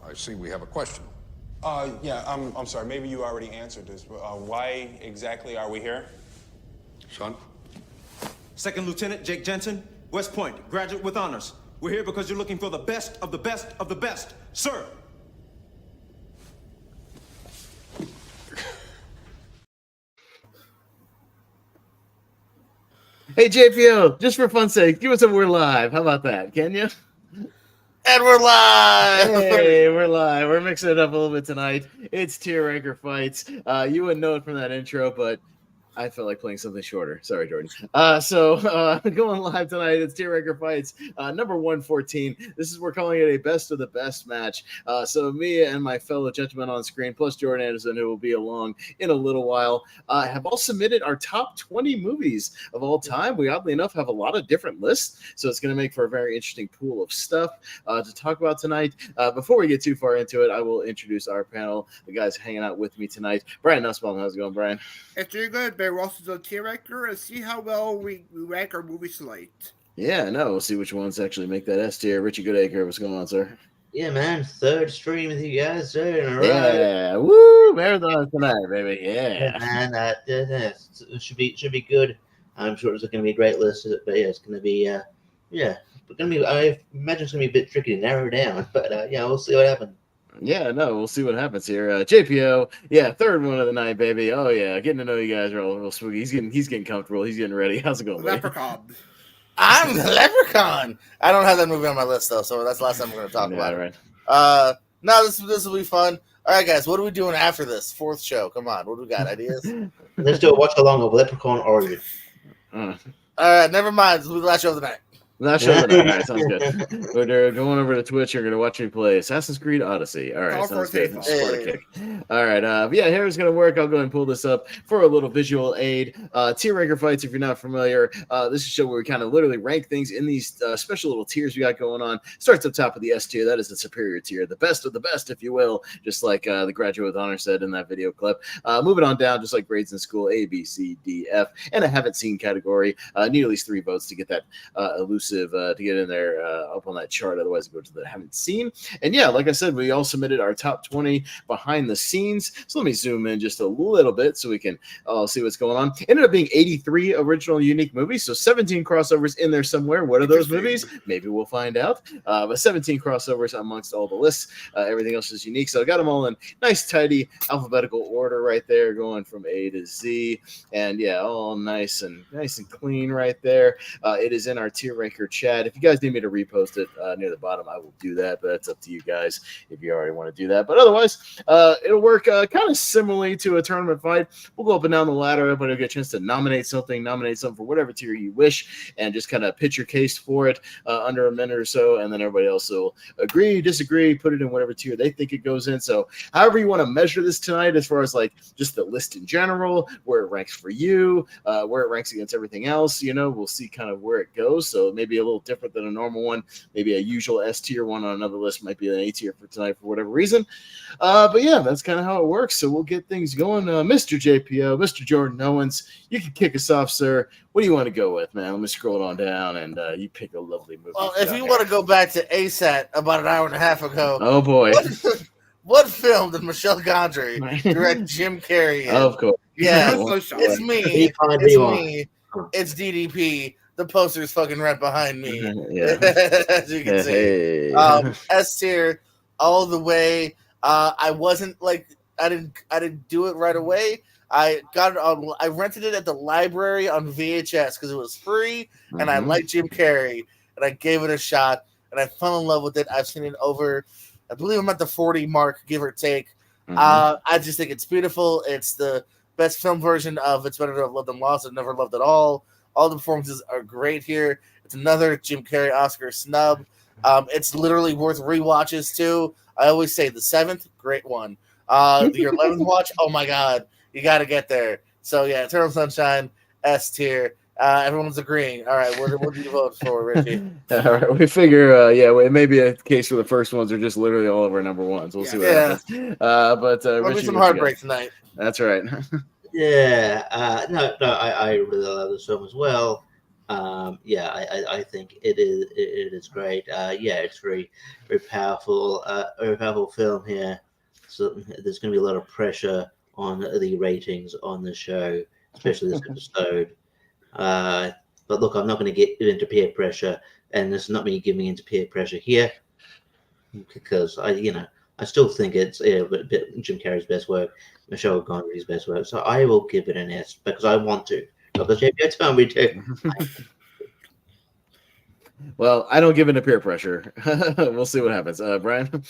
I see we have a question. Yeah, I'm sorry. Maybe you already answered this, but why exactly are we here? Sean? Second Lieutenant Jake Jensen, West Point, graduate with honors. We're here because you're looking for the best of the best of the best, sir. Hey, JPO, just for fun's sake, give us a "We're Live." How about that? Can you? And we're live! Hey, we're live. We're mixing it up a little bit tonight. It's Tier Ranker Fights. You wouldn't know it from that intro, but I felt like playing something shorter. Sorry, Jordan. Going live tonight, it's Tier Ranker Fights, number 114. We're calling it a best of the best match. So me and my fellow gentlemen on screen, plus Jordan Anderson, who will be along in a little while, have all submitted our top 20 movies of all time. We, oddly enough, have a lot of different lists, so it's going to make for a very interesting pool of stuff to talk about tonight. Before we get too far into it, I will introduce our panel, the guys hanging out with me tonight. Brian Nussbaum, how's it going, Brian? It's doing good. We're also doing tier ranker and see how well we rank our movie slate. Yeah, no, we'll see which ones actually make that S tier. Richie Goodacre, what's going on, sir? Yeah, man. Third stream with you guys, sir. In a row. Yeah, woo, marathon tonight, baby. Yeah, man. It should be good. I'm sure it's going to be a great list, but yeah, it's going to be I imagine it's going to be a bit tricky to narrow down, but we'll see what happens. Yeah, no, we'll see what happens here. JPO, yeah, third one of the night, baby. Oh yeah, getting to know you guys are all real spooky. He's getting comfortable. He's getting ready. How's it going, buddy? Leprechaun. I'm the Leprechaun. I don't have that movie on my list though, so that's the last time we're going to talk about it. Right. No, this will be fun. All right, guys, what are we doing after this fourth show? Come on, what do we got? Ideas? Let's do a watch along of Leprechaun Origin. All right, never mind. This will be the last show of the night. Not sure. All right, sounds good. We're going over to Twitch. You're going to watch me play Assassin's Creed Odyssey. All right, sounds good. All right, here's going to work. I'll go ahead and pull this up for a little visual aid. Tier Ranker Fights, if you're not familiar, this is a show where we kind of literally rank things in these special little tiers we got going on. Starts up top of the S tier. That is the superior tier, the best of the best, if you will, just like the graduate with honor said in that video clip. Moving on down, just like grades in school, A, B, C, D, F, and a haven't seen category. Need at least 3 votes to get that elusive to get in there up on that chart. Otherwise, go to the haven't seen. And yeah, like I said, we all submitted our top 20 behind the scenes. So let me zoom in just a little bit so we can see what's going on. Ended up being 83 original unique movies, so 17 crossovers in there somewhere. What are those movies? Maybe we'll find out. But 17 crossovers amongst all the lists. Everything else is unique. So I got them all in nice, tidy alphabetical order right there, going from A to Z. And yeah, all nice and clean right there. It is in our tier ranker chat. If you guys need me to repost it near the bottom, I will do that, but that's up to you guys if you already want to do that. But otherwise, it'll work kind of similarly to a tournament fight. We'll go up and down the ladder. Everybody will get a chance to nominate something for whatever tier you wish, and just kind of pitch your case for it under a minute or so, and then everybody else will agree, disagree, put it in whatever tier they think it goes in. So however you want to measure this tonight, as far as like just the list in general, where it ranks for you, where it ranks against everything else, we'll see kind of where it goes. So maybe a little different than a normal one. Maybe a usual S tier one on another list might be an A tier for tonight for whatever reason. But yeah, that's kind of how it works. So we'll get things going. Mr. JPO, Mr. Jordan Owens, you can kick us off, sir. What do you want to go with, man? Let me scroll on down, and you pick a lovely movie. Well, if you want to go back to ASAT about an hour and a half ago. Oh, boy. What film did Michel Gondry direct Jim Carrey in? Of course. Yeah, it's me. It's DDP. The poster is fucking right behind me. As you can see. S tier all the way. I wasn't like I didn't do it right away. I got it on. I rented it at the library on VHS because it was free, and I liked Jim Carrey, and I gave it a shot, and I fell in love with it. I've seen it over. I believe I'm at the 40 mark, give or take. I just think it's beautiful. It's the best film version of It's Better to Have Loved Than Lost and Never Loved at All. All the performances are great here. It's another Jim Carrey Oscar snub. It's literally worth rewatches too. I always say the 7th, great one. Your 11th watch, oh my god, you got to get there. So yeah, Eternal Sunshine, S tier. Everyone's agreeing. All right, what do you vote for, Richie? All right, we figure, it may be a case where the first ones are just literally all of our number ones. We'll see what happens. But there'll be some heartbreak tonight. That's right. I really love this film as well. I think it is great. It's very powerful, very powerful film here. So there's going to be a lot of pressure on the ratings on the show, especially this episode. But look, I'm not going to get into peer pressure, and this is not me giving into peer pressure here, because I still think it's a bit Jim Carrey's best work, Michelle Gondry's best work. So I will give it an S because I want to. Because JP told me to. Well, I don't give in to peer pressure. We'll see what happens. Brian?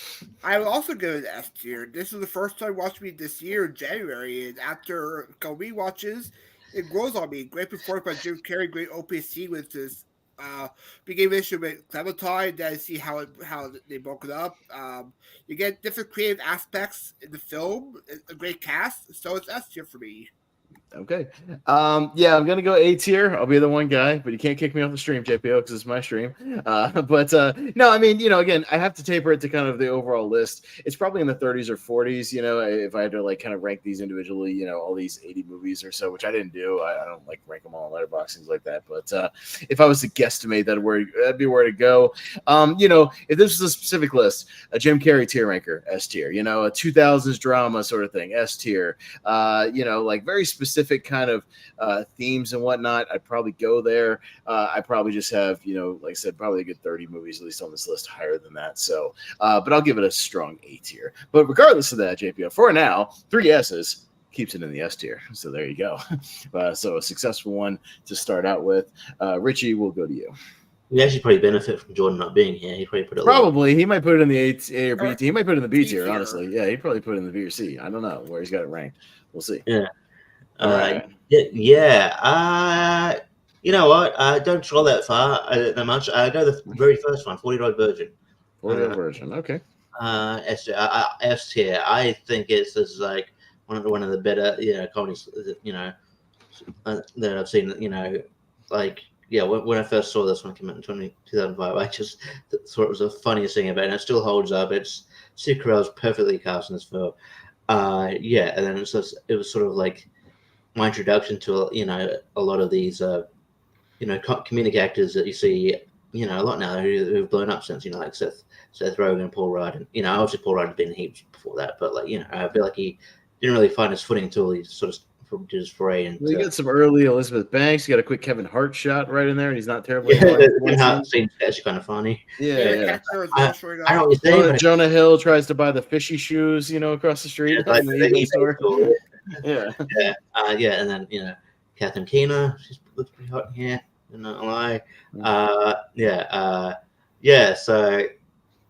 I will also give it an S tier. This is the first time watching me this year in January, and after a couple rewatches, it grows on me. Great performance by Jim Carrey, great OPC with this beginning issue with Clementine, then see how they broke it up. You get different creative aspects in the film, a great cast, so it's S tier for me. Okay. I'm gonna go A tier. I'll be the one guy, but you can't kick me off the stream, JPO, because it's my stream. No, I mean, again, I have to taper it to kind of the overall list. It's probably in the 30s or 40s, if I had to like kind of rank these individually, all these 80 movies or so, which I didn't do. I don't like rank them all in Letterboxd, things like that. But if I was to guesstimate that'd be where to go. If this was a specific list, a Jim Carrey tier ranker, S tier, a 2000s drama sort of thing, S tier, like very specific kind of themes and whatnot, I'd probably go there. I probably just have, like I said, probably a good 30 movies at least on this list higher than that. So, but I'll give it a strong A tier. But regardless of that, JPO, for now, 3 S's keeps it in the S tier. So there you go. So a successful one to start out with. Richie, we'll go to you. We actually probably benefit from Jordan not being here. He probably put it. Probably he might put it in the A or B tier. He might put it in the B tier, tier. honestly. Yeah, he'd probably put it in the B or C. I don't know where he's got it ranked. We'll see. Yeah. Right. You know what? I don't scroll that far that much. I go the very first one, 40-year-old virgin. 40-year-old virgin. Okay. S tier. I think it's like one of the better comedies that I've seen. When I first saw this one come out in 2005, I just thought it was the funniest thing about it, and it still holds up. It's Steve Carell's perfectly cast in this film. And then it was sort of like my introduction to a lot of these comedic actors that you see a lot now who've blown up since like Seth Rogen and Paul Rudd, and obviously Paul Rudd had been heaps before that, but I feel like he didn't really find his footing until he sort of did his foray into. You got some early Elizabeth Banks. You got a quick Kevin Hart shot right in there, and he's not terrible. Kevin Hart seems actually kind of funny. Yeah. I don't know what you're saying. Jonah Hill tries to buy the fishy shoes, across the street. Yeah, in the eBay store. And then Catherine Keener, she looks pretty hot in here. Not lie.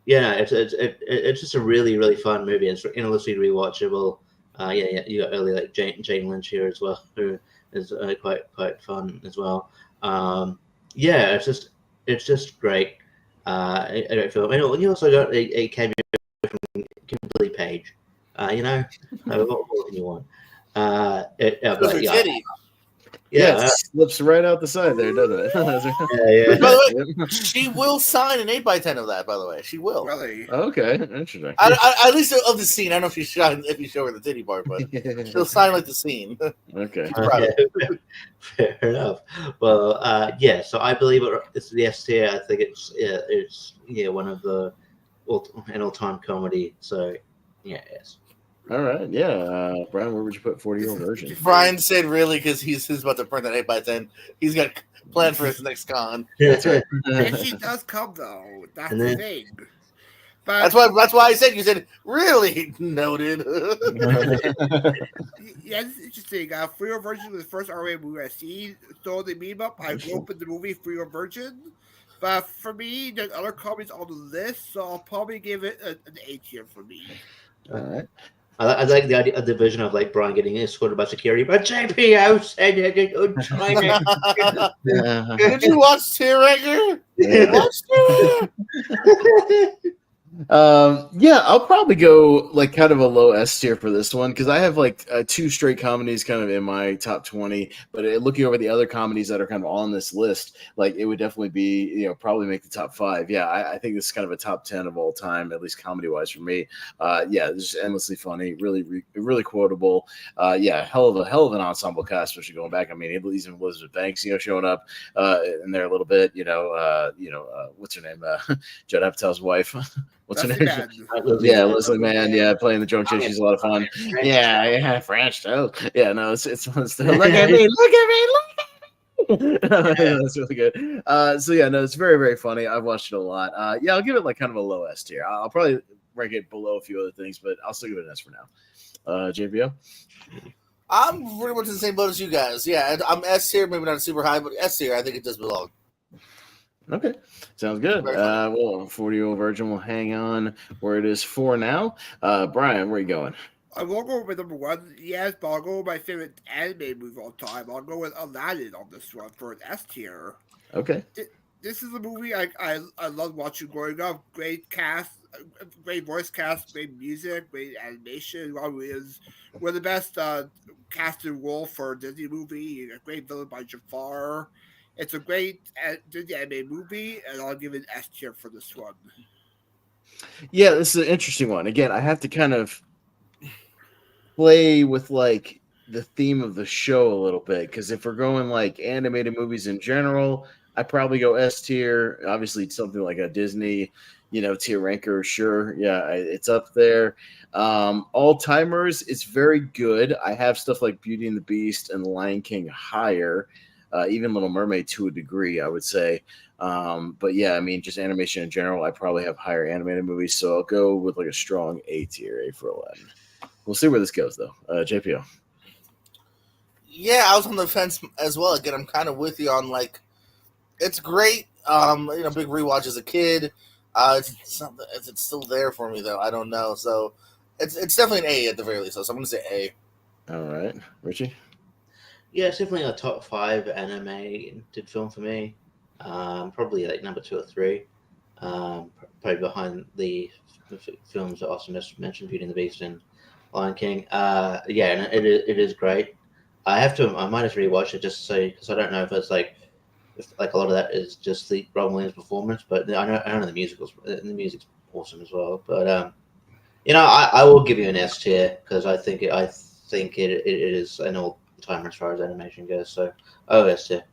It's just a really, really fun movie. It's endlessly rewatchable. You got early like Jane Lynch here as well, who is quite fun as well. It's just great. A great film. And you also got a cameo from Kimberly Page. What can you want? It slips right out the side there, doesn't it? By the way, she will sign an 8x10 of that. By the way, she will. Really? Okay, interesting. At least of the scene. I don't know if you show her the titty part, but she'll sign like the scene. Okay. Fair enough. Well, so I believe it's the S tier. I think it's one of the an all-time comedy. So yes. All right, Brian, where would you put 40-year-old virgin? Brian said really because he's about to print that 8x10. He's got planned for his next con. That's right. And she does come though. That's the thing. But that's why I said you said really noted. Yeah, it's interesting. Free-Year Virgin was the first R-rated movie I see. So they meme up. I grew up in the movie Free-Year Virgin. But for me, there's other comedies on the list, so I'll probably give it an A tier for me. All right. I like the idea of the vision of like Brian getting escorted by security, but JPO said it. Did you watch Tearregger? Yeah. Yeah, I'll probably go like kind of a low S tier for this one because I have like two straight comedies kind of in my top 20. But looking over the other comedies that are kind of on this list, like it would definitely be, probably make the top 5. Yeah, I think this is kind of a top 10 of all time, at least comedy wise for me. Yeah, it's just endlessly funny, really quotable. Yeah, hell of an ensemble cast, especially going back. I mean, even Elizabeth Banks, showing up in there a little bit. What's her name? Judd Apatow's wife. What's her name? Yeah, Leslie Mann. Yeah, playing the drunk chick. She's a lot of fun. Yeah, French toast. Yeah, no, it's still look at me, look at me. That's really good. So yeah, no, it's very funny. I've watched it a lot. Yeah, I'll give it like kind of a low S tier. I'll probably rank it below a few other things, but I'll still give it an S for now. JPO. I'm pretty much in the same boat as you guys. Yeah, I'm S tier, maybe not super high, but S tier. I think it does belong. Okay, sounds good. Well, 40-year-old virgin will hang on where it is for now. Brian, where are you going? I won't go with number 1, yes, but I'll go with my favorite anime movie of all time. I'll go with Aladdin on this one for an S tier. Okay. This is a movie I love watching growing up. Great cast, great voice cast, great music, great animation. Probably is one of the best casted role for a Disney movie. A great villain by Jafar. It's a great Disney anime movie, and I'll give it an S tier for this one. Yeah, this is an interesting one. Again, I have to kind of play with like the theme of the show a little bit because if we're going like animated movies in general, I probably go S tier. Obviously, something like a Disney, tier ranker, sure, yeah, it's up there. All timers, it's very good. I have stuff like Beauty and the Beast and Lion King higher. Even Little Mermaid to a degree, I would say. But yeah, I mean, just animation in general, I probably have higher animated movies, so I'll go with like a strong A tier, A for Aladdin. We'll see where this goes, though. JPO. Yeah, I was on the fence as well. Again, I'm kind of with you on like, it's great. Big rewatch as a kid. It's still there for me though. I don't know. So it's definitely an A at the very least. So I'm gonna say A. All right, Richie. Yeah, it's definitely a top 5 animated film for me. Probably like number 2 or 3. Probably behind the films that Austin just mentioned, Beauty and the Beast and Lion King. Yeah, and it is great. I might have to rewatch it just to say, because I don't know if it's like a lot of that is just the Robin Williams performance, but I know the music's awesome as well. But I will give you an S tier because I think it is an all timer as far as animation goes. So S tier.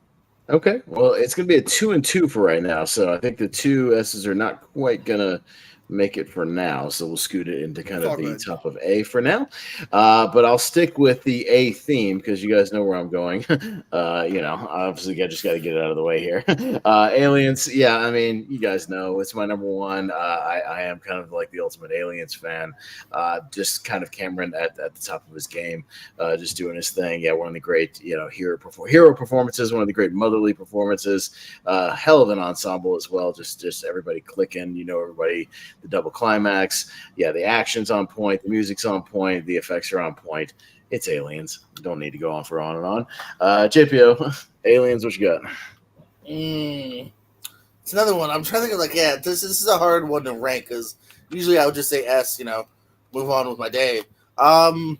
Okay, well, it's going to be a 2 and 2 for right now. So I think the 2 S's are not quite going to make it for now. So we'll scoot it into kind of the top of A for now. But I'll stick with the A theme because you guys know where I'm going. Obviously I just got to get it out of the way here. Aliens. Yeah, I mean, you guys know it's my number 1. I am kind of like the ultimate Aliens fan. Just kind of Cameron at the top of his game, just doing his thing. Yeah, one of the great, hero performances, one of the great motherly performances. Hell of an ensemble as well. Just everybody clicking, everybody. The double climax, yeah, the action's on point, the music's on point, the effects are on point. It's Aliens. Don't need to go on and on. JPO, Aliens, what you got? It's another one. I'm trying to think of this is a hard one to rank because usually I would just say S, move on with my day. I'm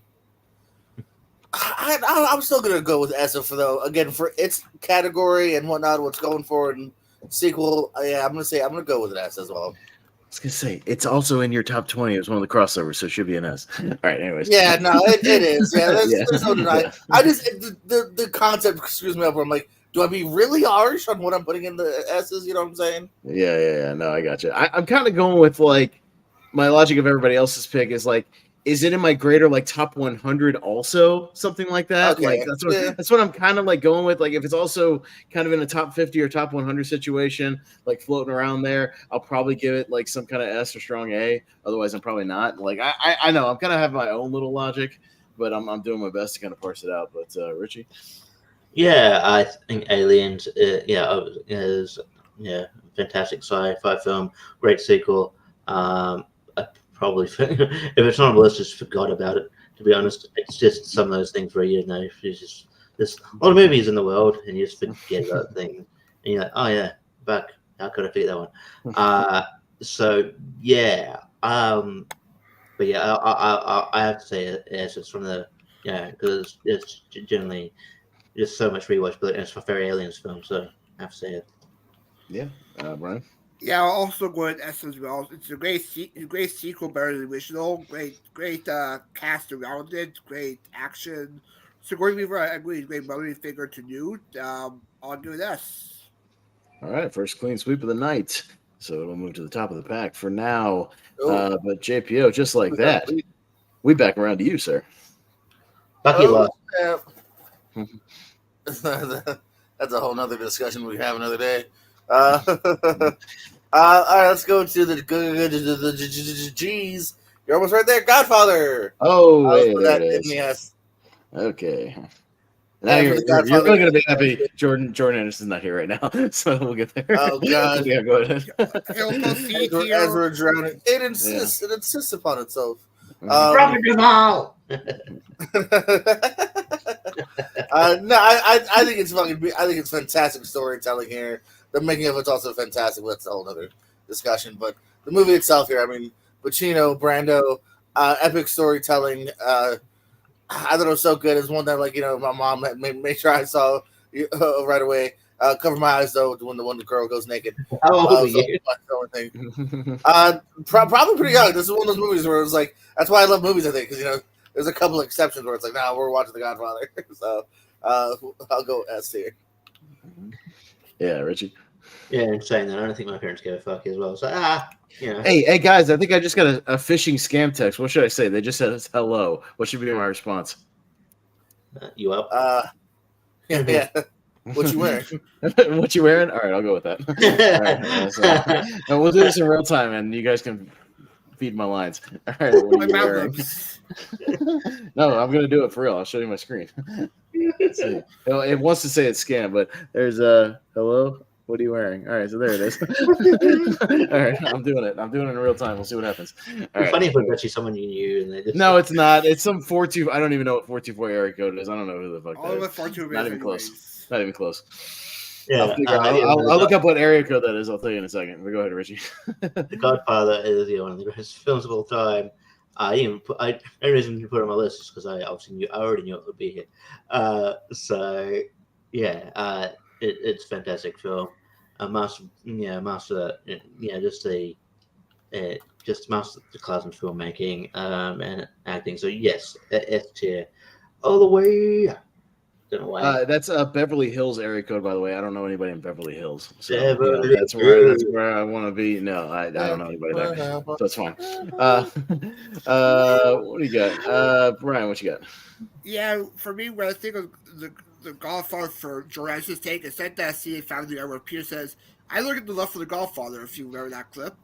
still gonna go with S though. Again, for its category and whatnot, what's going forward and sequel. Yeah, I'm gonna go with an S as well. I was gonna say it's also in your top 20. It was one of the crossovers, so it should be an S. All right, anyways. Yeah, no, it is. Yeah, there's no denying. I just the concept screws me up. Where I'm like, do I be really harsh on what I'm putting in the S's? You know what I'm saying? Yeah. No, I got you. I'm kind of going with like my logic of everybody else's pick is like, is it in my greater like top 100 also something like that? Okay. Like that's what I'm kind of like going with. Like if it's also kind of in a top 50 or top 100 situation, like floating around there, I'll probably give it like some kind of S or strong A. Otherwise, I'm probably not. Like I know I'm kind of have my own little logic, but I'm doing my best to kind of parse it out. But Richie, yeah, I think Aliens, is fantastic sci-fi film, great sequel. Probably if it's not on the list, just forgot about it. To be honest, it's just some of those things where there's just there's a lot of movies in the world, and you just forget about things. And you're like, oh yeah, back. How could I forget that one? So yeah, but yeah, I have to say yes, it's from the because it's generally just so much rewatchability, and it's a very Aliens film, so I have to say it. Yeah, Brian. Yeah, I'll also go with S as well. It's a great sequel, better than the original. Great cast around it. Great action. Sigourney Weaver, I agree, great mothering figure to Newt. I'll give it S. All right, first clean sweep of the night. So it'll move to the top of the pack for now. Oh. But JPO, just like that, we back around to you, sir. Bucky lost. Yeah. That's a whole nother discussion we have another day. All right, let's go to the G's. You're almost right there. Godfather. Oh, wait, there it is. Yes. Okay. Now you're really going to be happy. Jordan Anderson's not here right now, so we'll get there. Oh God! Yeah, go ahead. As we're drowning, it insists upon itself. Robert Duvall. No, I think it's fucking. I think it's fantastic storytelling here. The making of it's also fantastic. But that's a whole other discussion. But the movie itself here, I mean, Pacino, Brando, epic storytelling. I thought it was so good. It's one that, like, my mom made sure I saw right away. Cover my eyes though when the girl goes naked. Thing. Probably pretty young. This is one of those movies where it was like, that's why I love movies. I think because there's a couple of exceptions where it's like, nah, we're watching The Godfather. So I'll go S tier. Yeah, Richie. Yeah, I'm saying that. I don't think my parents gave a fuck as well. So Hey guys, I think I just got a phishing scam text. What should I say? They just said hello. What should be my response? You up? Yeah. What you wearing? What you wearing? All right, I'll go with that. All right, and we'll do this in real time, and you guys can feed my lines. All right, what are you wearing? No, I'm gonna do it for real. I'll show you my screen. Let's see. It wants to say it's scam, but there's hello. What are you wearing? All right, so there it is. All right, I'm doing it. I'm doing it in real time. We'll see what happens. All right. Funny if it's actually someone you knew and they just... No, it's not. It's some 42. I don't even know what 424 area code is. I don't know who the fuck that is. 424 Not even close. Not even close. Yeah, I'll look up what area code that is. I'll tell you in a second. But go ahead, Richie. The Godfather is one of the greatest films of all time. The only reason you put it on my list is because I already knew it would be here. It's a fantastic film. Master the class in filmmaking and acting. So yes, S tier all the way. Don't know why. That's Beverly Hills area code, by the way. I don't know anybody in Beverly Hills. So, that's where I want to be. No, I don't know anybody there. So it's fine. What do you got? Brian, what you got? Yeah, for me, when I think of the Godfather for Jordan's take, it's like that scene in Family Guy where Peter says, I look at the love for the Godfather, if you remember that clip.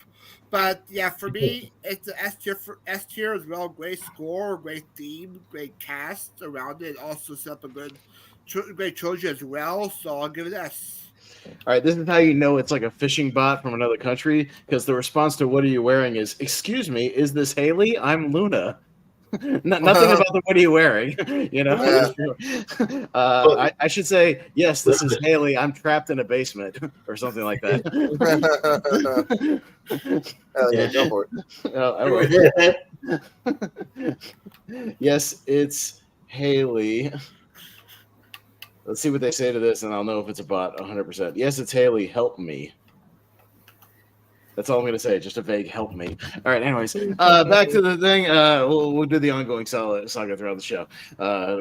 But yeah, for me, it's the S tier as well. Great score, great theme, great cast around it. Also set up a great trilogy as well. So I'll give it S. All right, this is how you know it's like a phishing bot from another country, because the response to "What are you wearing?" is, "Excuse me, is this Haley? I'm Luna." Nothing about the "What are you wearing?" I should say, yes, this is Haley. I'm trapped in a basement, or something like that. Go for it. I will. Yes, it's Haley. Let's see what they say to this, and I'll know if it's a bot 100%. Yes, it's Haley. Help me. That's all I'm going to say. Just a vague help me. All right. Anyways, back to the thing. We'll do the ongoing saga throughout the show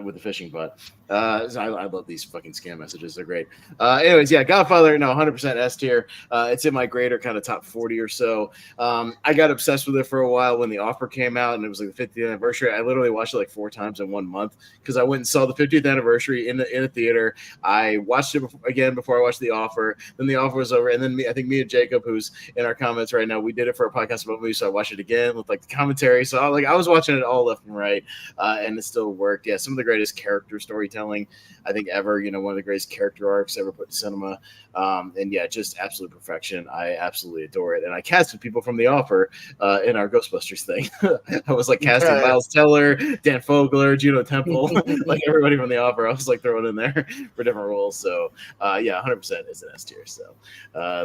with the fishing bot. I love these fucking scam messages. They're great. Anyways, yeah, Godfather, 100% S tier. It's in my greater kind of top 40 or so. I got obsessed with it for a while when the offer came out, and it was like the 50th anniversary. I literally watched it like 4 times in 1 month because I went and saw the 50th anniversary in a theater. I watched it again before I watched the offer. Then the offer was over, and then I think me and Jacob, who's in our comments right now, we did it for a podcast about movies, so I watched it again with like the commentary. So I was watching it all left and right, and it still worked. Yeah, some of the greatest character storytelling storytelling, I think, ever. One of the greatest character arcs ever put to cinema. And yeah, just absolute perfection. I absolutely adore it. And I casted people from The Offer in our Ghostbusters thing. I was like casting Miles Teller, Dan Fogler, Juno Temple, like everybody from The Offer. I was like throwing in there for different roles. So yeah, 100% is an S tier. So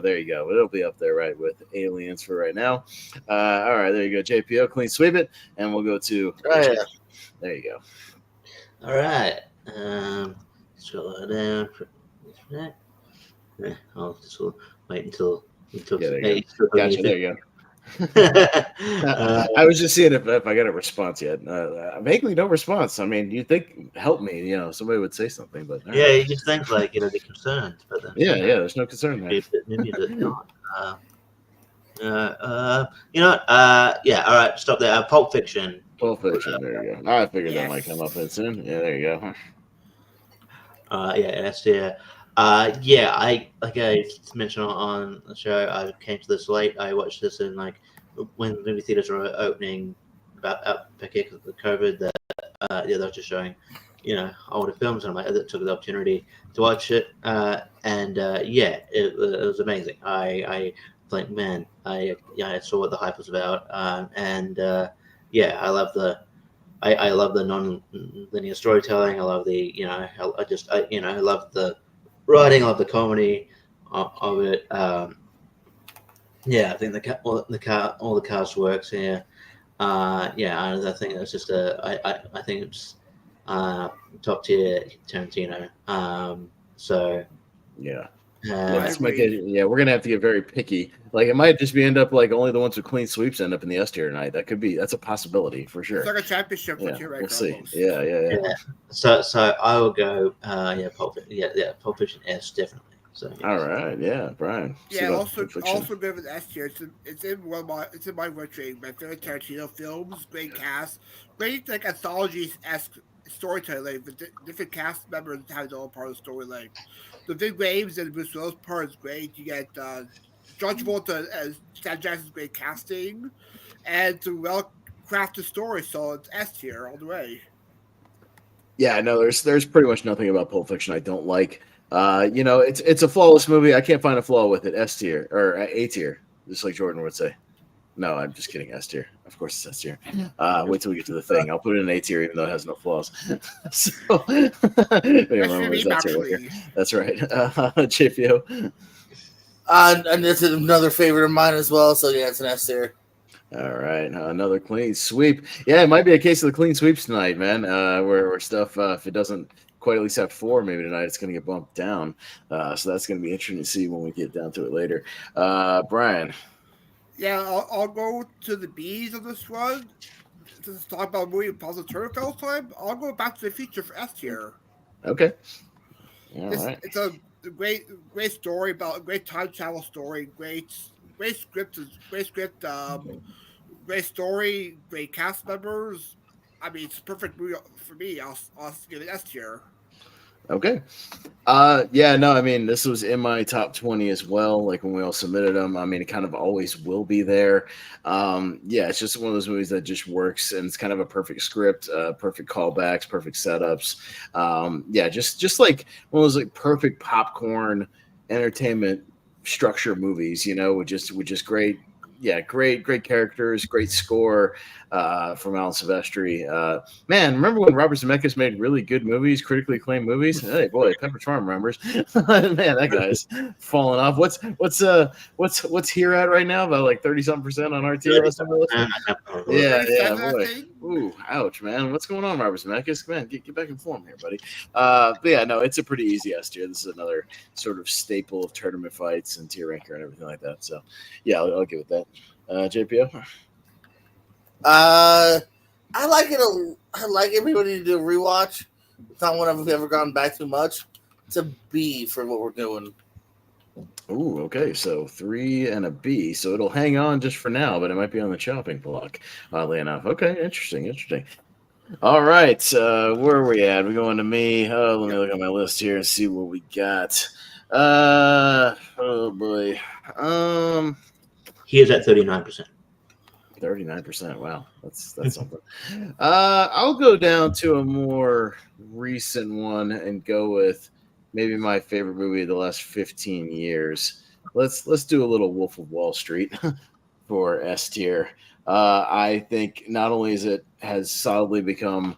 there you go. It'll be up there, right, with Aliens for right now. All right, there you go. JPO, clean sweep it, and we'll go to. There you go. All right. Scroll that down for that. I'll just wait until Yeah, there you go. Gotcha. There you go. go. I was just seeing if I got a response yet. Vaguely no response. I mean, you'd think help me, somebody would say something, but yeah, you just think like they're concerned, but then yeah, there's no concern there. Maybe they're not. Yeah. All right, stop there. Pulp Fiction. Pulp Fiction. There you go. I figured that might come up soon. Yeah, there you go. Yeah, that's the. Yeah, I mentioned on the show. I came to this late. I watched this in when movie theaters were opening back because of the COVID. That they were just showing, older films, and I took the opportunity to watch it. And yeah, it was amazing. I think, man, I saw what the hype was about. And yeah, I love the non-linear storytelling. I love the I love the writing. I love the comedy of it. Yeah, I think all the cast works here. Yeah, I think it's just I think it's top tier Tarantino. So yeah. We're gonna have to get very picky. Like it might just end up like only the ones with clean sweeps end up in the S tier tonight. That's a possibility for sure. It's like a championship. We'll see. Yeah. So I will go. Pulp Fiction S definitely. So yes. All right, yeah, Brian. Yeah, also good with S tier. It's in my rating. My favorite Tarantino films. Great cast, great anthology-esque storytelling. The different cast members have their own part of the storyline. The Ving Rhames and Bruce Willis part is great. You get John Travolta as Sam Jackson's great casting, and it's a well-crafted story. So it's S tier all the way. Yeah, no, there's pretty much nothing about Pulp Fiction I don't like. It's a flawless movie. I can't find a flaw with it. S tier or A tier, just like Jordan would say. No, I'm just kidding. S tier. Of course it's S tier. Wait till we get to the thing. I'll put it in A tier even though it has no flaws. So that's right. JPO. And this is another favorite of mine as well. So yeah, it's an S tier. All right, another clean sweep. Yeah, it might be a case of the clean sweeps tonight, man. Where stuff, if it doesn't quite at least have 4 maybe tonight, it's going to get bumped down. So that's going to be interesting to see when we get down to it later. Brian. Yeah, I'll go to the B's of this one. To talk about movie Positive Turnerfeld time, I'll go Back to the Future for S tier. Okay. All right. It's a great story about a great time travel story. Great script. Great story. Great cast members. I mean, it's a perfect movie for me. I'll give it S tier. Okay. I mean, this was in my top 20 as well. Like when we all submitted them, I mean, it kind of always will be there. It's just one of those movies that just works, and it's kind of a perfect script, perfect callbacks, perfect setups. Just like one of those like perfect popcorn entertainment structure movies, with just great. Yeah, great characters, great score from Alan Silvestri. Man, remember when Robert Zemeckis made really good movies, critically acclaimed movies? Hey, boy, Pepper Farm remembers. Man, that guy's falling off. What's here at right now? About like 30-something% on RT. Yeah, boy. Ooh, ouch, man. What's going on, Robert Zemeckis? Man, get back in form here, buddy. It's a pretty easy S tier. This is another sort of staple of tournament fights and tier ranker and everything like that. So, yeah, I'll give it that. JPO? I like it. I like it. We need to do a rewatch. It's not one I've ever gone back to much. It's a B for what we're doing. Ooh, okay. So 3 and a B. So it'll hang on just for now, but it might be on the chopping block, oddly enough. Okay, interesting. All right. Where are we at? We're going to me. Let me look at my list here and see what we got. Oh boy. He is at 39%. 39%. Wow, that's something. I'll go down to a more recent one and go with maybe my favorite movie of the last 15 years. Let's do a little Wolf of Wall Street for S tier. I think not only has solidly become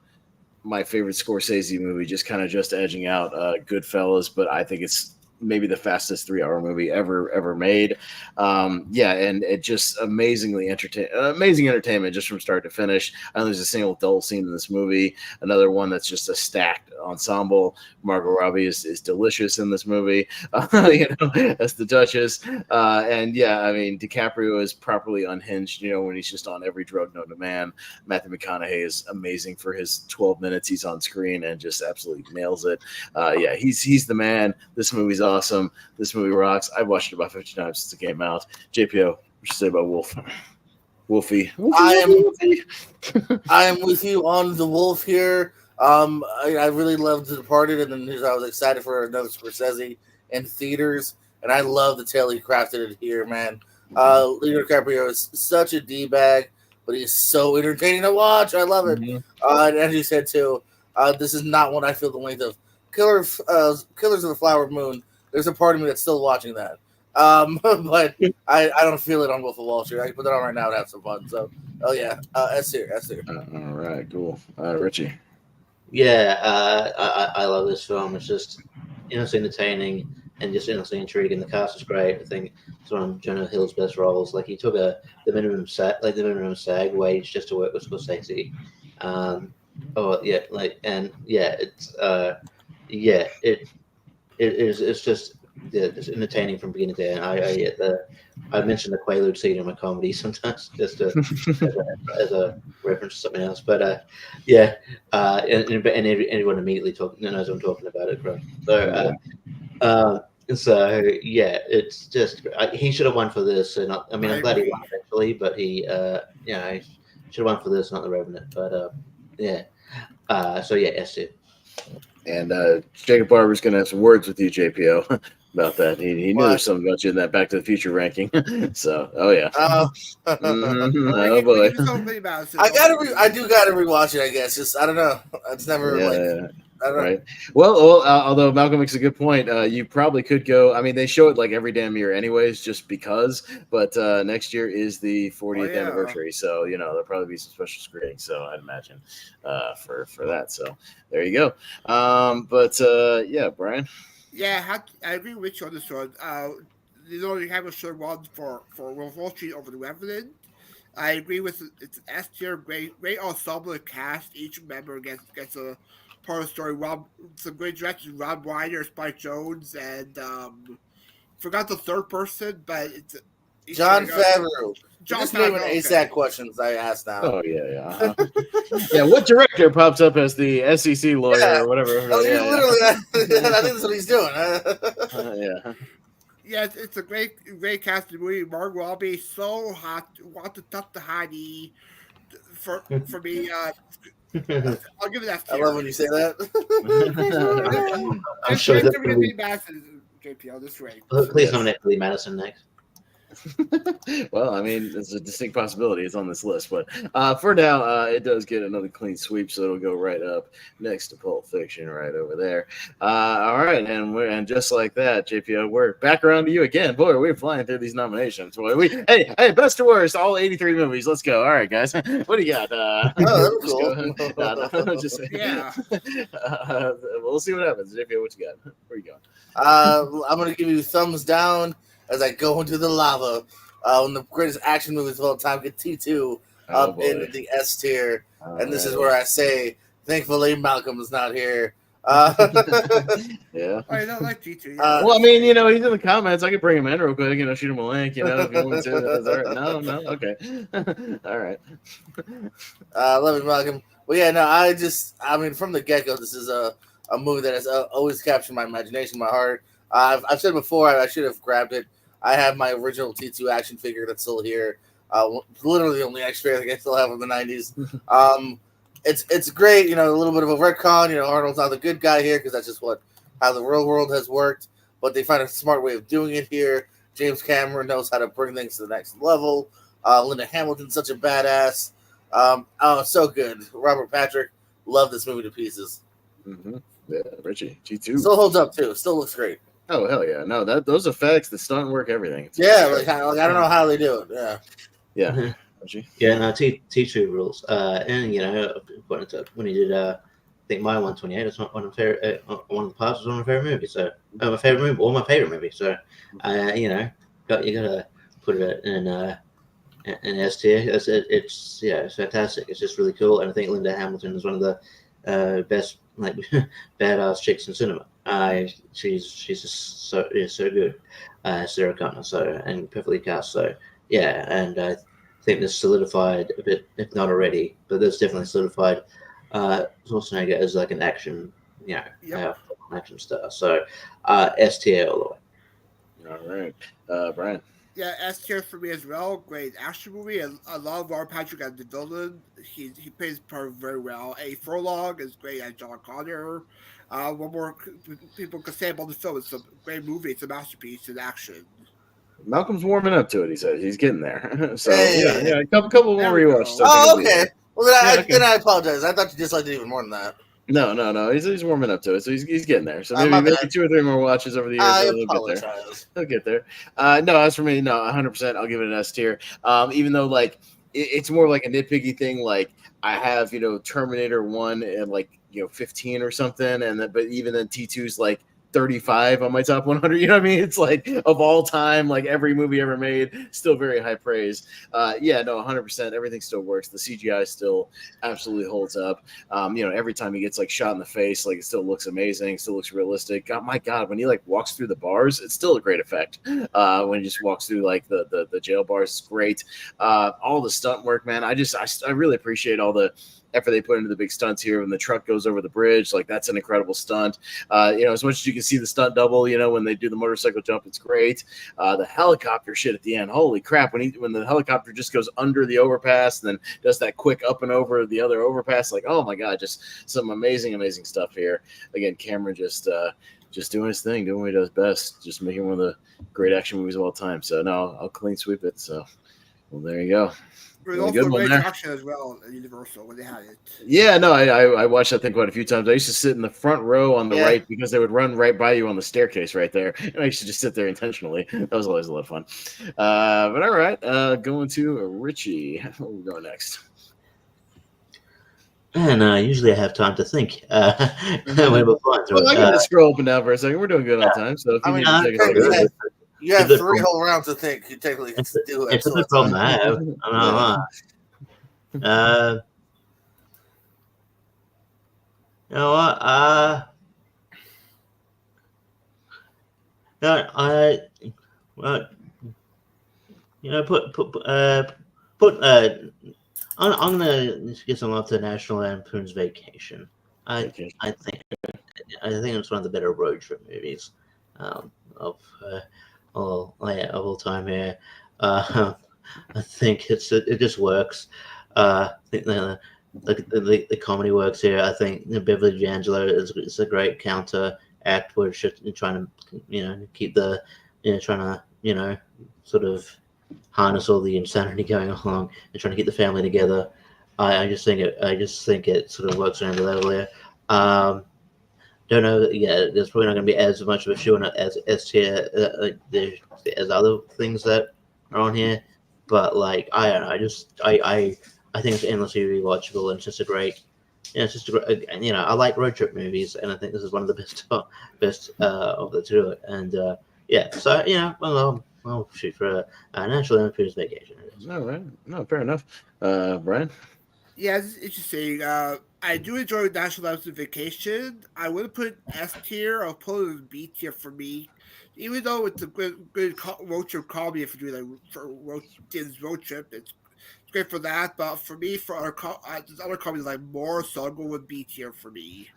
my favorite Scorsese movie, just edging out Goodfellas, but I think it's maybe the fastest 3-hour movie ever made. And it just amazing entertainment just from start to finish. I don't think there's a single dull scene in this movie. Another one that's just a stacked ensemble. Margot Robbie is delicious in this movie, as the Duchess. DiCaprio is properly unhinged, when he's just on every drug known to man. Matthew McConaughey is amazing for his 12 minutes he's on screen and just absolutely nails it. He's the man. This movie's awesome. This movie rocks. I've watched it about 50 times since it came out. JPO, what you say about Wolfie? I am with you on the Wolf here. I really loved The Departed, and then I was excited for another Scorsese in theaters, and I love the tale he crafted it here, man. Leonardo DiCaprio is such a D-bag, but he's so entertaining to watch. I love it. And as you said too, this is not one I feel the length of. Killers of the Flower Moon. There's a part of me that's still watching that. But I don't feel it on Wolf of Wall Street. I can put that on right now and have some fun. So, S tier. All right, cool. Richie. Yeah, I love this film. It's just endlessly entertaining and just endlessly intriguing. The cast is great. I think it's one of Jonah Hill's best roles. Like, he took the minimum SAG wage just to work with Scorsese. It's just it's entertaining from beginning to end. I mentioned the Quaalude scene in my comedy sometimes just as a reference to something else, but and everyone immediately knows I'm talking about it, right? It's just he should have won for this, and I'm glad he won eventually, but he should have won for this, not The Revenant, but S tier. And Jacob Barber's going to have some words with you, JPO, about that. He knew there's something about you in that Back to the Future ranking. So, oh yeah. Oh boy. I do gotta rewatch it. I guess. Just I don't know. It's never I don't know. Right. Well, although Malcolm makes a good point, you probably could go. I mean, they show it like every damn year, anyways, just because. But next year is the 40th anniversary, so there'll probably be some special screenings. So I'd imagine for that. So there you go. Brian. Yeah, I agree with you on this one. You have a sure one for Wall Street over The Revenant. I agree with it's an S tier, great ensemble cast. Each member gets a part of the story. Some great directors: Rob Reiner, Spike Jonze, and forgot the third person, but it's Jon Favreau. Just naming ASAP questions I asked now. Oh yeah. Yeah, what director pops up as the SEC lawyer or whatever? Literally, I think that's what he's doing. Yeah, it's a great cast of the movie. Margot Robbie, so hot, want to touch the hottie. For me, I'll give it that. I love when you say that. I'm sure that's going to be JPL this way. Please nominate Lee Madison next. Well, I mean, there's a distinct possibility it's on this list, but for now, it does get another clean sweep, so it'll go right up next to Pulp Fiction, right over there. All right, and just like that, JPO, we're back around to you again. Boy, we're flying through these nominations. Boy, hey, best to worst, all 83 movies. Let's go. All right, guys, what do you got? Cool. Just we'll see what happens. JPO, what you got? Where you going? I'm gonna give you thumbs down as I go into the lava. One of the greatest action movies of all time, get T2 up in the S tier. And this is where I say, thankfully, Malcolm is not here. Yeah. I don't like T2. Well, I mean, he's in the comments. I could bring him in real quick, shoot him a link, if you want to. No, okay. All right. Love you, Malcolm. Well, yeah, no, from the get-go, this is a movie that has always captured my imagination, my heart. I've said before, I should have grabbed it. I have my original T2 action figure that's still here. Literally the only extra I still have from the 90s. It's great, a little bit of a retcon. Arnold's not the good guy here because that's just how the real world has worked. But they find a smart way of doing it here. James Cameron knows how to bring things to the next level. Linda Hamilton's such a badass. So good. Robert Patrick, love this movie to pieces. Mm-hmm. Yeah, Richie G2 still holds up too. Still looks great. Oh hell yeah! No, those effects, the stunt work, everything. It's Like I don't know how they do it. Yeah. Yeah, no, T2 rules. And when he did, I think my 128, it's not one of the parts was one of my favorite movies. So my favorite movie, or my favorite movie. So, you gotta put it in S tier. It's fantastic. It's just really cool, and I think Linda Hamilton is one of the best badass chicks in cinema. She's just so good, Sarah Connor. So and perfectly cast. So yeah, and I think this solidified a bit, if not already, but this definitely solidified Schwarzenegger as like an action, action star. So S tier all the way. All right, Brian. Yeah, S tier for me as well. Great action movie. I love Robert Patrick as the villain. He plays part very well. A Furlong is great as John Connor. What more people can say about the film? It's a great movie. It's a masterpiece in action. Malcolm's warming up to it. He said he's getting there. So yeah, a couple more rewatches. Oh, okay. Well, then I apologize. I thought you disliked it even more than that. No. He's warming up to it, so he's getting there. So maybe 2 or 3 more watches over the years. I apologize. He'll get there. No, as for me, 100%. I'll give it an S tier. Even though it's more like a nitpicky thing. Like I have Terminator 1 and 15 or something, but even then T2's 35 on my top 100. You know what I mean? It's of all time, every movie ever made, still very high praise. 100%. Everything still works. The CGI still absolutely holds up. Every time he gets shot in the face, it still looks amazing, still looks realistic. My God, when he walks through the bars, it's still a great effect. When he just walks through the jail bars, it's great. All the stunt work, man. I really appreciate all the effort they put into the big stunts here. When the truck goes over the bridge, that's an incredible stunt. As much as you can see the stunt double, when they do the motorcycle jump, it's great. The helicopter shit at the end, holy crap! When the helicopter just goes under the overpass and then does that quick up and over the other overpass, oh my God, just some amazing stuff here. Again, Cameron just doing his thing, doing what he does best, just making one of the great action movies of all time. So no, I'll clean sweep it. So well, there you go. There's also great action as well at Universal when they had it. Yeah, no, I watched that thing quite a few times. I used to sit in the front row on the right because they would run right by you on the staircase right there. And I used to just sit there intentionally. That was always a lot of fun. But all right, going to Richie. Where we go next? And usually I have time to think. Well, I can just scroll up and down for a second. We're doing good on time. So if you need to take a second. You have 3 whole rounds to think. You technically can do it. It's a good problem I have. I don't know. You know what? I'm gonna get some love to National Lampoon's Vacation. I think it's one of the better road trip movies of all time here. I think it just works. I think the comedy works here. I think Beverly D'Angelo is a great counter act where she's trying to keep the trying to sort of harness all the insanity going along and trying to get the family together. I just think it sort of works around the level here. Don't know. Yeah, there's probably not going to be as much of a shoe in it as S tier as other things that are on here. But I don't know. I think it's endlessly rewatchable and it's just a great. I like road trip movies, and I think this is one of the best of the two. And so I'll shoot for a National Lampoon's Vacation. All right, no, fair enough. Brian. Yeah, it's interesting. I do enjoy National Lampoon's Vacation. I would put S tier. I'll put it in B tier for me, even though it's a good road trip comedy. If you do road trip, it's great for that. But for me, for other comedies like more, so I'll go with B tier for me.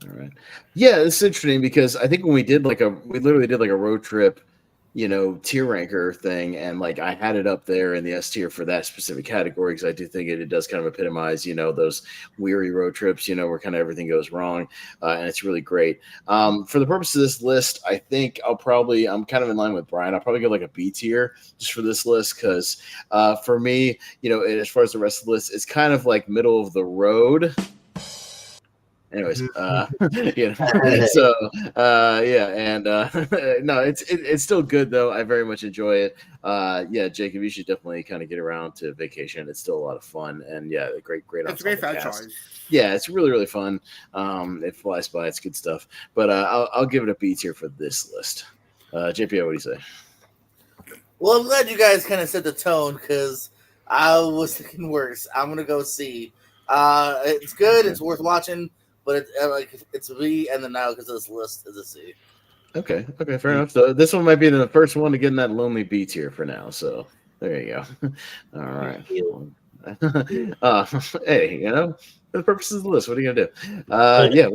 All right. Yeah, it's interesting because I think when we literally did a road trip, tier ranker thing, and I had it up there in the S tier for that specific category because I do think it does kind of epitomize, those weary road trips, where kind of everything goes wrong, and it's really great. For the purpose of this list, I think I'm kind of in line with Brian. I'll probably go a B tier just for this list because for me, as far as the rest of the list, it's kind of middle of the road. Anyways, so yeah, and no, it's still good though. I very much enjoy it. Yeah, Jacob, you should definitely kind of get around to Vacation. It's still a lot of fun, and yeah, great. It's a great franchise. Yeah, it's really fun. It flies by. It's good stuff. But I'll give it a B tier for this list. JPO, what do you say? Well, I'm glad you guys kind of set the tone because I was thinking worse. I'm gonna go C. It's good. It's worth watching, but it's a B, and then now because of this list is a C. Okay, fair enough. So this one might be the first one to get in that lonely B tier for now. So there you go. All right. Hey, for the purposes of the list, what are you gonna do? Yeah,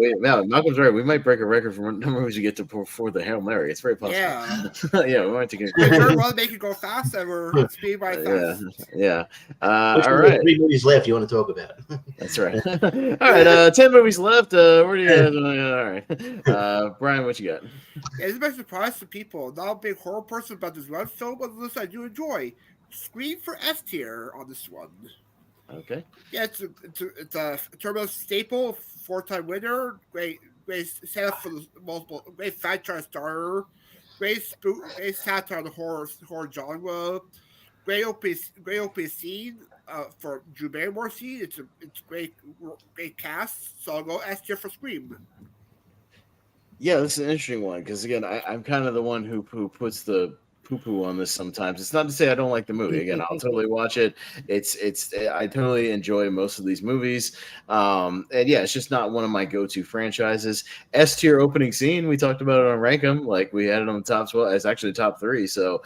Malcolm's right. We might break a record for number of movies we get to before the Hail Mary. It's very possible. Yeah, yeah, we might take it. Very well make it go fast, and we're speed by fast. Yeah. Which All right. 3 movies left you want to talk about? That's right. All right. 10 movies left. Where do you guys? All right. Brian, what you got? Yeah, this is a surprise to people. Not a big horror person, but there's one film on the list I do enjoy. Scream for F tier on this one. Okay. Yeah, it's a Turbo staple, 4-time winner, great setup for the multiple, great franchise starter, great satire on the horror genre, great opening scene for Drew Barrymore scene. It's great cast. So I'll go S tier for Scream. Yeah, this is an interesting one because again, I'm kind of the one who puts the poo-poo on this sometimes. It's not to say I don't like the movie. Again, I'll totally watch it. I totally enjoy most of these movies. And yeah, it's just not one of my go-to franchises. S tier opening scene, we talked about it on Rank 'em. Like we had it on the top 12. It's actually top 3, so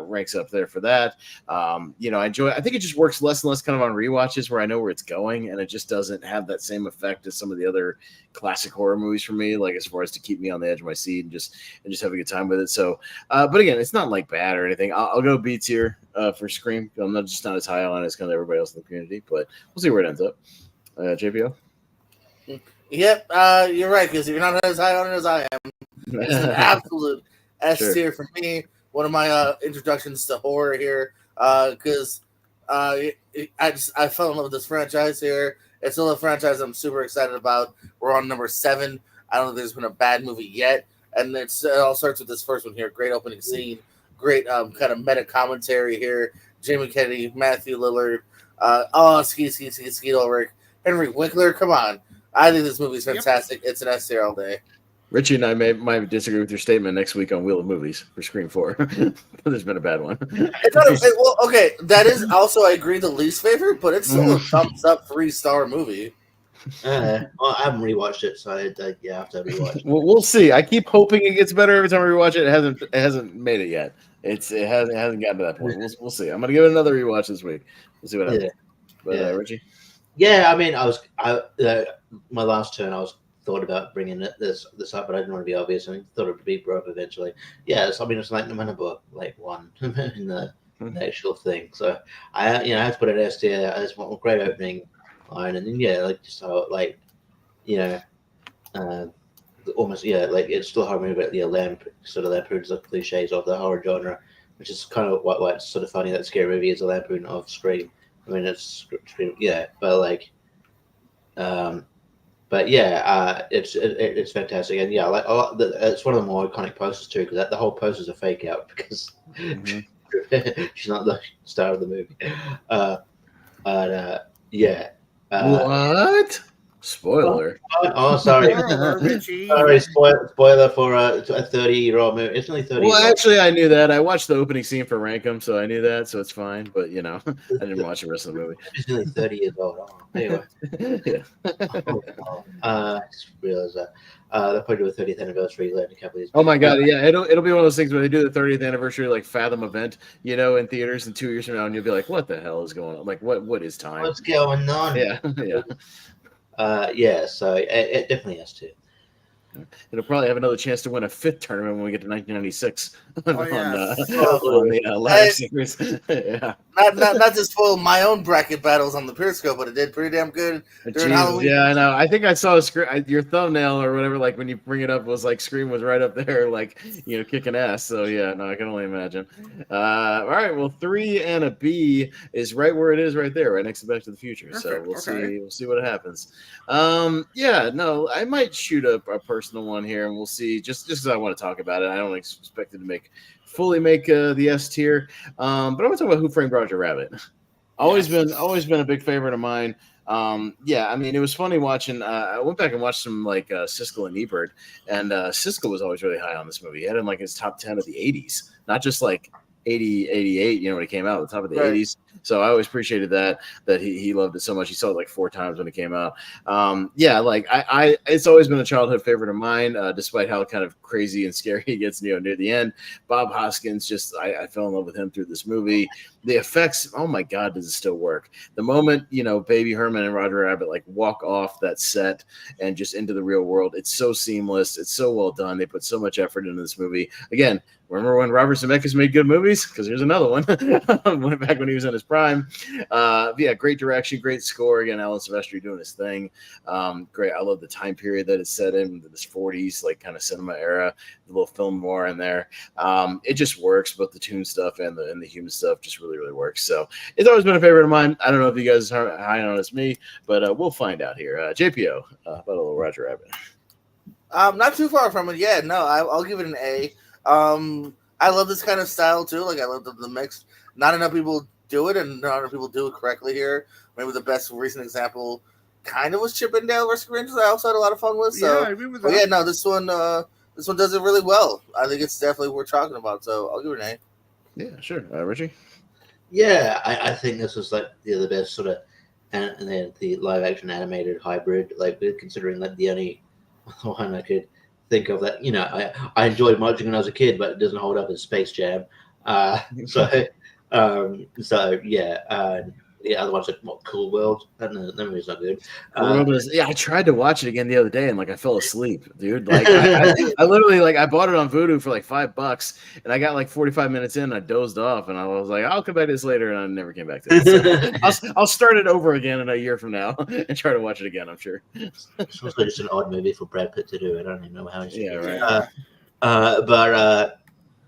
ranks up there for that. I enjoy it. I think it just works less and less kind of on rewatches where I know where it's going, and it just doesn't have that same effect as some of the other classic horror movies for me, like as far as to keep me on the edge of my seat and just have a good time with it. So but again, it's not like bad or anything. I'll go B tier for Scream. I'm not as high on it as kind of everybody else in the community, but we'll see where it ends up. JPO? Yep, you're right, because you're not as high on it as I am. It's an absolute S tier for me. One of my introductions to horror here, because I fell in love with this franchise here. It's still a franchise I'm super excited about. We're on number 7. I don't think there's been a bad movie yet. And it all starts with this first one here. Great opening scene. Great kind of meta commentary here. Jamie Kennedy, Matthew Lillard. Skeet Ulrich. Henry Winkler. Come on. I think this movie's fantastic. Yep. It's an S tier all day. Richie and I might disagree with your statement next week on Wheel of Movies for Scream 4. There's been a bad one. Okay, that is also, I agree, the least favorite, but it's still a thumbs up 3-star movie. Well, I haven't rewatched it, so I have to rewatch it. We'll see. I keep hoping it gets better every time I rewatch it. It hasn't made it yet. It hasn't gotten to that point. We'll see. I'm gonna give it another rewatch this week. We'll see what happens. But Richie? Yeah, I mean, my last turn, I was thought about bringing this up, but I didn't want to be obvious. I thought it would be brought up eventually. Yeah, so, I mean, it's like number 1 in the actual thing. So I have to put it S tier. It's one great opening line, and then just how almost it's still a horror movie, but lampoons the cliches of the horror genre, which is kind of why it's sort of funny that Scary Movie is a lampoon of Scream. I mean, it's Scream, it's fantastic, and it's one of the more iconic posters too, because the whole poster is a fake out because she's not the star of the movie. What? Spoiler. Oh, sorry. Sorry, spoiler for a 30-year-old movie. It's only 30. Well, actually, I knew that. I watched the opening scene for Rank 'em, so I knew that, so it's fine. But, I didn't watch the rest of the movie. It's only 30 years old. Oh, anyway. I just realized that. They'll probably do a 30th anniversary later in a couple of years. Oh, my God. Yeah, it'll be one of those things where they do the 30th anniversary, Fathom event, in theaters, and 2 years from now, and you'll be like, what the hell is going on? Like, what is time? What's going on? Yeah, yeah. So it definitely has to. It'll probably have another chance to win a 5th tournament when we get to 1996 yes. on the ladder series. Yeah. Not to spoil my own bracket battles on the Periscope, but it did pretty damn good during Halloween. Yeah, I know. I think I saw your thumbnail or whatever. Like when you bring it up, was like Scream was right up there, like kicking ass. So yeah, no, I can only imagine. All right, well, 3 and a B is right where it is, right there, right next to Back to the Future. Perfect. So we'll Okay. see what happens. Yeah, no, I might shoot up a personal one here, and we'll see. Just because I want to talk about it, I don't expect it to fully make the S tier. But I want to talk about Who Framed Roger Rabbit. Always been a big favorite of mine. Yeah, I mean, it was funny watching. I went back and watched some like Siskel and Ebert, and Siskel was always really high on this movie. He had it in like his top 10 of the 80s, not just like 80, 88, when it came out, the top of the 80s. So I always appreciated that he loved it so much. He saw it like 4 times when it came out. Yeah, like I it's always been a childhood favorite of mine, despite how kind of crazy and scary it gets near the end. Bob Hoskins, I fell in love with him through this movie. The effects, oh my God, does it still work? The moment, Baby Herman and Roger Rabbit like walk off that set and just into the real world, it's so seamless. It's so well done. They put so much effort into this movie. Again, remember when Robert Zemeckis made good movies? Because here's another one. Went back when he was in his prime. Yeah, great direction, great score. Again, Alan Silvestri doing his thing. Great. I love the time period that it's set in, this 40s, like kind of cinema era, the little film noir in there. It just works, both the tune stuff and the human stuff just really, really works. So it's always been a favorite of mine. I don't know if you guys are high on it as me, but we'll find out here. JPO, about a little Roger Rabbit. Not too far from it. Yeah, no, I'll give it an A. I love this kind of style too. Like I love the mix. Not enough people do it, and not enough people do it correctly here. Maybe the best recent example kind of was Chip and Dale vs. Rangers. I also had a lot of fun with. So Yeah, I agree with that. yeah, no, this one does it really well. I think it's definitely worth talking about. So I'll give it an A. Yeah, sure. Richie? Yeah, I think this was like the best sort of, and then the live action animated hybrid. Like considering that the only one I could think of that I enjoyed watching when I was a kid, but it doesn't hold up as Space Jam. So yeah. Yeah, otherwise like Cool World. That movie's not good. I tried to watch it again the other day and like I fell asleep, dude. Like I literally I bought it on Vudu for like $5 and I got like 45 minutes in and I dozed off and I was like, I'll come back to this later, and I never came back to it. So I'll start it over again in a year from now and try to watch it again, I'm sure. It's also just an odd movie for Brad Pitt to do. I don't even know how he's right. But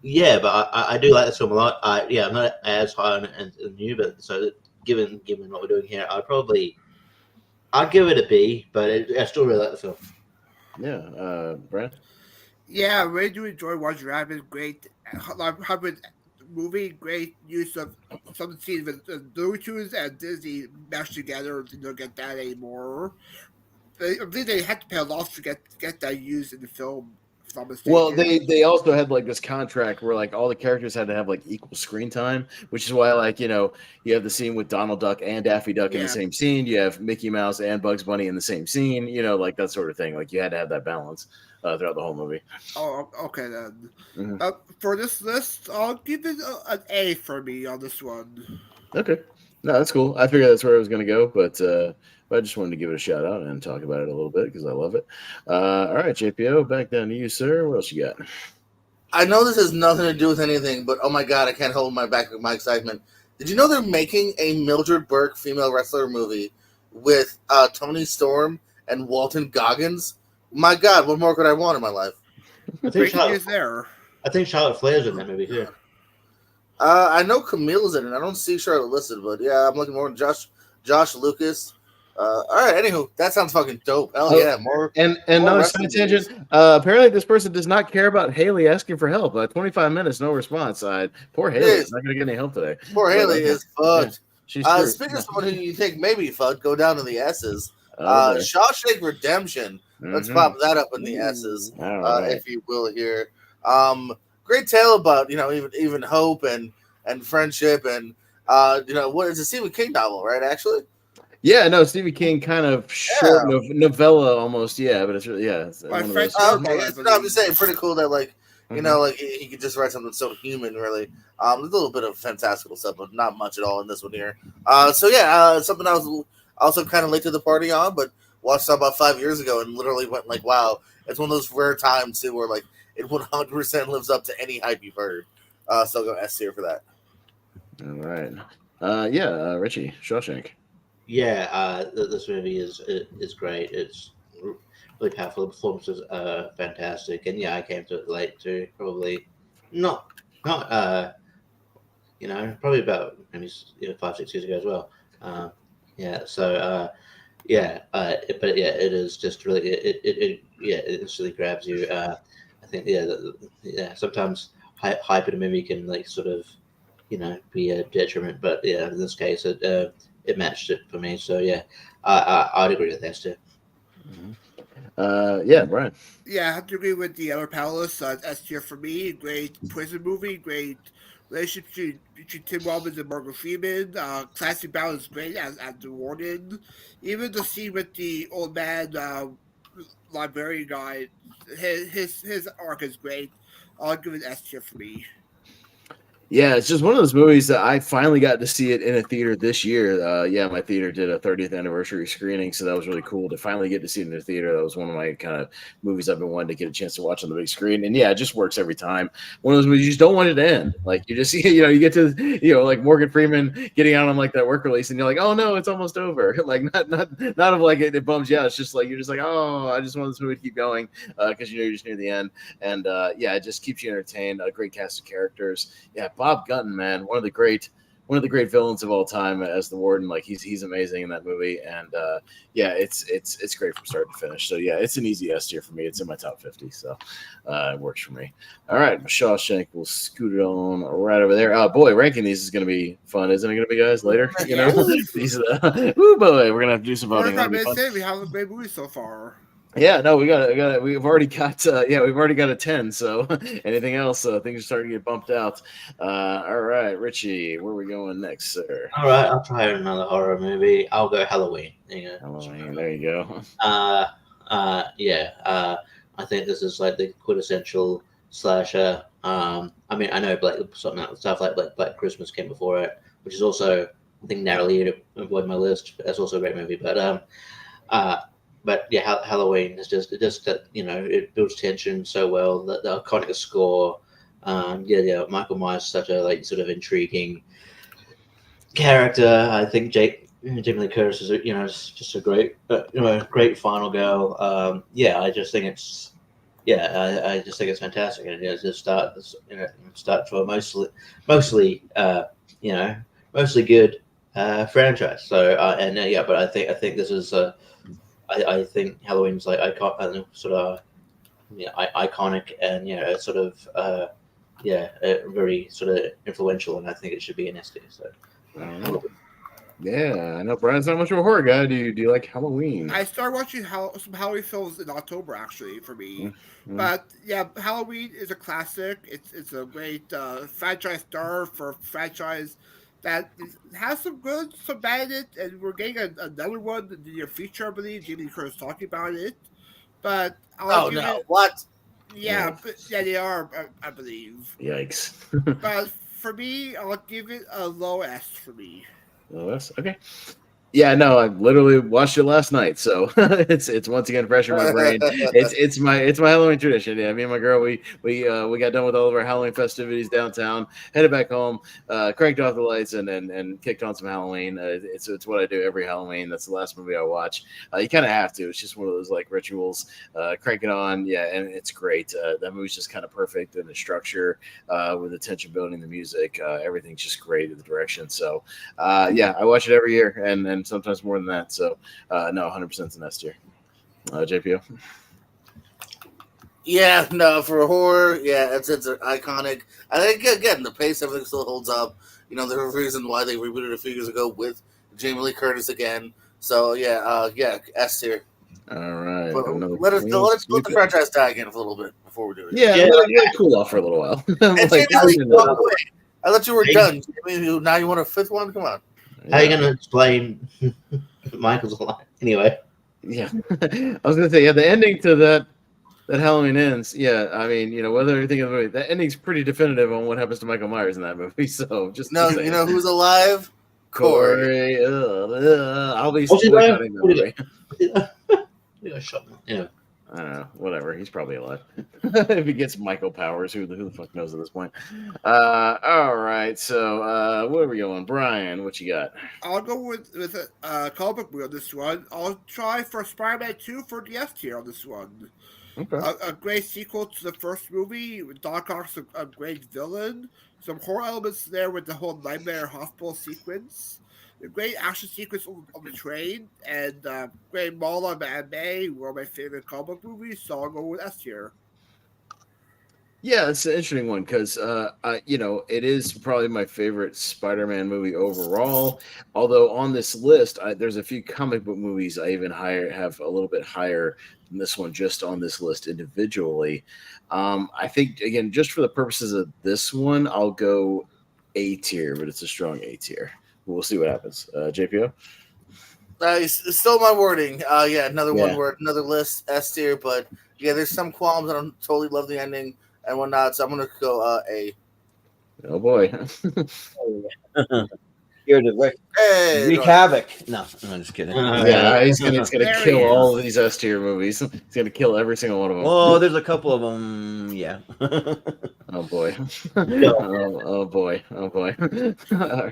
I do like this film a lot. I'm not as high on it as you, but so given what we're doing here, I'd give it a B, but I still really like the film. Yeah, Brad? Yeah, I really do enjoy Roger Rabbit. Great hybrid movie, great use of some scenes with Looney Tunes and Disney meshed together. You don't get that anymore. I think they had to pay a loss to get that used in the film. Well, they also had like this contract where like all the characters had to have like equal screen time, which is why you have the scene with Donald Duck and Daffy Duck in the same scene. You have Mickey Mouse and Bugs Bunny in the same scene. Like that sort of thing. Like you had to have that balance throughout the whole movie. Oh, okay then. Mm-hmm. For this list, I'll give it an A for me on this one. Okay, no, that's cool. I figured that's where I was going to go, but I just wanted to give it a shout out and talk about it a little bit because I love it. All right, JPO, back down to you, sir. What else you got? I know this has nothing to do with anything, but oh my God, I can't hold my excitement. Did you know they're making a Mildred Burke female wrestler movie with Toni Storm and Walton Goggins? My God, what more could I want in my life? I think Charlotte Flair's in that movie too. I know Camille's in it. I don't see Charlotte listed, but yeah, I'm looking more at Josh Lucas. All right, anywho, that sounds fucking dope. Hell yeah, more. And another side tangent. Apparently, this person does not care about Haley asking for help. 25 minutes, no response. Poor Haley is not going to get any help today. Poor Haley is fucked. Yeah, speaking of someone who you think maybe fucked, go down to the S's. Shawshank Redemption. Let's pop that up in the S's, if you will. Here, great tale about even hope and friendship and what is a Stephen King novel, right? Actually. Yeah, no, Stephen King kind of short novella almost, but it's really, it's okay. I'm just saying, pretty cool that he could just write something so human, really. A little bit of fantastical stuff, but not much at all in this one here. Something I was also kind of late to the party on, but watched that about 5 years ago and literally went like, wow. It's one of those rare times too where like it 100% lives up to any hype you've heard. So I'll go S tier for that. All right. Richie, Shawshank. Yeah, this movie is great. It's really powerful. The performances are fantastic, and yeah, I came to it late too. Probably not probably about maybe 5-6 years ago as well. But yeah, it is just really it instantly grabs you. I think sometimes hype in a movie can like sort of be a detriment, but yeah, in this case it matched it for me. So yeah, I'd agree with that too. Brian. Yeah, I have to agree with the other panelists. S tier for me. Great prison movie. Great relationship between Tim Robbins and Morgan Freeman. Classic balance is great as the warden. Even the scene with the old man librarian guy, his arc is great. I'll give it S tier for me. Yeah, it's just one of those movies that I finally got to see it in a theater this year. My theater did a 30th anniversary screening, so that was really cool to finally get to see it in the theater. That was one of my kind of movies I've been wanting to get a chance to watch on the big screen. And yeah, it just works every time. One of those movies you just don't want it to end. Like you just you get to like Morgan Freeman getting out on like that work release, and you're like, oh no, it's almost over. Like not of like it bums you out. It's just like you're just like, oh, I just want this movie to keep going because you're just near the end. And it just keeps you entertained. A great cast of characters. Yeah. Bob Gunton, man, one of the great villains of all time as the warden. Like he's amazing in that movie, and it's great from start to finish. So yeah, it's an easy S tier for me. It's in my top 50, so it works for me. All right, Shawshank will scoot it on right over there. Oh boy, ranking these is going to be fun, isn't it? Going to be guys later, these boy, we're gonna have to do some voting. We have a great movie so far. Yeah, no, we've already got a 10. So anything else? Things are starting to get bumped out. All right, Richie, where are we going next, sir? All right, I'll try another horror movie. I'll go Halloween. Halloween, there you go. I think this is like the quintessential slasher. I mean, I know stuff like Black Christmas came before it, which is also I think narrowly avoid my list. That's also a great movie, But yeah, Halloween is just it builds tension so well. The iconic score, Michael Myers is such a sort of intriguing character. I think Jamie Lee Curtis is just a great great final girl. I just think it's fantastic, and it's just start to a mostly good franchise. So but I think this is I think Halloween's iconic and very sort of influential, and I think it should be an S tier. So. Yeah, I know Brian's not much of a horror guy. Do you like Halloween? I started watching some Halloween films in October, actually, for me. Mm-hmm. But yeah, Halloween is a classic. It's a great franchise star for a franchise that has some good, some bad in it, and we're getting another one in the near future, I believe. Jamie Lee Curtis talking about it. But what? Yeah, they are, I believe. Yikes! But for me, I'll give it a low S for me. Low S, okay. Yeah, no, I literally watched it last night, so it's once again fresh in my brain. It's my Halloween tradition. Yeah, me and my girl, we got done with all of our Halloween festivities downtown, headed back home, cranked off the lights, and kicked on some Halloween. It's what I do every Halloween. That's the last movie I watch. You kind of have to. It's just one of those rituals. Crank it on, and it's great. That movie's just kind of perfect in the structure, with the tension building, the music, everything's just great in the direction. So, I watch it every year, and sometimes more than that. So, no, 100% is an S tier. JPO? Yeah, no, for horror, it's iconic. I think, again, the pace, everything still holds up. There's a reason why they rebooted a few years ago with Jamie Lee Curtis again. So, S tier. All right. Let's let the franchise die again for a little bit before we do it. Yeah, let it cool off for a little while. I thought you were done. Now you want a fifth one? Come on. How are you going to explain Michael's line? Anyway. Yeah. I was going to say, the ending to that Halloween Ends. Yeah, I mean, whether you think of the movie, that ending's pretty definitive on what happens to Michael Myers in that movie. So just you know who's alive? Corey. I'll be boycotting that movie. Yeah. I don't know. Whatever. He's probably alive. If he gets Michael Powers, who the fuck knows at this point? All right. So where are we going, Brian? What you got? I'll go with a comic book movie on this one. I'll try for Spider-Man 2 for the S tier on this one. Okay. A great sequel to the first movie. Doc Ock's a great villain. Some horror elements there with the whole nightmare hospital sequence. A great action sequence on the train, and great Mala and May were my favorite comic movies, so I'll go with S tier. Yeah, it's an interesting one because, it is probably my favorite Spider-Man movie overall. Although on this list, there's a few comic book movies I even have a little bit higher than this one just on this list individually. I think, again, just for the purposes of this one, I'll go A tier, but it's a strong A tier. We'll see what happens. JPO? It's still my wording. Another one word, another list, S tier, but yeah, there's some qualms. I don't totally love the ending and whatnot, so I'm gonna go A. Oh boy. Here to wreak havoc. No, I'm just kidding. Yeah, he's gonna kill all of these S tier movies. He's gonna kill every single one of them. Well, there's a couple of them. Yeah. Oh boy. Oh boy. All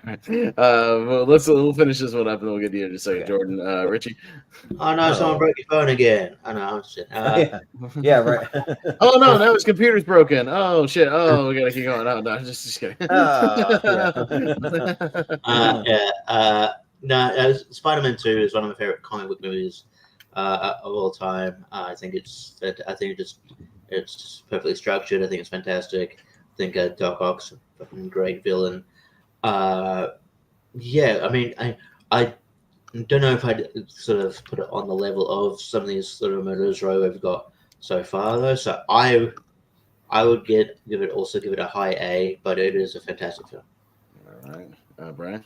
right. We'll finish this one up and we'll get to you in just a second, Jordan. Richie. Oh no, someone broke your phone again. I know. Yeah, right. Oh no, now his computer's broken. Oh shit. Oh, we gotta keep going. No, just kidding. Spider-Man 2 is one of my favorite comic book movies of all time. I think it's perfectly structured. I think it's fantastic. I think Doc Ock's a fucking great villain. I mean, I don't know if I'd sort of put it on the level of some of these sort of murders row we've got so far, though. So I would give it a high A, but it is a fantastic film. All right, Brian.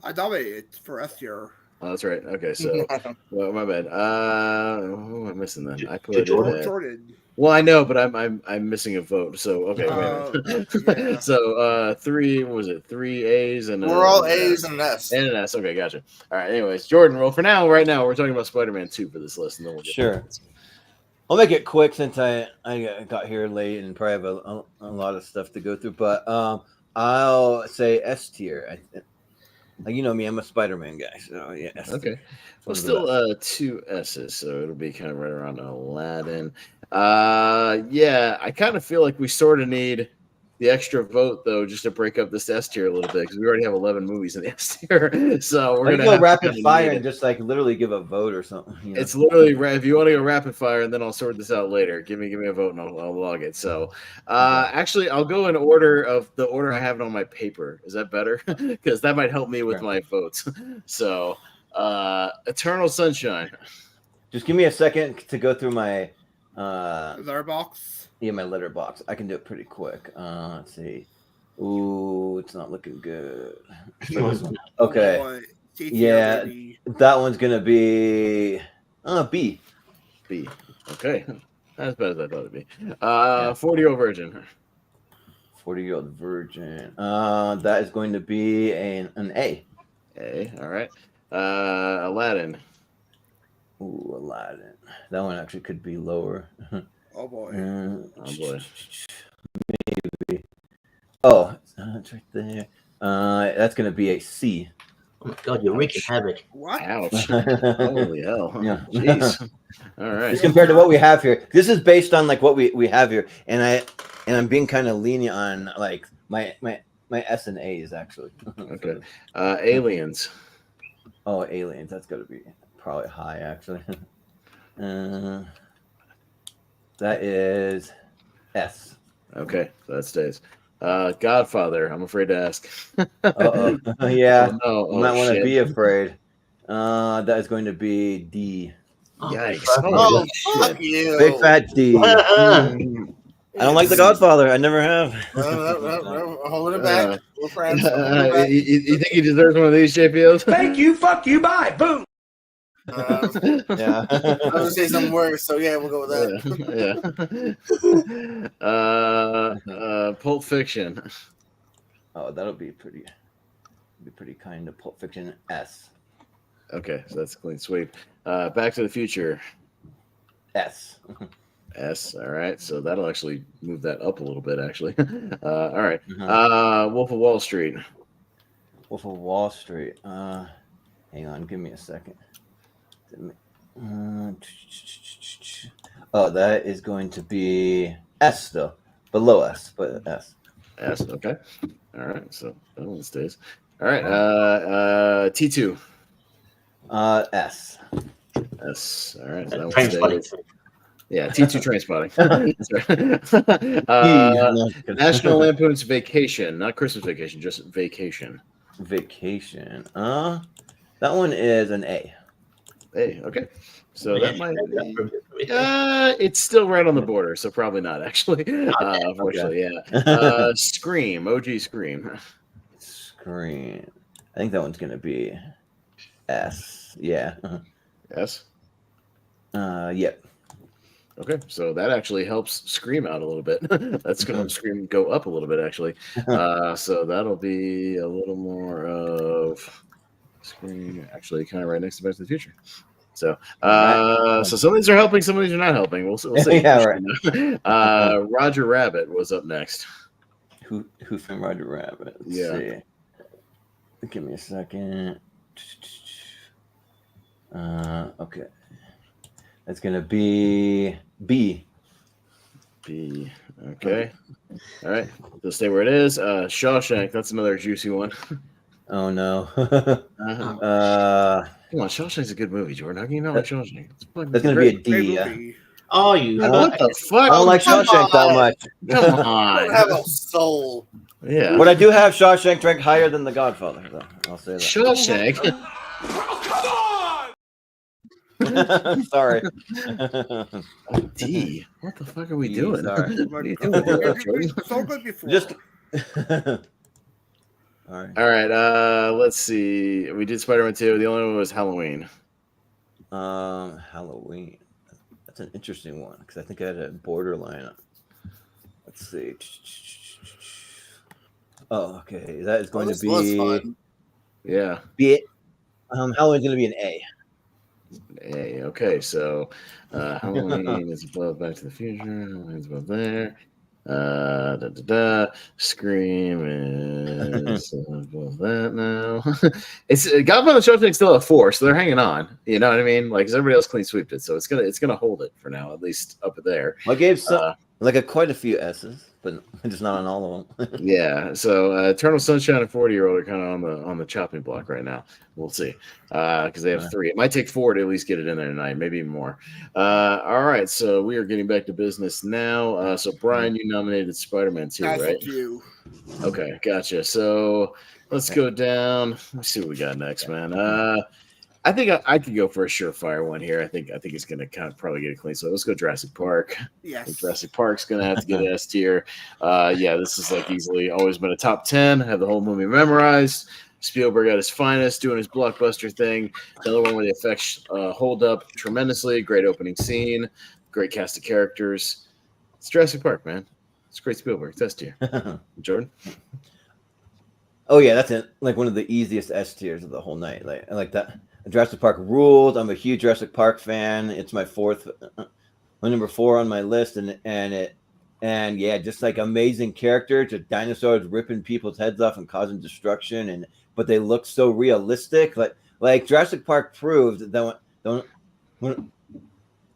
I nominated it for S tier. Oh, that's right. Okay, so well, my bad. Who am I missing then? I put Jordan. Well, I know, but I'm missing a vote. So okay, yeah. So 3, what was it? 3 A's and we're all A's and an S. And an S. Okay, gotcha. All right. Anyways, Jordan. Well, right now, we're talking about Spider-Man 2 for this list, and then we'll get sure. I'll make it quick since I got here late and probably have a lot of stuff to go through. But I'll say S tier. You know me, I'm a Spider-Man guy. So yeah. S okay. Well, still 2 S's, so it'll be kind of right around Aladdin. I kind of feel like we sort of need the extra vote though, just to break up this S tier a little bit because we already have 11 movies in the S tier. So we're gonna go rapid fire and just like literally give a vote or something. You know? It's literally if you want to go rapid fire, and then I'll sort this out later. Give me a vote and I'll log it. So actually, I'll go in order of the order I have it on my paper. Is that better? Because that might help me with my votes. So Eternal Sunshine. Just give me a second to go through my Letterbox. Yeah, my letterbox. I can do it pretty quick. Let's see. Ooh, it's not looking good. Okay. Yeah, that one's gonna be B. B. Okay. As bad as I thought it'd be. 40-year-old virgin. 40-year-old virgin. That is going to be an A. A. All right. Aladdin. Ooh, Aladdin. That one actually could be lower. Oh boy. Oh boy. Maybe. Oh, it's right there. That's gonna be a C. Oh my god, you're wreaking havoc. What? Ouch. Holy hell. Yeah. Jeez. All right. Just compared to what we have here. This is based on like what we have here. And I'm being kind of lenient on like my S and A's actually. Okay. Aliens. Oh, Aliens. That's gotta be probably high actually. That is S. Okay, so that stays. Godfather. I'm afraid to ask. Uh-oh. Yeah. Oh, no. You might want to be afraid. That is going to be D. Yikes. Oh, fuck you. Big fat D. I don't like The Godfather. I never have. Holding it back. We're friends. You think he deserves one of these, JPOs? Thank you. Fuck you. Bye. Boom. Yeah. I was gonna say something worse, so yeah, we'll go with that. Yeah. Pulp Fiction. Oh, that'll be pretty. Be pretty kind of Pulp Fiction. S. Okay, so that's a clean sweep. Back to the Future. S. S. All right, so that'll actually move that up a little bit. Actually, all right. Wolf of Wall Street. Wolf of Wall Street. Hang on, give me a second. Oh, that is going to be S though, below S, but S. S. Okay. All right, so that one stays. All right. T2. S. S. All right. So that one Trainspotting. stays. Yeah, T2 Trainspotting. National Lampoon's Vacation, not Christmas Vacation, just Vacation. Vacation. That one is an A. A. Okay. So that might be. It's still right on the border, so probably not actually. Unfortunately, yeah. Scream. OG Scream. Scream. I think that one's gonna be S. Yeah. S. Yep. Okay, so that actually helps Scream out a little bit. That's going to help Scream go up a little bit, actually. So that'll be a little more of Scream, actually, kind of right next to Back to the Future. So, so some of these are helping, some of these are not helping. We'll see. Yeah, right. Roger Rabbit was up next. Who from Roger Rabbit? Let's see. Give me a second. Okay. That's gonna be B. B. Okay. All right. It'll stay where it is. Shawshank. That's another juicy one. Oh no. Come on, Shawshank's a good movie, Jordan. How can you not like Shawshank? That's gonna be a D. Oh, you. What the fuck? I don't like Shawshank that much. Come I on. don't have a soul. Yeah. But I do have Shawshank ranked higher than The Godfather, though. I'll say that. Shawshank. Sorry. D. What the fuck are we D, doing? sorry. What are you doing there, Jordan? It's all good before. Just. All right. All right. Let's see. We did Spider-Man 2. The only one was Halloween. Halloween. That's an interesting one because I think I had a borderline. Let's see. Oh, okay. That is going to be. Yeah. B. Halloween's going to be an A. A. Okay, so Halloween is above Back to the Future. Halloween's above there. Scream is above that now. It's Godfather and Shawshank still at 4, so they're hanging on. You know what I mean? Like, 'cause everybody else clean sweeped it, so it's gonna hold it for now, at least up there. I gave some quite a few S's, but just not on all of them. Yeah, so Eternal Sunshine and 40-Year-Old are kind of on the chopping block right now. We'll see, because they have 3. It might take 4 to at least get it in there tonight, maybe even more. All right, so we are getting back to business now. So Brian, you nominated Spider-Man 2, right? You. Okay, gotcha. So let's go down. Let's see what we got next, man. I think I could go for a surefire one here. I think it's gonna kind of probably get it clean. So let's go Jurassic Park. Yes. I think Jurassic Park's gonna have to get S tier. Yeah, this is like easily always been a top 10. I have the whole movie memorized. Spielberg at his finest, doing his blockbuster thing. Another one where the effects hold up tremendously. Great opening scene. Great cast of characters. It's Jurassic Park, man. It's great Spielberg. It's S tier. Jordan. Oh yeah, that's it. Like one of the easiest S tiers of the whole night. Like I like that. Jurassic Park ruled. I'm a huge Jurassic Park fan. It's my number 4 on my list, and yeah, just like amazing character. Just dinosaurs ripping people's heads off and causing destruction, but they look so realistic. Like Jurassic Park proved that when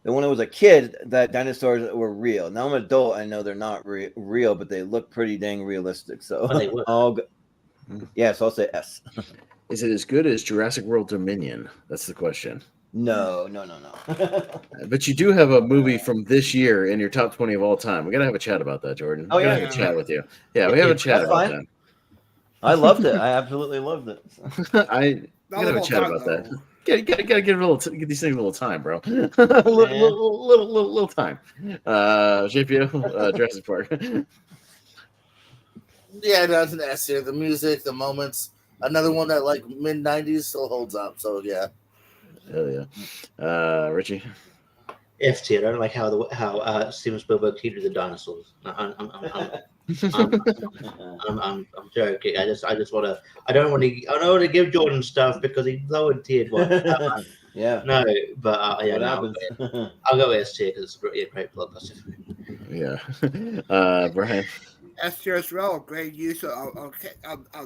I was a kid that dinosaurs were real. Now I'm an adult. I know they're not real, but they look pretty dang realistic. So Well, they were. Yeah, so I'll say S. Is it as good as Jurassic World Dominion? That's the question. No. But you do have a movie from this year in your top 20 of all time. We got to have a chat about that, Jordan. Oh, we gotta yeah. have a chat with you. Yeah, we have a chat about that. I loved it. I absolutely loved it. I gotta have a chat about that. Gotta give these things a little time, bro. little time. JPO, Jurassic Park. Yeah, that's an S here. The music, the moments. Another one that like mid 90s still holds up. So yeah. Hell yeah. Richie. F tier. I don't like how Steven Spielberg treated the dinosaurs. I'm joking. I don't want to give Jordan stuff because he lowered tiered one. Yeah. No, but yeah, What no, happens? I'll go S tier because it's a great blockbuster. Yeah. Brian. S tier as well. Great use of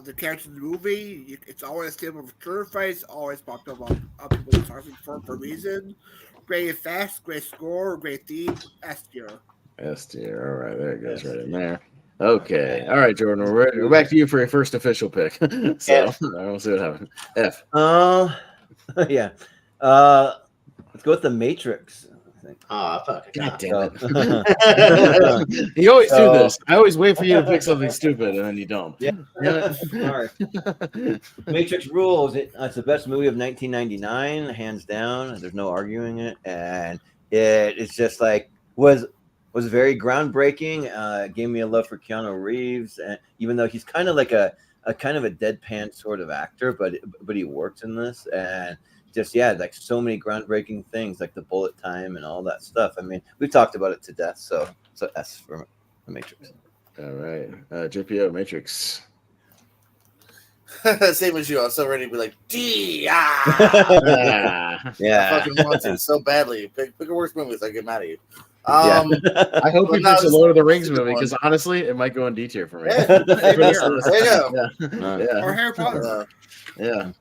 the characters in the movie. It's always stable for turn fights. Always popped up on people talking for a reason. Great effects, great score, great theme. S tier. S tier. All right, there it goes right in there. Okay. All right, Jordan. We're back to you for your first official pick. So we'll see what happens. F. Yeah. Let's go with the Matrix. Oh, fuck. God damn it. You always do this. I always wait for you to pick something stupid and then you don't. Yeah. Sorry. Matrix rules. It's the best movie of 1999, hands down. There's no arguing it. And it's just like was very groundbreaking. Gave me a love for Keanu Reeves. And even though he's kind of like a kind of a deadpan sort of actor, but he works in this. And just like so many groundbreaking things, like the bullet time and all that stuff. I mean, we've talked about it to death. So S for the Matrix. All right, JPO Matrix. Same as you. I'm so ready to be like D. Yeah, I fucking want to so badly. Pick a worse movie so I get mad at you. I hope he picks a Lord of the Rings movie because honestly, it might go in D tier for me. There you go. Yeah. Or Harry Potter. Yeah.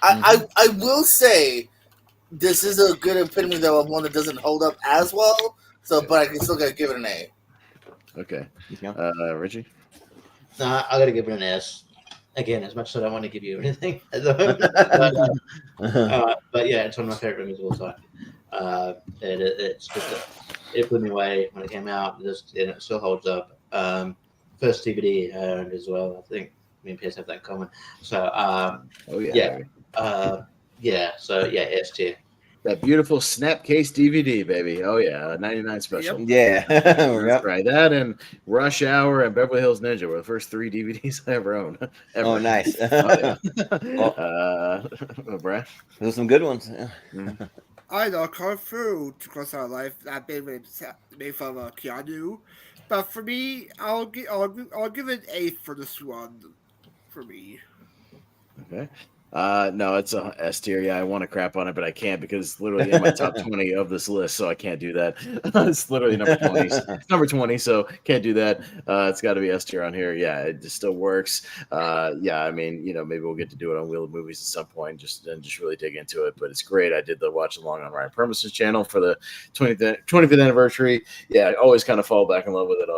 I will say this is a good epitome though of one that doesn't hold up as well. So, but I can still gotta give it an A. Okay. Richie. I gotta give it an S. Again, as much as I don't want to give you anything, but yeah, it's one of my favorite movies of all time. It's just it blew me away when it came out. And it still holds up. First DVD I owned as well. I think me and Pierce have that in common. So So S tier. That beautiful Snapcase DVD, baby. Oh yeah, 99 special. Yeah. That's right. That and Rush Hour and Beverly Hills Ninja were the first 3 DVDs I ever owned. Ever. Oh, nice. Brad, those are some good ones. I know Kung Fu to close our life that made from Keanu, but for me, I'll give it an A for this one. For me. Okay. No, it's a S tier. Yeah, I want to crap on it, but I can't because it's literally in my top 20 of this list, so I can't do that. It's literally number 20. It's number 20, so can't do that. It's got to be S tier on here. Yeah, it just still works. I mean, maybe we'll get to do it on Wheel of Movies at some point, just really dig into it. But it's great. I did the watch along on Ryan Permis's channel for the 25th anniversary. Yeah, I always kind of fall back in love with it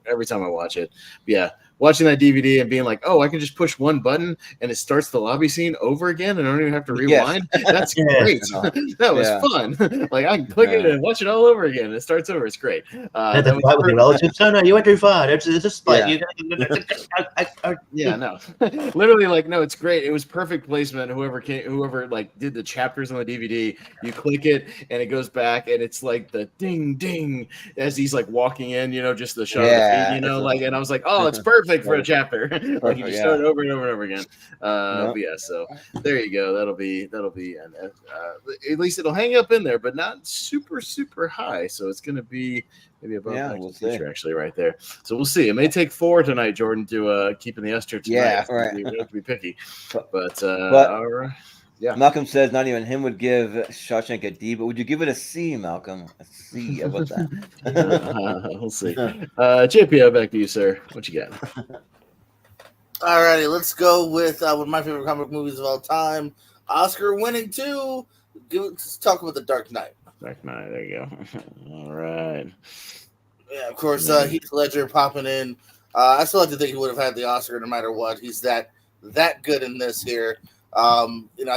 every time I watch it. But yeah. Watching that DVD and being like, oh, I can just push one button and it starts the lobby scene over again and I don't even have to rewind. Yes. That's great. That was fun. Like I can click it and watch it all over again. It starts over. It's great. That was with your relatives. No, you went too far. It's just like no. Literally, like, no, it's great. It was perfect placement. Whoever like did the chapters on the DVD, you click it and it goes back and it's like the ding ding as he's like walking in, just the shot of the feet, like, and I was like, oh, it's perfect for a chapter. Like you just start over and over and over again. But yeah, so there you go. That'll be an at least it'll hang up in there, but not super high. So it's gonna be maybe above we'll feature actually right there. So we'll see. It may take 4 tonight, Jordan, to keep in the S tier tonight. Yeah, right. We have to be picky. But yeah. Malcolm says not even him would give Shawshank a D, but would you give it a C, Malcolm? A C? How about that? We'll see. JPO, back to you, sir. What you got? Alrighty, let's go with one of my favorite comic movies of all time. Oscar winning too. Let's talk about The Dark Knight. Dark Knight, there you go. All right. Yeah, of course, Heath Ledger popping in. I still like to think he would have had the Oscar no matter what. He's that good in this here. I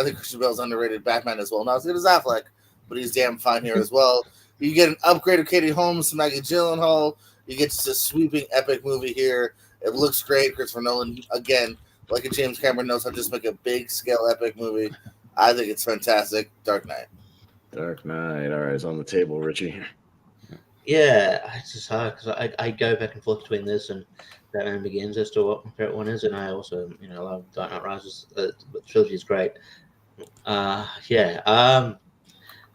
think Christian Bale's underrated Batman as well. Not as good as Affleck, but he's damn fine here as well. You get an upgrade of Katie Holmes, Maggie Gyllenhaal. You get just a sweeping epic movie here. It looks great. Christopher Nolan, again, like a James Cameron, knows how to just make a big scale epic movie. I think it's fantastic. Dark Knight. Dark Knight. All right, it's on the table, Richie. Yeah, it's just hard because I go back and forth between this and Batman Begins as to what my favorite one is, and I also love Dark Knight Rises. The trilogy is great.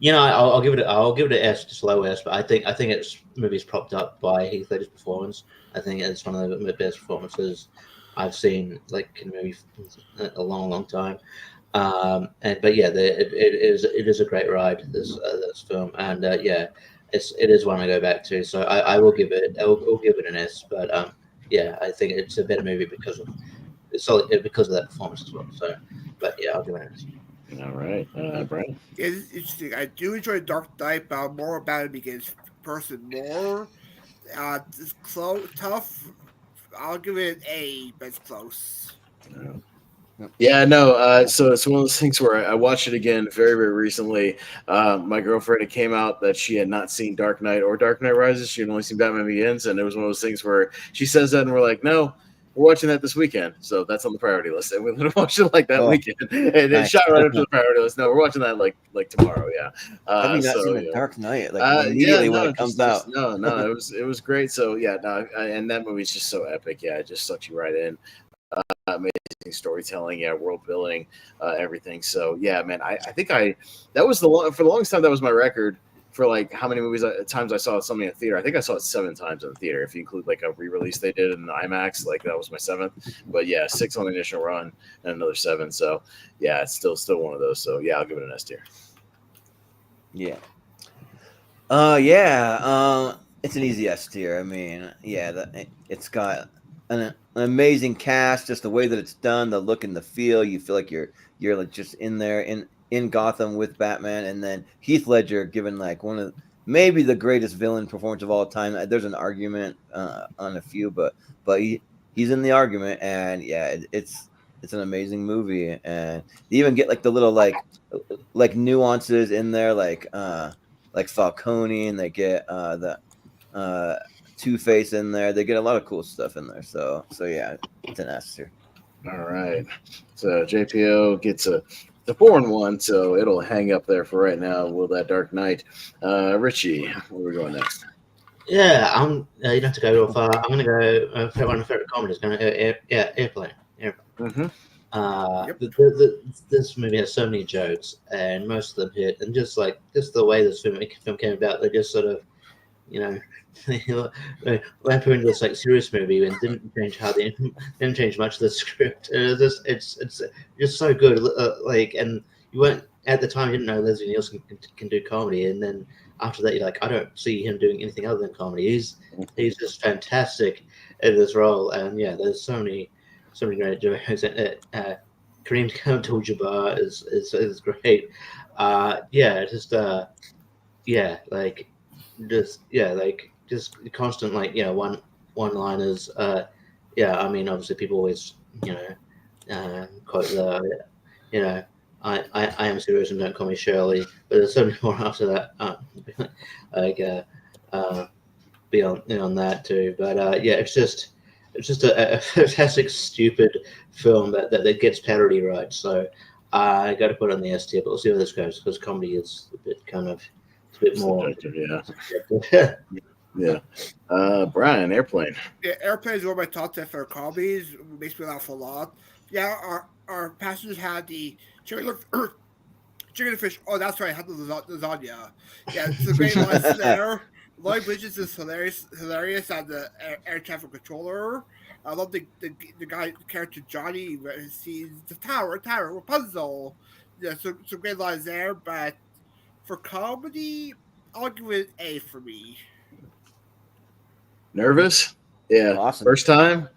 I'll give it. I'll give it an S, just low S. But I think it's movie's propped up by Heath Ledger's performance. I think it's one of the best performances I've seen like in a movie in a long time. But yeah, it is a great ride, this film, and yeah, it is one I go back to. So I will give it an S. But yeah, I think it's a better movie because of that performance as well. So, but yeah, I'll give it an S. All right, Brian. It's interesting. I do enjoy Dark Knight, but I'm more about it Begins person more. It's tough. I'll give it an A, but it's close. Yeah, no. So it's one of those things where I watched it again very recently. My girlfriend, it came out that she had not seen Dark Knight or Dark Knight Rises. She had only seen Batman Begins, and it was one of those things where she says that, and we're like, no. We're watching that this weekend, so that's on the priority list. And we're gonna watch it like that weekend, and it shot right up to the priority list. No, we're watching that like tomorrow. Yeah, Have you not seen the Dark Knight immediately when it comes out? No, it was great. So yeah, no, and that movie's just so epic. Yeah, it just sucks you right in. Amazing storytelling, yeah, world building, everything. So yeah, man, I think that was for the longest time that was my record for like how many times I saw something in the theater. I think I saw it 7 times in the theater if you include like a re-release they did in the IMAX. Like that was my 7th. But yeah, 6 on the initial run and another 7. So yeah, it's still one of those. So yeah, I'll give it an S tier. Yeah. It's an easy S tier. I mean, yeah, it's got an amazing cast, just the way that it's done, the look and the feel. You feel like you're like just in there in Gotham with Batman, and then Heath Ledger given like one of maybe the greatest villain performance of all time. There's an argument on a few, but he's in the argument, and yeah, it's an amazing movie, and they even get like the little like nuances in there, like Falcone, and they get the Two-Face in there. They get a lot of cool stuff in there. So yeah, it's an S tier. All right. So JPO gets a 4-1, so it'll hang up there for right now. Will that Dark Knight? Richie, where are we going next? Yeah, you don't have to go real far. I'm going to go one of my favorite comedies. Going to Airplane. Mm-hmm. This movie has so many jokes, and most of them hit. And just the way this film came about, they just sort of, went into this like serious movie and didn't change much of the script. And it's just so good. And you weren't at the time, you didn't know Leslie Nielsen can do comedy, and then after that, you're like, I don't see him doing anything other than comedy. He's just fantastic in this role, and yeah, there's so many great jokes. Kareem Abdul-Jabbar is great. Just constant one-liners. I mean, obviously people always quote the I am serious and don't call me Shirley, but there's so many more after that. Beyond that too. But it's just a fantastic stupid film that gets parody right. So I got to put it on the S tier, but we'll see where this goes because comedy is a bit more. Yeah. Brian, Airplane. Yeah, Airplane is one of my top 10 favorite comedies. It makes me laugh a lot. Yeah, our passengers had the chicken and fish. Oh, that's right. I had the lasagna. Yeah, it's a great line there. Lloyd Bridges is hilarious as the air traffic controller. I love the character Johnny. He sees the tower, Rapunzel. Yeah, some great lines there. But for comedy, I'll give it an A for me. Nervous? Yeah. Awesome. First time?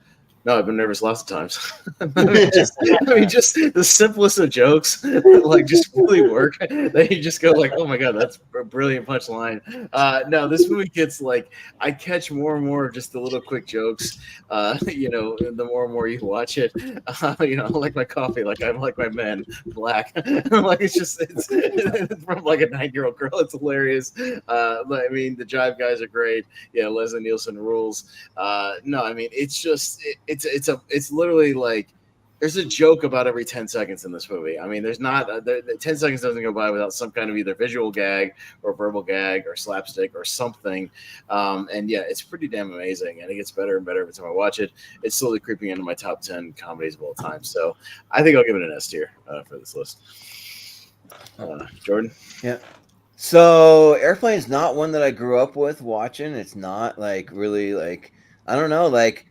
No, I've been nervous lots of times. just the simplest of jokes, just really work. That you just go like, oh my god, that's a brilliant punchline. No, this movie gets I catch more and more of just the little quick jokes. The more and more you watch it, I like my coffee, like I like my men black. It's from like a 9-year-old girl. It's hilarious. I mean, the Jive guys are great. Yeah, Leslie Nielsen rules. No, I mean, it's just it's literally like there's a joke about every 10 seconds in this movie. I mean, there's not 10 seconds doesn't go by without some kind of either visual gag or verbal gag or slapstick or something. And yeah, it's pretty damn amazing, and it gets better and better every time I watch it. It's slowly creeping into my top 10 comedies of all time. So I think I'll give it an S tier for this list. Jordan? Yeah. So Airplane's not one that I grew up with watching. It's not like really like I don't know like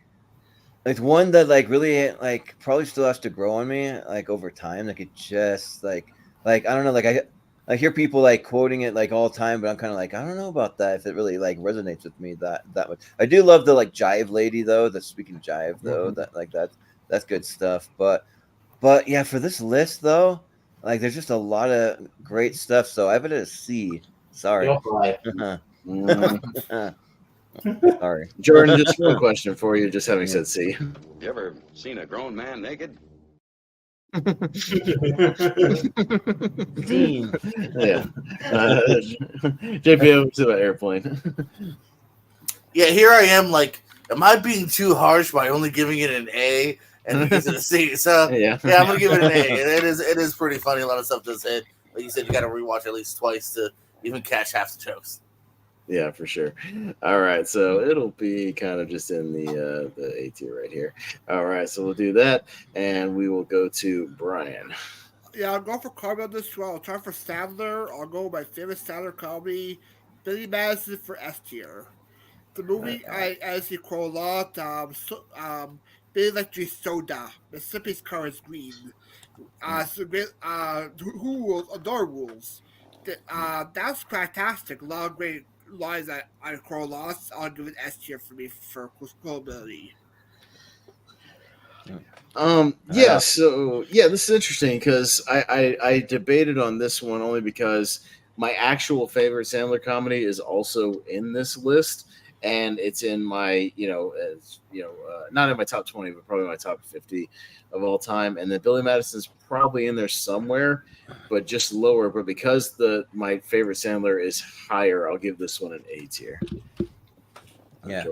one that like really like probably still has to grow on me like over time. Like it just like I don't know like I hear people like quoting it like all the time, but I'm kind of like I don't know about that if it really like resonates with me that much. I do love the like jive lady though. The speaking jive though that like that's good stuff. But yeah, for this list though, like there's just a lot of great stuff. So I have it at a C. Sorry. You're right. Sorry. Jordan, just one question for you, just having said C. You ever seen a grown man naked? Dean. Yeah. JPO, what's about Airplane? Yeah, here I am. Like, am I being too harsh by only giving it an A and because of the C? So Yeah. I'm gonna give it an A. It is pretty funny. A lot of stuff does hit. Like you said, you got to rewatch at least twice to even catch half the jokes. Yeah, for sure. All right, so it'll be kind of just in the A tier right here. All right, so we'll do that, and we will go to Brian. Yeah, I'll go for comedy on this one. I'll try for Sadler. I'll go with my favorite Sadler comedy, Billy Madison for S tier. The movie I actually quote a lot. Billy Electric Soda. Mississippi's car is green. Who rules? Adore rules. That's fantastic. A lot of great lines that I quote a lot. I'll give it S tier for me for quotability. Yeah, so this is interesting because I debated on this one only because my actual favorite Sandler comedy is also in this list, and it's in my not in my top 20, but probably my top 50 of all time. And then Billy Madison's probably in there somewhere, but just lower. But because my favorite Sandler is higher, I'll give this one an A tier. Yeah.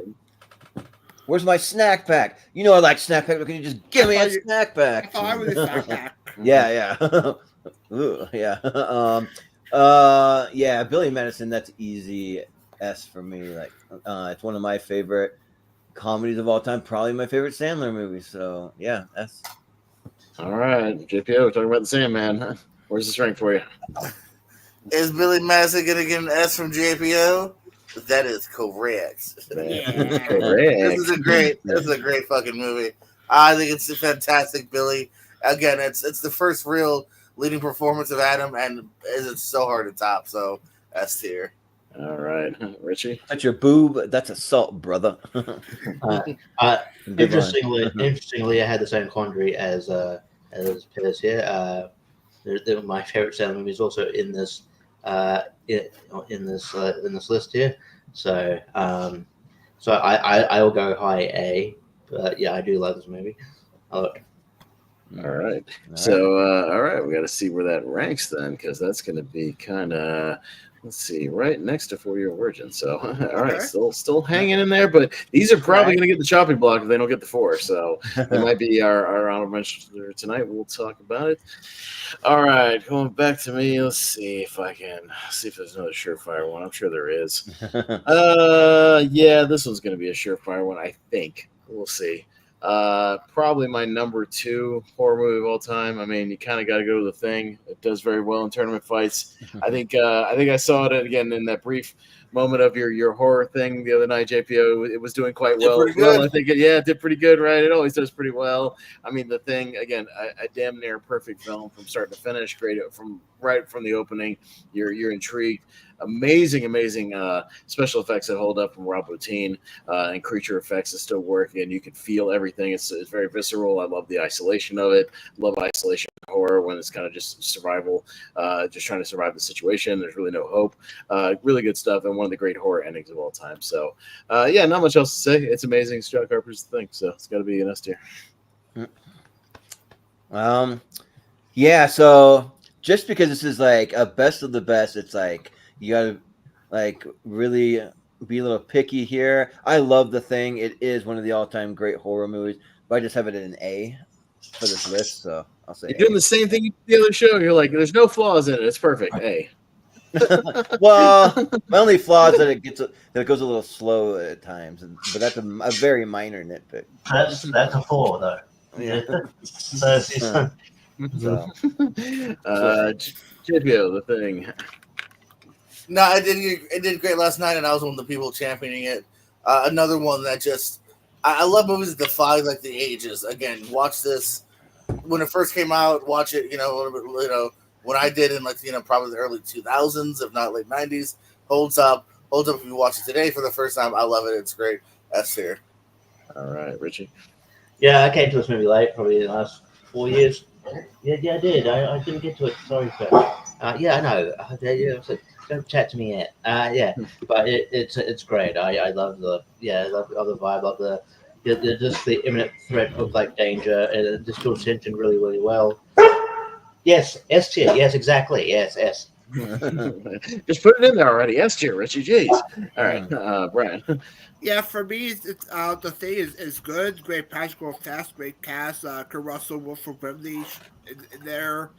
Where's my snack pack? You know I like snack pack, but can you just give me a snack pack? I was a snack pack. Yeah. Ooh, yeah. Yeah, Billy Madison, that's easy S for me. Like it's one of my favorite comedies of all time, probably my favorite Sandler movie. So yeah, S. All right, JPO, we're talking about the Sandman. Where's this rank for you? Is Billy Madison gonna get an S from JPO? That is correct. Correct. This is a great fucking movie. I think it's a fantastic Billy. Again, it's the first real leading performance of Adam, and it's so hard to top. So S tier. All right, Richie. That's your boob. That's assault, brother. Interestingly, I had the same quandary as Piers here. My favorite Sandler movie is also in this in this list here. So I will go high A, but yeah, I do love this movie. All right. So all right, we got to see where that ranks then, because that's going to be kind of. Let's see, right next to 4 Year Virgin. So, all right, still hanging in there, but these are probably going to get the chopping block if they don't get the 4. So, it might be our honorable mention tonight. We'll talk about it. All right, going back to me. Let's see if there's another surefire one. I'm sure there is. Yeah, this one's going to be a surefire one, I think. We'll see. Probably my number 2 horror movie of all time. I mean, you kind of got to go to The Thing. It does very well in tournament fights. I think I saw it again in that brief moment of your horror thing the other night, JPO. It was doing quite well. I think it did pretty good, right? It always does pretty well. I mean, The Thing, again, a damn near perfect film from start to finish. Great right from the opening. You're intrigued. Amazing special effects that hold up from Rob Bottin, and creature effects that still work, and you can feel everything. It's very visceral. I love the isolation of it. Love isolation horror when it's kind of just survival, just trying to survive the situation. There's really no hope. Really good stuff, and one of the great horror endings of all time. So yeah, not much else to say. It's amazing. It's John Carpenter's The Thing, so it's got to be an S tier. Yeah, so just because this is like a best of the best, it's like you gotta like really be a little picky here. I love The Thing. It is one of the all-time great horror movies, but I just have it at an A for this list, so I'll say You're doing the same thing you did the other show. You're like, there's no flaws in it. It's perfect. A. Well, my only flaw is that it goes a little slow at times, but that's a very minor nitpick. That's a 4 though. Yeah. So JPO, The Thing. No, it did great last night, and I was one of the people championing it. Another one that just I love movies that defy like the ages. Again, watch this when it first came out. Watch it, when I did in probably the early 2000s, if not late 90s. Holds up. If you watch it today for the first time. I love it. It's great. S tier. All right, Richie. Yeah, I came to this movie late, probably in the last 4 years. Yeah, I did. I didn't get to it. Sorry, Phil. Yeah, I know. So don't chat to me yet. Yeah, but it's great. I love the vibe, love the just the imminent threat of like danger, and it just builds tension really, really well. Yes, S tier. Yes, exactly. Yes, S. Just put it in there already. S tier, Richie. Jeez. All right, Brian. Yeah, for me, it's the thing is good. Great practical effects, great cast. Kurt Russell, Wilford Brimley in there.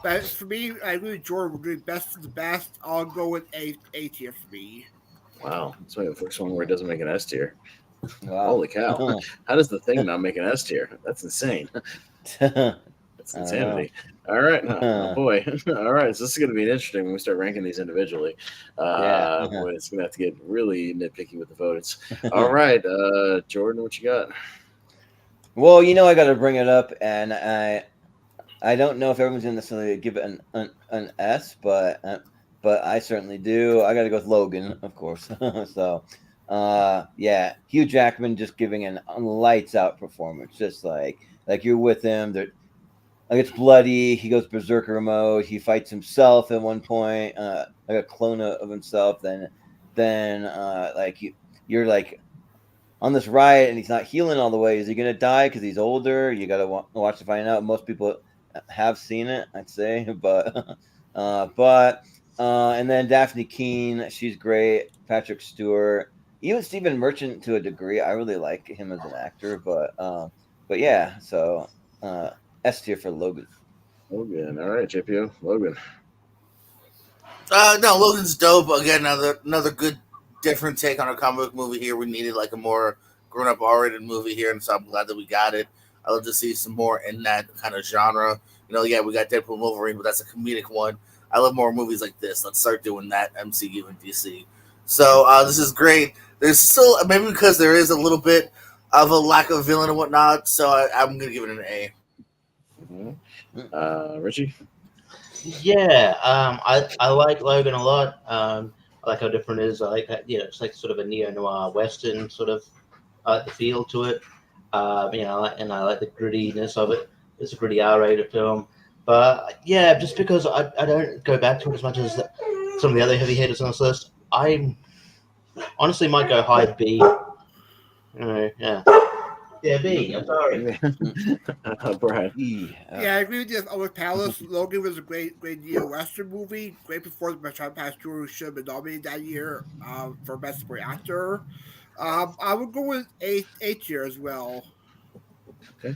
But for me, I agree with Jordan. We're doing best of the best. I'll go with A tier for me. Wow, that's maybe the first one where it doesn't make an S tier. Wow. Holy cow! How does the thing not make an S tier? That's insane. That's insanity. All right, oh boy. All right, so this is going to be interesting when we start ranking these individually. Boy, it's going to have to get really nitpicky with the votes. All right, Jordan, what you got? Well, I got to bring it up, and I don't know if everyone's going to necessarily give it an S, but I certainly do. I got to go with Logan, of course. So, yeah, Hugh Jackman just giving an lights out performance, just like you're with him. It's bloody. He goes berserker mode. He fights himself at one point, like a clone of himself. Then, you're like on this riot, and he's not healing all the way. Is he gonna die because he's older? You gotta watch to find out. Most people have seen it, I'd say, but and then Daphne Keane, she's great. Patrick Stewart, even Stephen Merchant to a degree. I really like him as an actor, but yeah. So. S tier for Logan. Logan. All right, JPO. Logan. No, Logan's dope. Again, another good, different take on a comic book movie here. We needed like a more grown-up, R-rated movie here, and so I'm glad that we got it. I love to see some more in that kind of genre. Yeah, we got Deadpool and Wolverine, but that's a comedic one. I love more movies like this. Let's start doing that, MCU and DC. So this is great. There's still, maybe because there is a little bit of a lack of villain and whatnot, so I'm going to give it an A. Richie? Yeah, I like Logan a lot. I like how different it is. I like that, it's like sort of a neo-noir Western sort of the feel to it. And I like the grittiness of it. It's a gritty R-rated film. But yeah, just because I don't go back to it as much as some of the other heavy hitters on this list, I honestly might go high B. Yeah. Yeah, B. I'm sorry. Brian. Yeah, I agree with you. With Palace, Logan was a great neo-western movie. Great performance by Sean Pastor, who should have been nominated that year for Best Supporting Actor. I would go with A tier as well. Okay.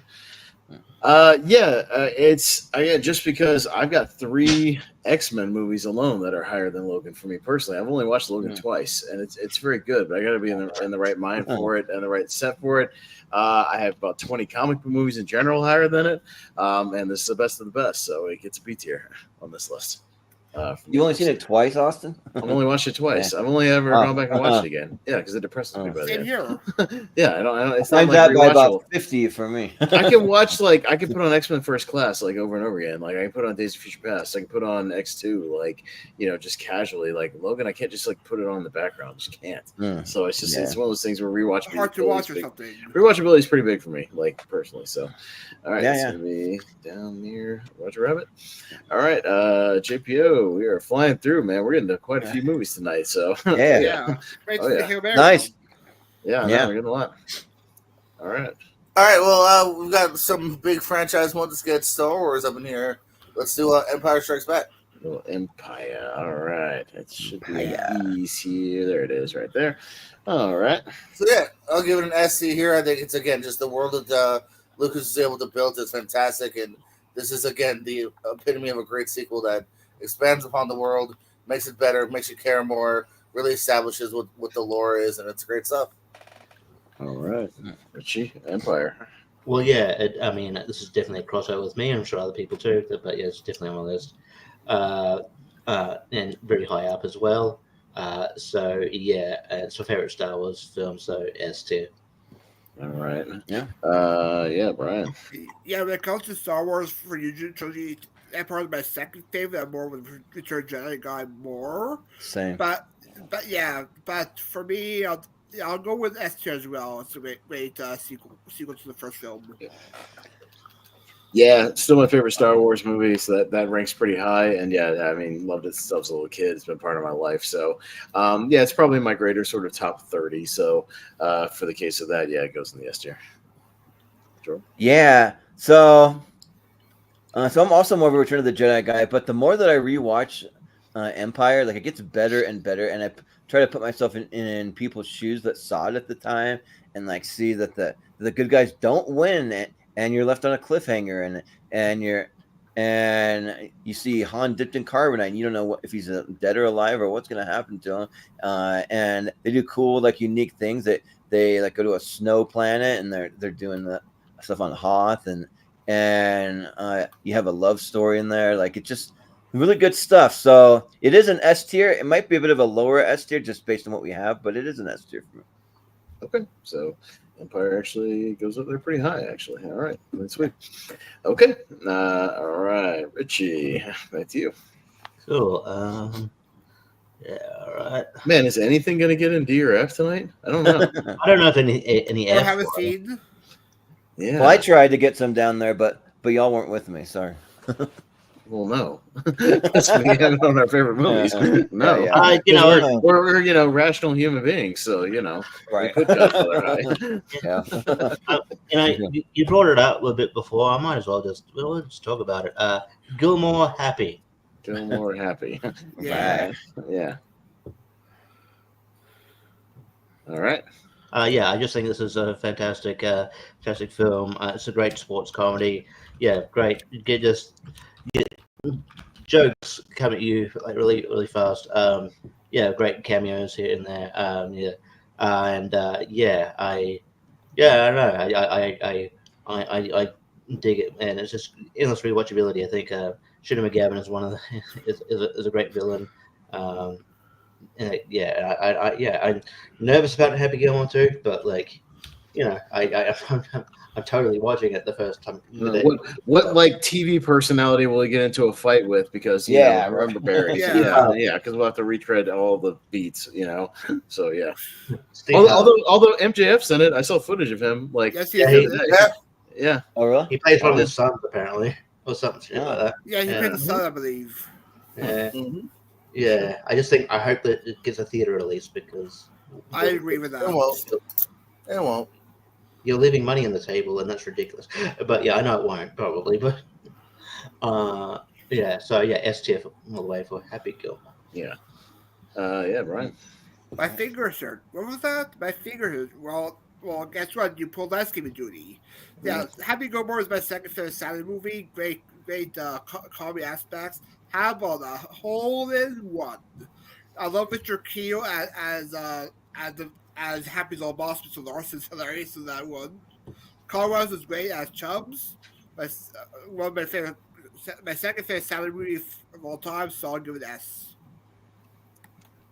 It's just because I've got 3 X-Men movies alone that are higher than Logan for me personally. I've only watched Logan twice, and it's very good, but I got to be in the right mind for it and the right set for it. I have about 20 comic book movies in general higher than it, and this is the best of the best, so it gets a B tier on this list. You've only seen it twice, Austin? I've only watched it twice. I've only ever gone back and watched it again. Yeah, because it depresses me. By the end. Yeah, I don't. It's not like by about 50 for me. I can watch I can put on X-Men First Class over and over again. I can put on Days of Future Past. I can put on X2. Just casually. Logan, I can't just put it on in the background. Just can't. So it's just it's one of those things where rewatchability. Hard to watch or something. Rewatchability is pretty big for me, personally. So, all right, it's gonna be down near Roger Rabbit. All right, JPO. We are flying through, man. We're getting to quite a few movies tonight, so yeah. Nice. Yeah, we're getting a lot. All right. Well, we've got some big franchise ones. Let's get Star Wars up in here. Let's do Empire Strikes Back. Empire. All right. It should be easy. There it is, right there. All right. So yeah, I'll give it an SC here. I think it's again just the world that Lucas is able to build is fantastic, and this is again the epitome of a great sequel that expands upon the world, makes it better, makes you care more, really establishes what the lore is, and it's great stuff. All right. Richie, Empire. Well, yeah, this is definitely a crossover with me. I'm sure other people too, but yeah, it's definitely on my list. and very high up as well. So yeah, it's my favorite Star Wars film. So S tier. All right. Yeah. Yeah, Brian. Yeah, when it comes to Star Wars for you, trilogy, Empire is my second favorite. I'm more of a Return of the Jedi guy more. Same. But for me, I'll go with S tier as well. It's a great sequel to the first film. Yeah, still my favorite Star Wars movie, so that ranks pretty high. And yeah, I mean, loved it since I was a little kid. It's been part of my life. So yeah, it's probably my greater sort of top 30. So for the case of that, yeah, it goes in the S tier. Sure. Yeah. So I'm also more of a Return of the Jedi guy, but the more that I rewatch Empire, like it gets better and better, and I try to put myself in people's shoes that saw it at the time, and like see that the good guys don't win, and you're left on a cliffhanger, and you see Han dipped in carbonite, and you don't know if he's dead or alive or what's going to happen to him. And they do cool, like unique things that they like go to a snow planet, and they're doing the stuff on Hoth, and you have a love story in there. Like it's just really good stuff. So it is an S tier. It might be a bit of a lower S tier just based on what we have, but it is an S tier for me. Okay, so Empire actually goes up there pretty high, actually. All right, that's sweet. Okay, all right, Richie, back to you. Cool. Yeah, all right. Man, is anything going to get in D or F tonight? I don't know. I don't know if any I F. haven't seen. Yeah. Well, I tried to get some down there, but y'all weren't with me. Sorry. Well, no. That's we have it on our favorite movies. No. Yeah. You know, we're rational human beings, so Right. we put Godfather high. Yeah. you brought it up a bit before. I might as well just talk about it. Gilmore Happy. Gilmore Happy. Yeah. Yeah. All right. Yeah, I just think this is a fantastic film. It's a great sports comedy. Yeah, great. You get jokes come at you like really, really fast. Yeah, great cameos here and there. I don't know. I dig it, and it's just endless rewatchability. I think Shooter McGavin is one of the is a great villain. I'm nervous about Happy Gilmore too, but I'm totally watching it the first time. What like TV personality will he get into a fight with? Because Yeah, remember Barry. Yeah. Because we'll have to retread all the beats, So yeah. Steve Although MJF's in it, I saw footage of him. Like, Yes, yeah. Oh, really? he plays one of his sons apparently, or something like that. Yeah, he played the son, I believe. Yeah. Mhm. Yeah, I hope that it gets a theater release because I agree with that. It won't. you're leaving money on the table and that's ridiculous. But yeah, I know it won't probably, but so S tier all the way for Happy Gilmore. Yeah. Yeah, Brian. My fingers hurt. What was that? My fingers hurt. Well, guess what? You pulled Landscaping Duty. Yeah, Happy Gilmore is my second favorite Saturday movie. Great comedy aspects. How about a hole in one? I love Richard Keel as Happy's old boss, Mr. Larson's hilarious in that one. Carl Weathers is great as Chubbs. One of my second favorite Saturday movie of all time. So I'll give it S.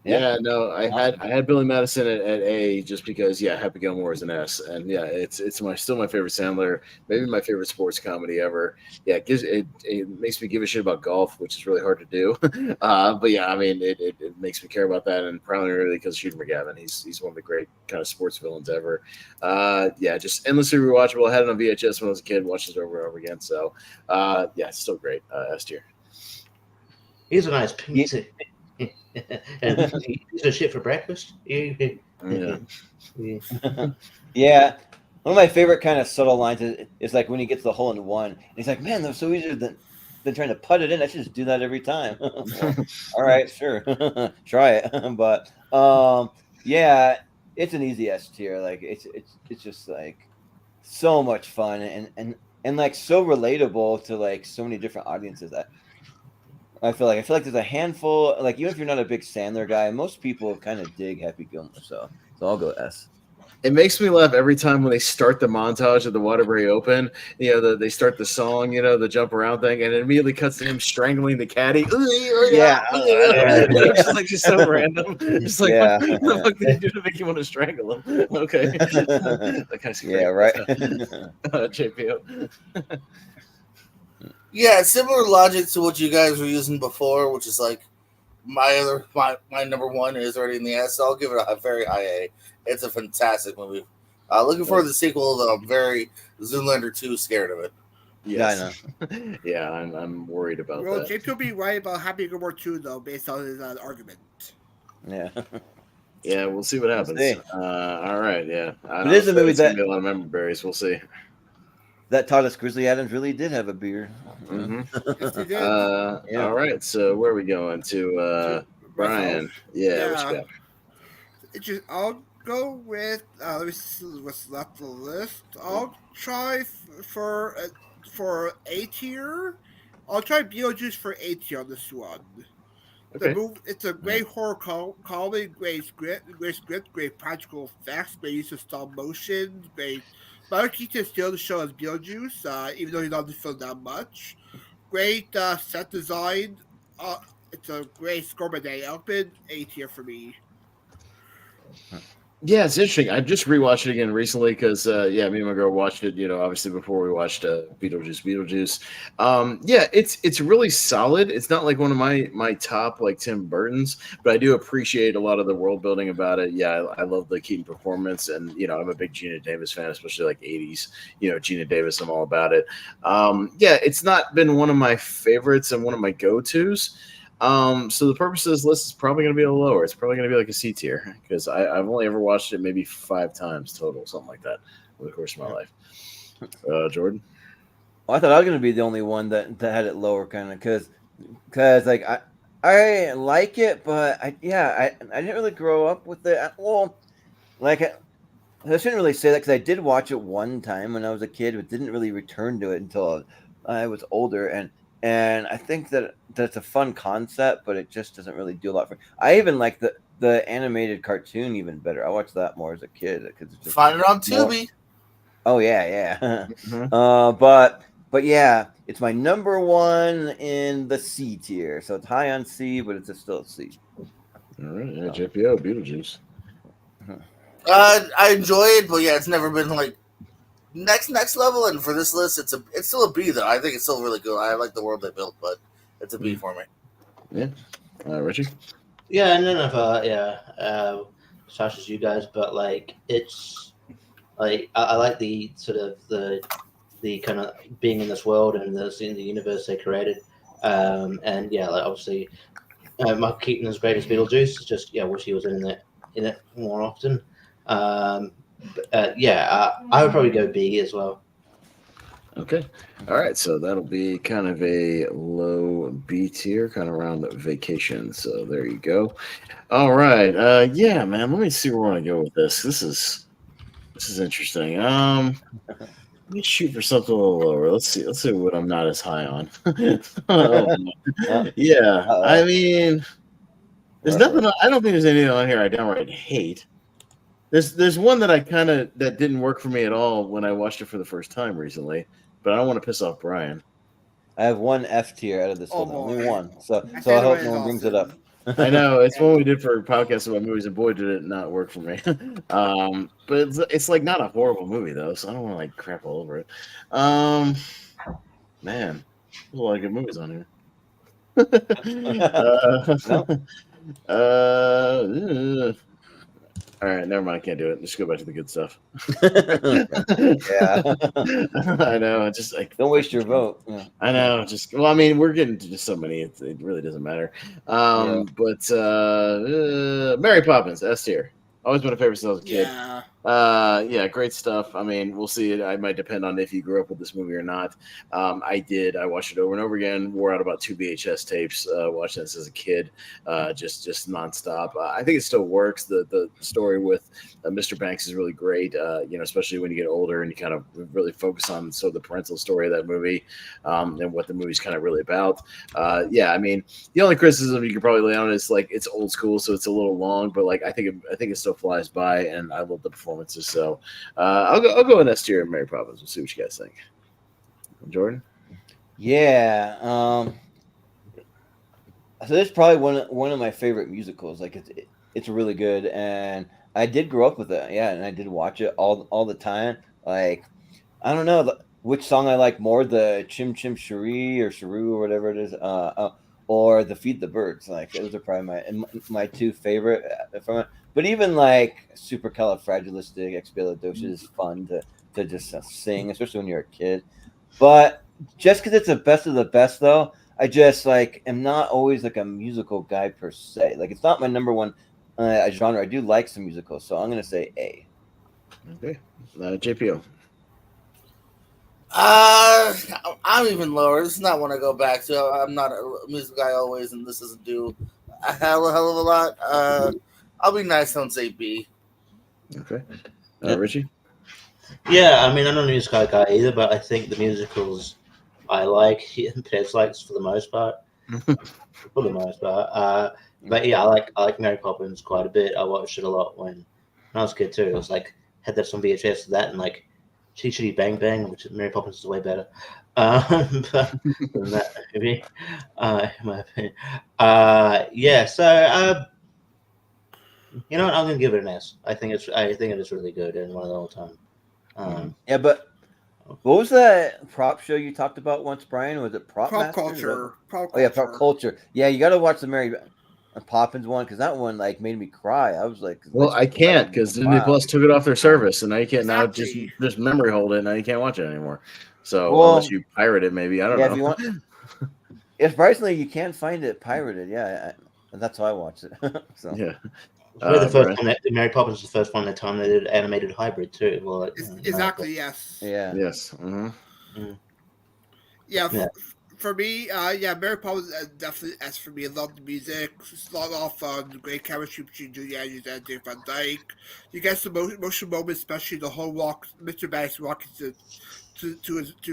Yeah, no, I had Billy Madison at A just because Happy Gilmore is an S, and it's still my favorite Sandler, maybe my favorite sports comedy ever. Yeah, it makes me give a shit about golf, which is really hard to do. But yeah, I mean it makes me care about that, and primarily because Shooter McGavin, he's one of the great kind of sports villains ever. Just endlessly rewatchable. I had it on VHS when I was a kid, watched it over and over again. So it's still great. S tier. He's a nice pizza. And he's a shit for breakfast. Yeah. Yeah. One of my favorite kind of subtle lines is like when he gets the hole in one. And he's like, man, they're so easier than trying to put it in. I should just do that every time. Well, all right, sure. Try it. But it's an easy S tier. Like it's just like so much fun and like so relatable to like so many different audiences. I feel like there's a handful, like even if you're not a big Sandler guy, most people kind of dig Happy Gilmore, so I'll go S. It makes me laugh every time when they start the montage of the Waterbury Open. They start the song, the jump around thing, and it immediately cuts to him strangling the caddy. Yeah. It's just so random. Just like, Yeah. what the fuck did he do to make you want to strangle him? Okay. That guy's great. Yeah, right. JPO. Yeah, similar logic to what you guys were using before, which is like my number one is already in the S. So I'll give it a very high A. It's a fantastic movie. Looking forward to the sequel, though. I'm very Zoolander 2 scared of it. Yes. Yeah, I know. Yeah, I'm worried about that. Jake will be right about Happy Gilmore 2, though, based on his argument. Yeah. Yeah, we'll see what happens. All right, yeah. It is a movie that be a lot of member berries. We'll see. That taught us Grizzly Adams really did have a beard. Mm-hmm. Yes, he did. Yeah. All right, so where are we going to? Brian. Yeah, what you got? I'll go with. Let me see what's left on the list. I'll try for A tier. I'll try Beetlejuice for A tier on this one. Okay. It's a great horror comedy, great script, great practical effects, great use of stop motion, great. Michael Keaton still the show as Beetlejuice, even though he's not in the film that much. Great set design. It's a great score by Danny Elfman. A tier for me. Yeah, it's interesting. I just rewatched it again recently because, me and my girl watched it, obviously before we watched Beetlejuice. Yeah, it's really solid. It's not like one of my top, like, Tim Burton's, but I do appreciate a lot of the world building about it. Yeah, I love the Keaton performance, and, I'm a big Gina Davis fan, especially, like, 80s, Gina Davis, I'm all about it. Yeah, it's not been one of my favorites and one of my go-tos. So the purpose of this list is probably going to be a little lower. It's probably going to be like a C tier because I've only ever watched it maybe 5 times total, something like that, over the course of my life. Jordan? Well, I thought I was going to be the only one that had it lower, kind of, because like I like it, but I didn't really grow up with it. Well, like I shouldn't really say that because I did watch it one time when I was a kid, but didn't really return to it until I was older, and I think that's a fun concept, but it just doesn't really do a lot for me. I even like the animated cartoon even better. I watched that more as a kid because it's just find it on Tubi. Oh yeah. Mm-hmm. But yeah, it's my number one in the C tier, so it's high on C, but it's still a C. All right, yeah, JPO, Beetlejuice. I enjoy it, but yeah, it's never been like next level. And for this list, it's still a B though. I think it's still really good. I like the world they built, but it's a B for me. Yeah, Richie. Yeah, none of such as you guys, but like it's like I like the sort of the kind of being in this world and seeing the universe they created, and yeah, like obviously, Michael Keaton is great as Beetlejuice. Just wish he was in it more often. I would probably go B as well. Okay. All right. So that'll be kind of a low B tier, kind of around Vacation. So there you go. All right. Yeah, man. Let me see where I want to go with this. This is interesting. Let me shoot for something a little lower. Let's see what I'm not as high on. Yeah. I mean, there's nothing. I don't think there's anything on here I downright hate. There's one that that didn't work for me at all when I watched it for the first time recently, but I don't want to piss off Brian. I have one F tier out of this one. Only one. So I hope no one brings it up. I know it's one we did for a podcast about movies, and boy, did it not work for me. But it's like not a horrible movie though, so I don't want to like crap all over it. Man, there's a lot of good movies on here. All right, never mind. I can't do it. Just go back to the good stuff. Yeah, I know. Just like don't waste your vote. Yeah. I know. I mean, we're getting to just so many. It really doesn't matter. But Mary Poppins, S tier. Always been a favorite since I was a kid. Yeah, great stuff. I mean, we'll see. It might depend on if you grew up with this movie or not. I did. I watched it over and over again. Wore out about 2 VHS tapes. Watching this as a kid, just nonstop. I think it still works. The story with Mr. Banks is really great. Especially when you get older and you kind of really focus on the parental story of that movie, and what the movie's kind of really about. I mean, the only criticism you could probably lay on it is like it's old school, so it's a little long. But like I think it still flies by, and I love the performance performances. So I'll go with S tier and Mary Poppins. We'll see what you guys think. Jordan? Yeah. So this is probably one of my favorite musicals. Like it's really good, and I did grow up with it. Yeah, and I did watch it all the time. Like I don't know which song I like more, the Chim Chim Cherie or Cheru or whatever it is, or the Feed the Birds. Like those are probably my two favorite from it. But even like Supercalifragilisticexpialidocious is fun to just sing, especially when you're a kid. But just because it's the best of the best, though, I just like am not always like a musical guy per se. Like it's not my number one genre. I do like some musicals, so I'm gonna say A. Okay, JPO. I'm even lower. This is not one I go back to. I'm not a music guy always, and this doesn't do a hell of a lot. I'll be nice and say B. Okay, Richie. Yeah, I mean, I'm not a musical guy either, but I think the musicals I like, Pez likes for the most part. For the most part. But yeah, I like Mary Poppins quite a bit. I watched it a lot when I was a kid too. It was like had that on VHS, that and like Chitty Chitty Bang Bang, which Mary Poppins is way better than that movie, in my opinion. Yeah, so you know what? I'm gonna give it an S. I think it is really good and one of the all time. Yeah, but what was that prop show you talked about once, Brian? Was it Prop Masters? Culture? Prop Oh yeah, Prop Culture. Yeah, you got to watch the Mary Poppins one because that one like made me cry. I was like, well, I can't because Disney Plus took it off their service, and now you can't now just memory hold it. And now you can't watch it anymore. So unless you pirate it, maybe I don't know. If you want, surprisingly, you can find it pirated. Yeah, that's how I watched it. So yeah. The first one, Mary Poppins was the first one that time they did animated hybrid too. Well, exactly. Yes. Yeah. Yes. Mm-hmm. Yeah. For me, Mary Poppins definitely S for me. I love the music. Start off the great chemistry between Julie Andrews and Dave Van Dyke. You get some emotional moments, especially the whole walk, Mr. Banks walking to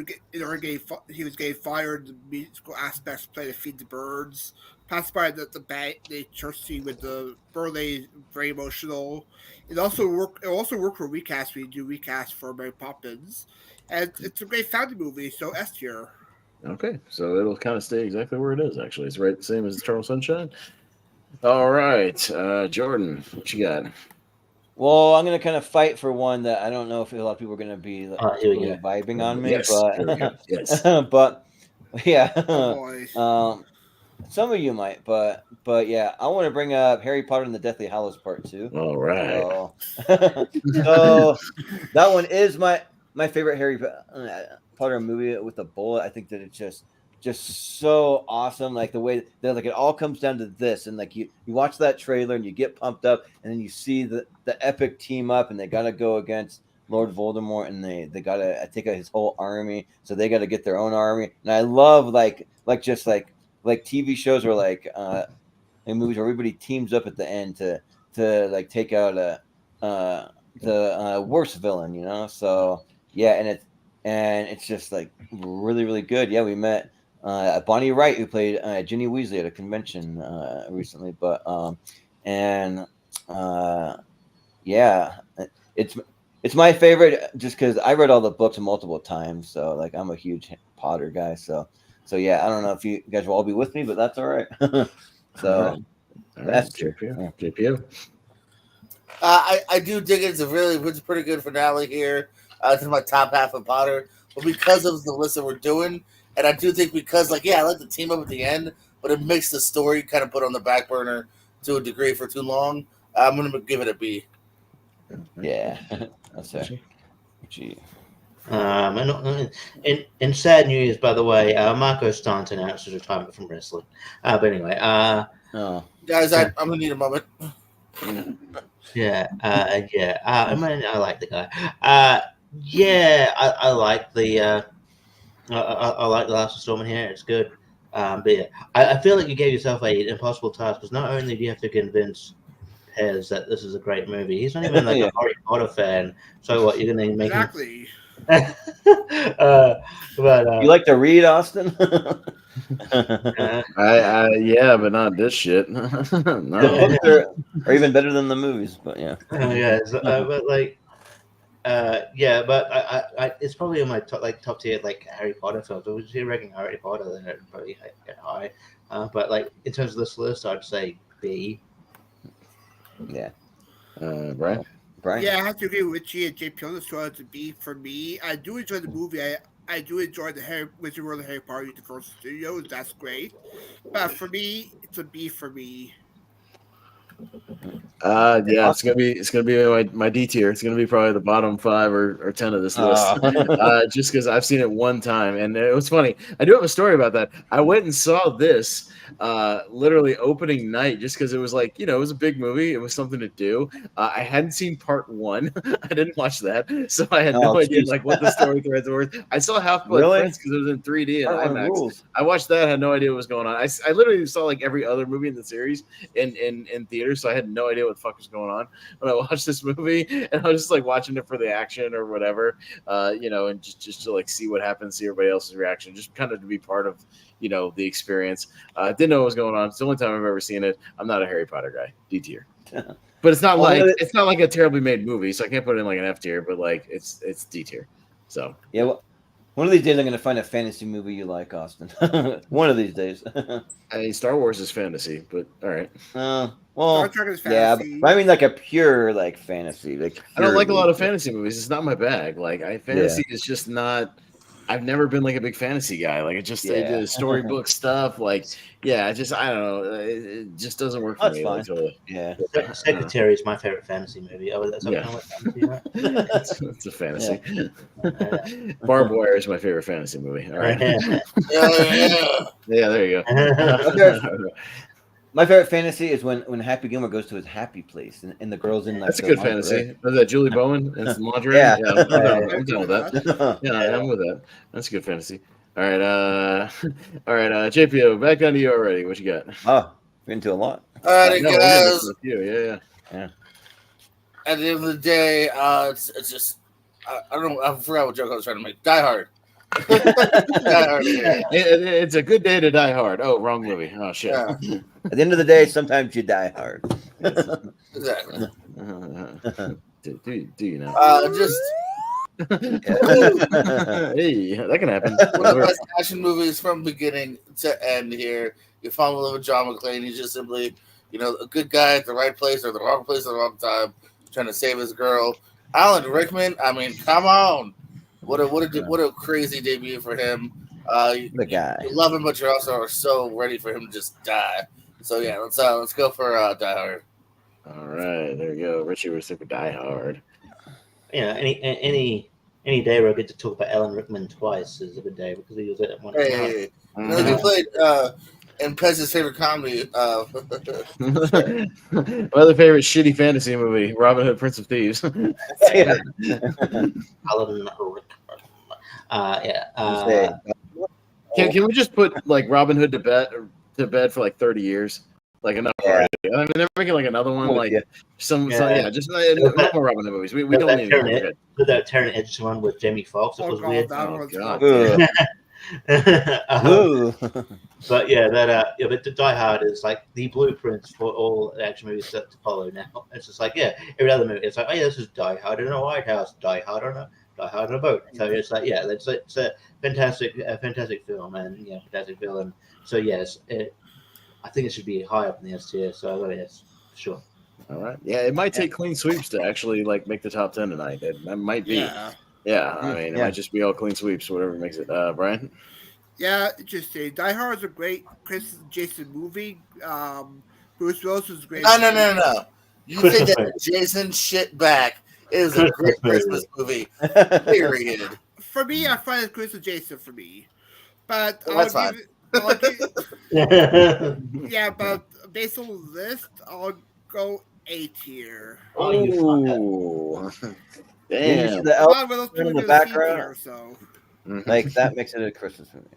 get in order he was getting fired. The musical aspects play to Feed the Birds. Passed by the church scene with the Burley, very emotional. It also worked for recast. We do recast for Mary Poppins, and it's a great family movie. So S tier. Okay, so it'll kind of stay exactly where it is. Actually, it's right the same as Eternal Sunshine. All right, Jordan, what you got? Well, I'm gonna kind of fight for one that I don't know if a lot of people are gonna be really vibing on me, yes, but yes. but yeah, some of you might, but yeah, I want to bring up Harry Potter and the Deathly Hallows Part 2. All right. So that one is my favorite Harry Potter movie with a bullet. I think that it's just so awesome, like the way that like it all comes down to this, and like you watch that trailer and you get pumped up, and then you see the epic team up, and they got to go against Lord Voldemort, and they got to take out his whole army, so they got to get their own army. And I love like TV shows or like movies where everybody teams up at the end to like take out the worst villain, you know. So yeah, and it's just like really, really good. Yeah, we met Bonnie Wright, who played Ginny Weasley at a convention recently. But yeah, it's my favorite just because I read all the books multiple times. So like I'm a huge Potter guy. So yeah, I don't know if you guys will all be with me, but that's all right. So that's JPO. I do dig it. It's a pretty good finale here. To my top half of Potter, but because of the list that we're doing, and I do think because I like the team up at the end, but it makes the story kind of put on the back burner to a degree for too long. I'm gonna give it a B. Yeah, that's it. Gee. In sad news, by the way, Marco Stunt announced his retirement from wrestling. But anyway, guys, I'm gonna need a moment. Yeah. I mean, I like the guy. Yeah, I like the I like the Last Installment here. It's good. But yeah, I feel like you gave yourself an impossible task because not only do you have to convince Pez that this is a great movie, he's not even like a Harry Potter fan. So what, you're gonna make exactly. But you like to read, Austin? Yeah, but not this shit. No. The books are even better than the movies, but yeah. But like Yeah, but I it's probably in my top tier like Harry Potter films. I was ranking Harry Potter, then it'd probably get high. But like in terms of this list, I'd say B. Yeah. Brian. Yeah, I have to agree with Richie and JP on this one. It's a B for me. I do enjoy the movie. I do enjoy the Wizard World of Harry Potter Universal Studios. That's great. But for me, it's a B for me. Yeah, it's gonna be my D tier. It's gonna be probably the bottom 5 or 10 of this list. Just because I've seen it one time, and it was funny. I do have a story about that. I went and saw this literally opening night just because it was like, it was a big movie. It was something to do. I hadn't seen part 1. I didn't watch that, so I had no idea like what the story threads were. I saw Half-Blood Prince because it was in 3D and IMAX. I watched that. Had no idea what was going on. I literally saw like every other movie in the series in theaters, so I had no idea what the fuck was going on when I watched this movie, and I was just like watching it for the action or whatever, and just to like see what happens, see everybody else's reaction, just kind of to be part of the experience. Didn't know what was going on. It's the only time I've ever seen it. I'm not a Harry Potter guy. D tier. But it's not like a terribly made movie, so I can't put it in like an F tier, but like it's D tier. So yeah, well, one of these days I'm going to find a fantasy movie you like, Austin. One of these days. I mean, Star Wars is fantasy, but all right. Well, Star Trek is yeah, fantasy. but I mean like a pure like fantasy. Like I don't like a lot of fantasy movies. It's not my bag. Like fantasy is just not. I've never been like a big fantasy guy. Like it just the storybook stuff. Like I don't know. It just doesn't work for me. Fine. Yeah, Secretary is my favorite fantasy movie. Oh, that's fantasy, right? It's a fantasy. Barbed Wire is my favorite fantasy movie. All right. Yeah, there you go. My favorite fantasy is when Happy Gilmore goes to his happy place and the girl's in. Like, that's a good fantasy. Was that Julie Bowen and some lingerie? Yeah, I'm done with that. Yeah, I'm with that. That's a good fantasy. All right, JPO, back down to you already. What you got? Oh, we're into a lot. All right, guys. Yeah. At the end of the day, it's just I forgot what joke I was trying to make. Die Hard. It's a good day to die hard. Oh, wrong movie. Oh shit. Yeah. At the end of the day, sometimes you die hard. Exactly. Do you know? Hey, that can happen. One of the best action movies from beginning to end here. You fall in love with John McClane. He's just simply, a good guy at the right place or the wrong place at the wrong time, trying to save his girl. Alan Rickman, I mean, come on. What a crazy debut for him. The guy. You love him, but you also are so ready for him to just die. So yeah, let's go for Die Hard. All right, there you go. Richie was super Die Hard. Any day where I get to talk about Alan Rickman twice is a good day because he was at one. Hey. He played in Pez's favorite comedy. My other favorite shitty fantasy movie, Robin Hood, Prince of Thieves. Can we just put like Robin Hood to bed for like 30 years? Like enough already. I mean, they're making like another one, like just no more Robin Hood movies. We don't need it. That Taron Egerton one with Jamie Foxx. It was weird. Oh god. But but Die Hard is like the blueprint for all action movies to follow now. It's just like every other movie. It's like this is Die Hard in a White House, Die Hard on a boat. So it's like it's a fantastic film and fantastic villain. So yes, I think it should be high up in the S tier. So I got yes, sure. All right. Yeah, it might take clean sweeps to actually like make the top 10 tonight. It might be. Yeah. I mean, it might just be all clean sweeps, whatever makes it. Brian. Yeah, interesting. Die Hard is a great Chris Jason movie. Bruce Willis is great. No. You take that Jason shit back. It is a great Christmas movie. Period. For me, I find it Chris and Jason for me. But that's fine. Yeah, but based on the list, I'll go A tier. Oh, you damn. The elf in the background. Like that makes it a Christmas movie.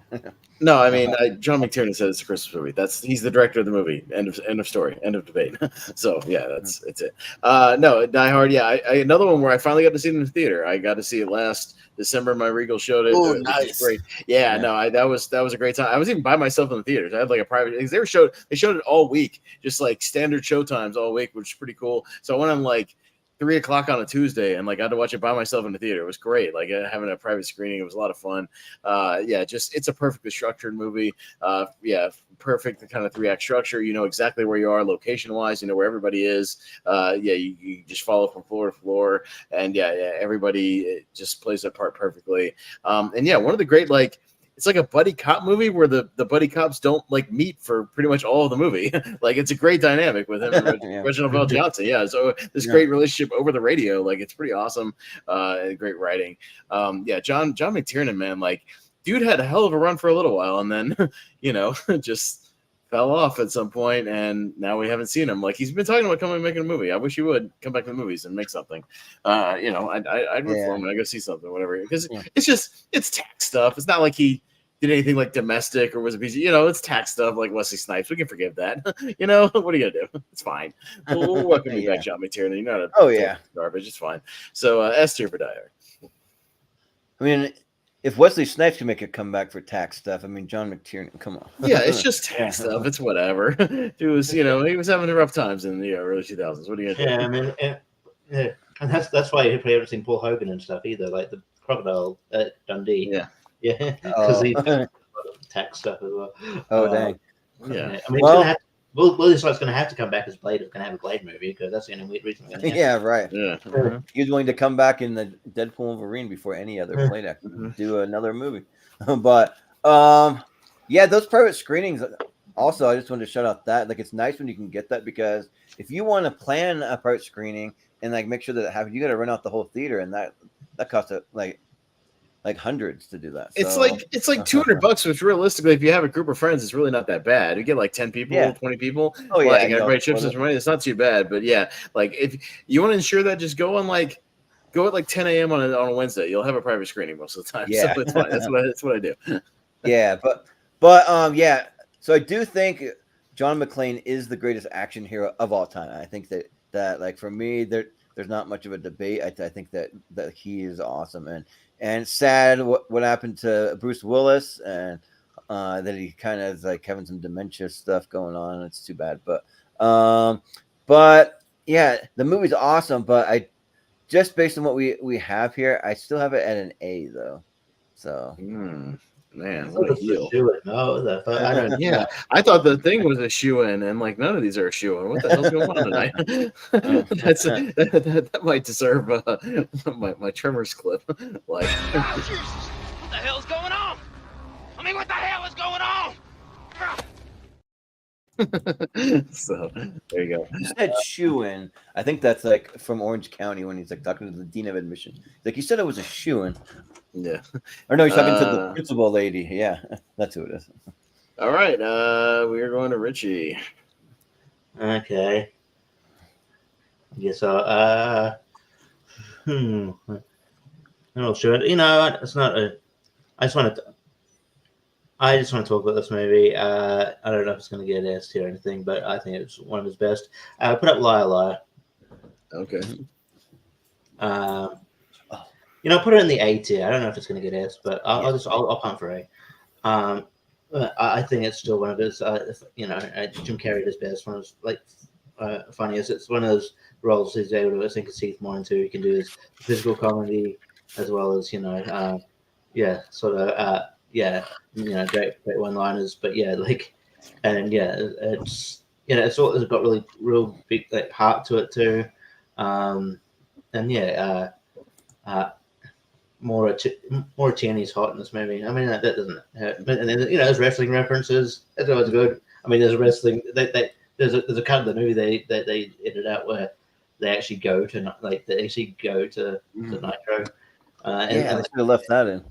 No, I mean John McTiernan said it's a Christmas movie. He's the director of the movie. End of story. End of debate. So yeah, it's it. No, Die Hard. Yeah, another one where I finally got to see it in the theater. I got to see it last December. My Regal showed it. Oh, it nice. was great. Yeah, no, that was a great time. I was even by myself in the theaters. I had like a private. They showed it all week, just like standard show times all week, which is pretty cool. So I went on like 3 o'clock on a Tuesday, and like I had to watch it by myself in the theater. It was great. Like having a private screening, it was a lot of fun. Just it's a perfectly structured movie. Perfect kind of 3-act structure. You know exactly where you are location wise. You know where everybody is. You just follow from floor to floor, and everybody just plays their part perfectly. One of the great it's like a buddy cop movie where the buddy cops don't like meet for pretty much all of the movie. Like it's a great dynamic with him and Reginald Bell Johnson. Yeah. So this great relationship over the radio. Like it's pretty awesome. Great writing. John McTiernan, man, like dude had a hell of a run for a little while and then, just fell off at some point, and now we haven't seen him. Like he's been talking about coming and making a movie. I wish he would come back to the movies and make something. I'd root for him when I go see something, whatever. Because it's tax stuff. It's not like he did anything like domestic or was a piece of, it's tax stuff like Wesley Snipes. We can forgive that. What are you gonna do? It's fine. We'll welcome you back, John McTiernan. You're not garbage. It's fine. So S tier for Die Hard. I mean, if Wesley Snipes can make a comeback for tax stuff, I mean, John McTiernan, come on. Yeah, it's just tax stuff. It's whatever. He was having rough times in the early 2000s. What are you gonna do? I mean, and that's why you probably haven't seen Paul Hogan and stuff either, like the Crocodile Dundee. Yeah, because he tax stuff as well. Oh, dang. Yeah. I mean, Willie Snipes going to have to come back as Blade if going to have a Blade movie because that's the only reason. Yeah, right. Yeah. He was willing to come back in the Deadpool Wolverine before any other Blade actor do another movie. But those private screenings. Also, I just wanted to shout out that it's nice when you can get that because if you want to plan a private screening and make sure that it happens, you got to rent out the whole theater, and that costs like hundreds to do that. It's like $200, which realistically, if you have a group of friends, it's really not that bad. You get like 10 people, 20 people. Oh yeah, everybody chips in for money. It's not too bad. But if you want to ensure that, just go at 10 a.m. on a Wednesday. You'll have a private screening most of the time. Yeah, so it's fine. That's what I do. Yeah, but So I do think John McClane is the greatest action hero of all time. I think that for me, there's not much of a debate. I think that he is awesome and sad what happened to Bruce Willis and that he kind of is having some dementia stuff going on. It's too bad, but the movie's awesome. But I just based on what we have here, I still have it at an A though. So. Man, what a heel. I I thought the thing was a shoe-in, and none of these are a shoe-in. What the hell's going on tonight? that might deserve my Tremors clip. Oh, Jesus. What the hell's going on? I mean, what the hell is going on? So there you go. You said shoe-in. I think that's from Orange County when he's talking to the dean of admission. You said it was a shoe-in. Yeah. Or no, he's talking to the principal lady. Yeah, that's who it is. All right. We are going to Richie. Okay. Yes. I'm not sure. It's not a. I just want to talk about this movie. I don't know if it's going to get an S tier or anything, but I think it's one of his best. Put up Liar Liar. Okay. Put it in the A tier. I don't know if it's going to get S, but I'll punt for A. I think it's still one of his. Jim Carrey at his best. One of his funniest. It's one of those roles he's able to sink his teeth more into. He can do his physical comedy as well as great one-liners. But it's got really real big heart to it too. More Tierney's hot in this movie. I mean, that doesn't hurt. And then there's wrestling references. That's always good. I mean, there's wrestling. There's a cut of the movie they edited out where they actually go to to Nitro. I should have left that in.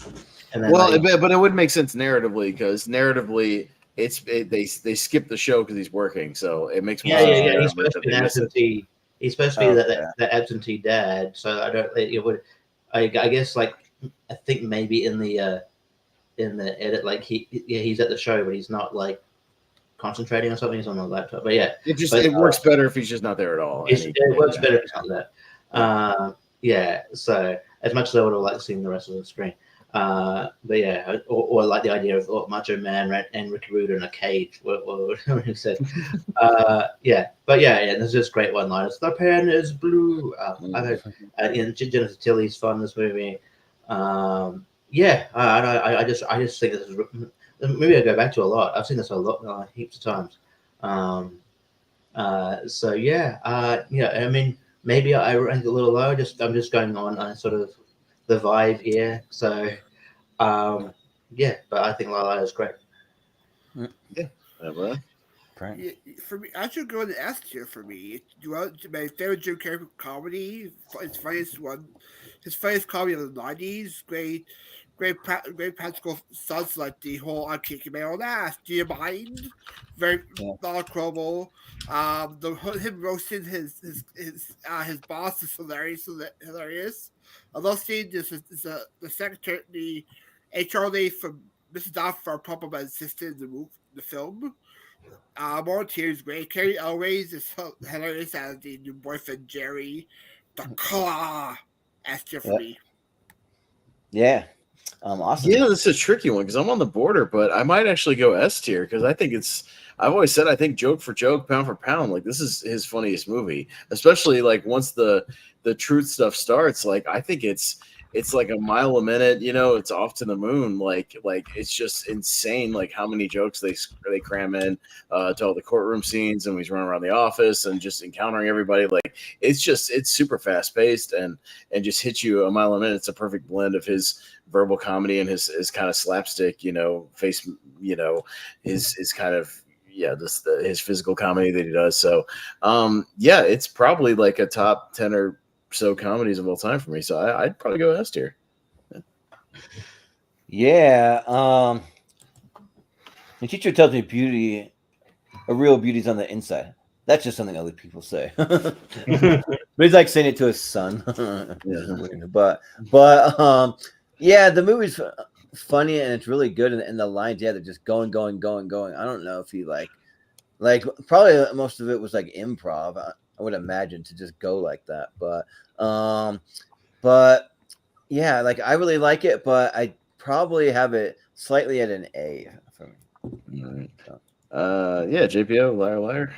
And then but it would make sense narratively because narratively they skip the show because he's working, so it makes more sense. Yeah. He's supposed to be an absentee. He's supposed to be that absentee dad. So I don't. It would. I guess I think maybe in the edit he's at the show but he's not concentrating on something. He's on the laptop. But it works better if he's just not there at all. It works better if he's not there. So as much as I would have liked seeing the rest of the screen, But yeah, or like the idea of Macho Man and Ricky Rude in a cage, or whatever you said. Yeah, but yeah, there's just great one-liners. The pen is blue. I've heard, Jennifer Tilly's fun in this movie. Yeah, I just think this is a movie I go back to a lot. I've seen this a lot, heaps of times. So yeah, I mean, maybe I rank a little low. I'm just going on sort of the vibe here. So yeah, but I think La La is great. Yeah. Yeah, for me, I should go to S tier for me. My favorite Jim Carrey comedy, his funniest one, his funniest comedy of the '90s. Great practical stunts like the whole "I'm kicking my own ass." Do you mind? Very monochromal. Him roasting his boss is hilarious. I love seeing the secretary, the HR lady from Mrs. Doff for Papa assistant in the film. More tears great. Carrie Elways is hilarious as the new boyfriend Jerry. The claw S tier for me. Yeah. Awesome. Yeah, this is a tricky one because I'm on the border, but I might actually go S tier because I think I've always said I think joke for joke, pound for pound, like this is his funniest movie, especially like once the truth stuff starts. Like I think it's like a mile a minute, it's off to the moon. Like it's just insane, like how many jokes they cram in to all the courtroom scenes, and he's running around the office and just encountering everybody. Like it's super fast paced and just hits you a mile a minute. It's a perfect blend of his verbal comedy and his kind of slapstick, face, his kind of his physical comedy that he does. So yeah, it's probably like a top 10 or so comedies of all time for me. So I'd probably go S tier. Yeah. The teacher tells me a real beauty's on the inside. That's just something other people say. But he's like saying it to his son. But yeah, the movie's funny and it's really good, and the lines, they're just going. I don't know if he like probably most of it was like improv. I would imagine to just go like that, but yeah, like I really like it, but I probably have it slightly at an A for me. All right. Yeah, JPO, liar.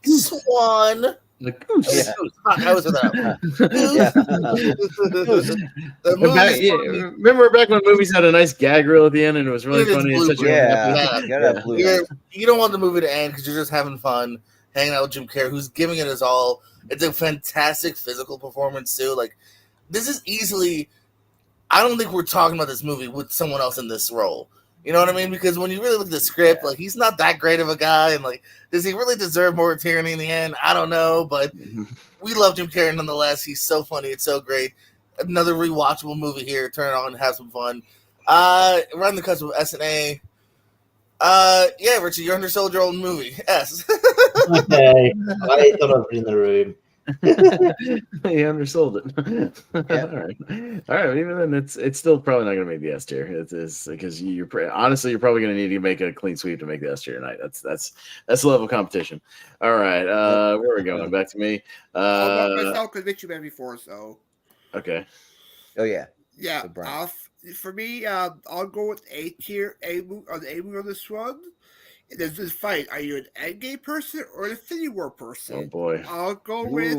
Swan. The goose. Yeah. I was with that. Remember back when movies had a nice gag reel at the end and it was really funny. You don't want the movie to end because you're just having fun, hanging out with Jim Carrey, who's giving it his all. It's a fantastic physical performance too. Like this is easily. I don't think we're talking about this movie with someone else in this role. You know what I mean? Because when you really look at the script, like he's not that great of a guy, and like, does he really deserve more tyranny in the end? I don't know, but we love Jim Carrey nonetheless. He's so funny, it's so great. Another rewatchable movie here. Turn it on and have some fun. We're on the cusp of S and A. Yeah, Richie, you're undersold your own movie. S. Okay, I thought I was in the room. He undersold it. All right. Even then, it's still probably not going to make the S tier. It's because you're probably going to need to make a clean sweep to make the S tier tonight. That's the level of competition. All right, where are we going? Back to me. Myself because Richie went before, so okay. Oh yeah. Yeah. For me, I'll go with A tier. A on this one. There's this fight. Are you an Endgame person or an Infinity War person? Oh boy! I'll go with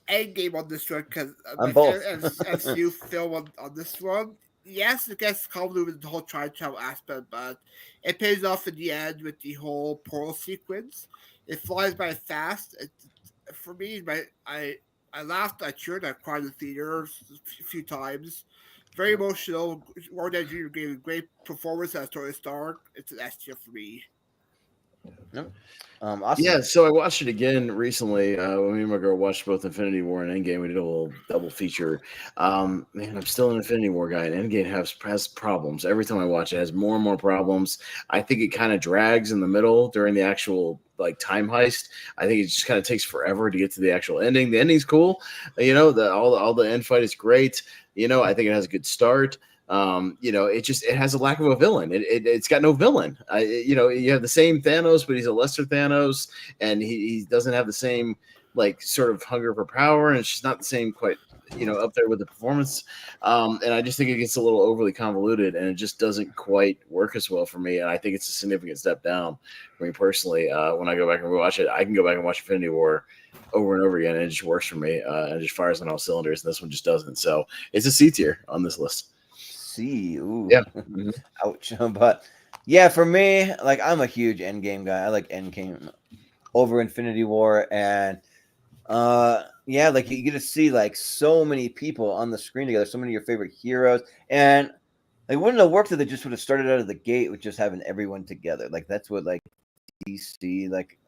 Endgame on this one because I'm both. MCU film on this one. Yes, it gets convoluted with the whole time travel aspect, but it pays off in the end with the whole portal sequence. It flies by fast. For me, I laughed, I cheered, I cried in the theater a few times. Very emotional. Warren Jr. gave a great performance as Tony Stark. It's an S tier for me. Awesome. Yeah, so I watched it again recently. When me and my girl watched both Infinity War and Endgame, we did a little double feature. Man, I'm still an Infinity War guy, and Endgame has problems. Every time I watch it, it has more and more problems. I think it kind of drags in the middle during the actual time heist. I think it just kind of takes forever to get to the actual ending. The ending's cool, all the end fight is great. I think it has a good start. It has a lack of a villain. It's got no villain. You have the same Thanos, but he's a lesser Thanos, and he doesn't have the same like sort of hunger for power, and she's not the same quite, up there with the performance. And I just think it gets a little overly convoluted, and it just doesn't quite work as well for me. And I think it's a significant step down for me personally. When I go back and watch it, I can go back and watch Infinity War over and over again, and it just works for me. And it just fires on all cylinders, and this one just doesn't. So it's a C tier on this list. C, ooh. Yeah. Ouch. But yeah, for me, like, I'm a huge Endgame guy. I like Endgame over Infinity War, and yeah, like you get to see like so many people on the screen together, so many of your favorite heroes, and it wouldn't have worked if they just would have started out of the gate with just having everyone together. Like that's what like DC like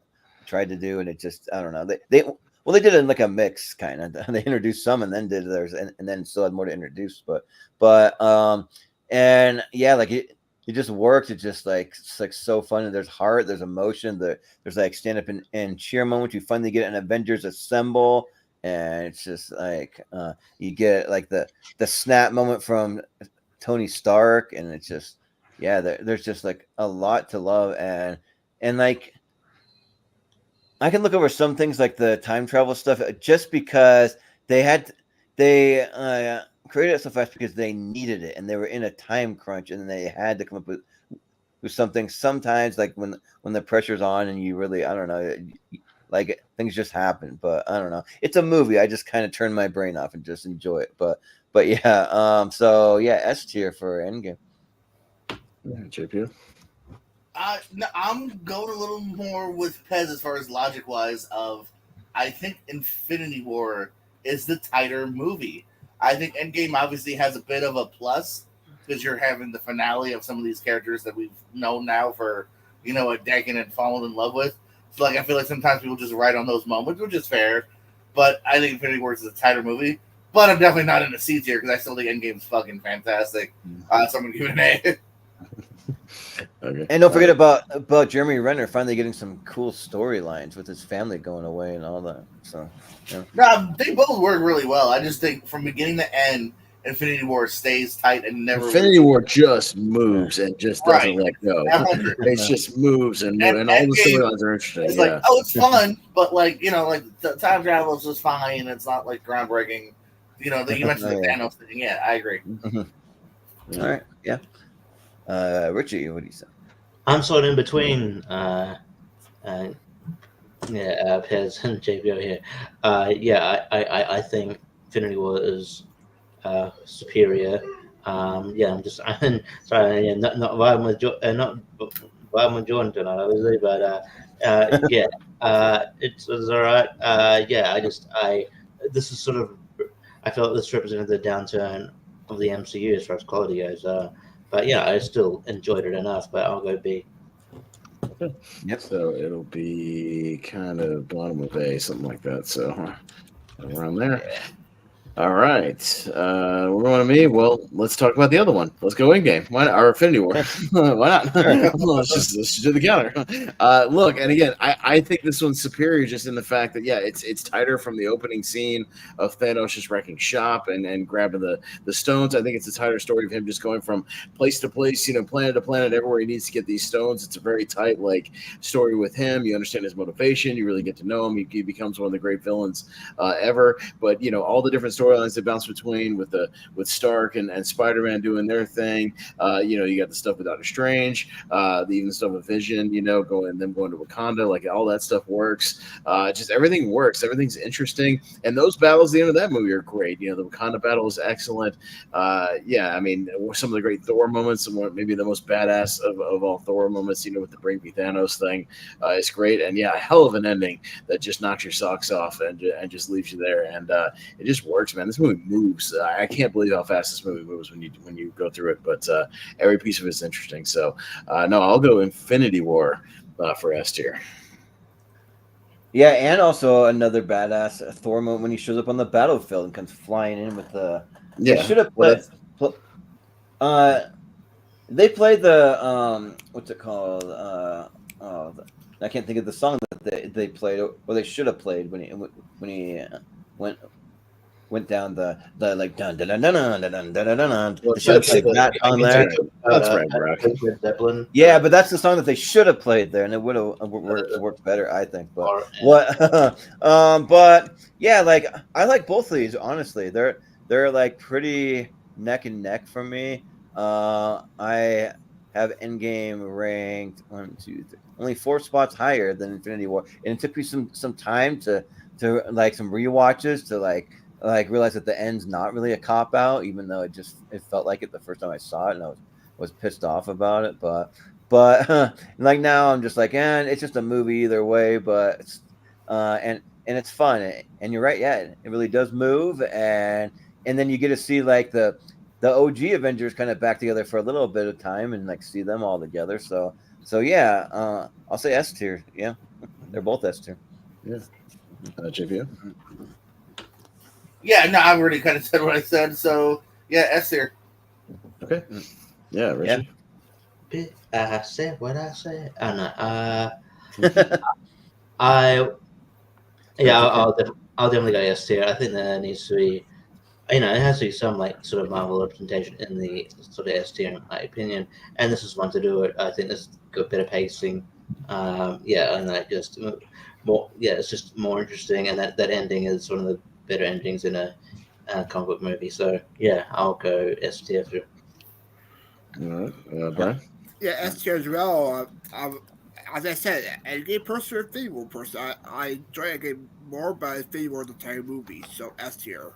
tried to do, and it just, I don't know. They did it in like a mix kind of. They introduced some and then did theirs, and then still had more to introduce. But and yeah, like it just works. It's like so fun. And there's heart, there's emotion, there's like stand up and cheer moments. You finally get an Avengers Assemble, and it's just like you get like the snap moment from Tony Stark, and it's just, yeah, there's just like a lot to love, and like I can look over some things like the time travel stuff just because they created it so fast because they needed it, and they were in a time crunch, and they had to come up with something. Sometimes like when the pressure's on and you really, I don't know, like things just happen. But I don't know, it's a movie. I just kind of turn my brain off and just enjoy it. But yeah, so yeah, S tier for Endgame. JP. No, I'm going a little more with Pez as far as logic wise. Of I think Infinity War is the tighter movie. I think Endgame obviously has a bit of a plus because you're having the finale of some of these characters that we've known now for a decade and fallen in love with. So like I feel like sometimes people just write on those moments, which is fair. But I think Infinity War is a tighter movie. But I'm definitely not in a C tier because I still think Endgame's fucking fantastic. So I'm gonna give it an A. Okay. And don't forget about Jeremy Renner finally getting some cool storylines with his family going away and all that. So yeah. No, they both work really well. I just think from beginning to end, Infinity War stays tight and never. Infinity War just moves and just doesn't let go. 100. It just moves and all the storylines are interesting. It's like, oh, it's fun, but like like the time travel is just fine. It's not like groundbreaking. You mentioned the Thanos thing. Yeah, I agree. All right, yeah. Richie, what do you say? I'm sort of in between. Pez and JPO here. I think Infinity War is superior. I'm sorry. Yeah, not vibing with Jordan tonight, obviously, but it's all right. This is sort of, I felt this represented the downturn of the MCU as far as quality goes. But yeah, I still enjoyed it enough. But I'll go B. Yep. So it'll be kind of bottom of A, something like that. So around there. Yeah. All right. We're going to me. Well, let's talk about the other one. Let's go in game. Why not? Our Infinity War. Why not? let's just do the counter. Look, and again, I think this one's superior just in the fact that it's tighter from the opening scene of Thanos just wrecking shop and grabbing the stones. I think it's a tighter story of him just going from place to place, planet to planet, everywhere he needs to get these stones. It's a very tight story with him. You understand his motivation. You really get to know him. He becomes one of the great villains ever. But all the different storylines they bounce between with Stark and Spider-Man doing their thing. You got the stuff with Doctor Strange, even stuff with Vision, going to Wakanda, all that stuff works. Just everything works. Everything's interesting. And those battles at the end of that movie are great. The Wakanda battle is excellent. I mean, some of the great Thor moments, and maybe the most badass of all Thor moments, with the Bring Me Thanos thing is great. And a hell of an ending that just knocks your socks off and just leaves you there. And it just works, man. This movie moves. I can't believe how fast this movie moves when you go through it. But every piece of it is interesting. So no, I'll go Infinity War for S tier. Yeah, and also another badass Thor moment when he shows up on the battlefield and comes flying in with the. Yeah. They should have played. They played the what's it called? I can't think of the song that they played, or they should have played when he went. went down the like dun dun dun dun dun dun dun dun dun. Well, They should have that's- played that on there. That's right, Brock. Zeppelin. Yeah, but that's the song that they should have played there, and it would have worked better, I think. But Or- what? But yeah, like I like both of these. Honestly, they're like pretty neck and neck for me. I have Endgame ranked 1, 2, 3, only 4 spots higher than Infinity War, and it took me some time to like some rewatches to like realize that the end's not really a cop out, even though it felt like it the first time I saw it, and I was pissed off about it. But like now I'm just like, it's just a movie either way. But it's, and it's fun, and you're right, yeah, it really does move, and then you get to see like the OG Avengers kind of back together for a little bit of time and like see them all together. So yeah, I'll say S tier. Yeah, they're both S tier. Yeah. JPO? Yeah, no, I've already kind of said what I said. So yeah, S tier. Okay. Yeah, Richie. I said what I said. Oh no. I'll definitely go S tier. I think there needs to be, it has to be some like sort of Marvel representation in the sort of S tier, in my opinion. And this is one to do it. I think there's got better pacing. And that just more. Yeah, it's just more interesting. And that ending is one of the better endings in a comic book movie. So yeah, I'll go S tier for. All right, Brian. Yeah, S tier as well. As I said, Endgame person or Infinity War person, I enjoy Endgame more, but Infinity War the entire movie, so S tier.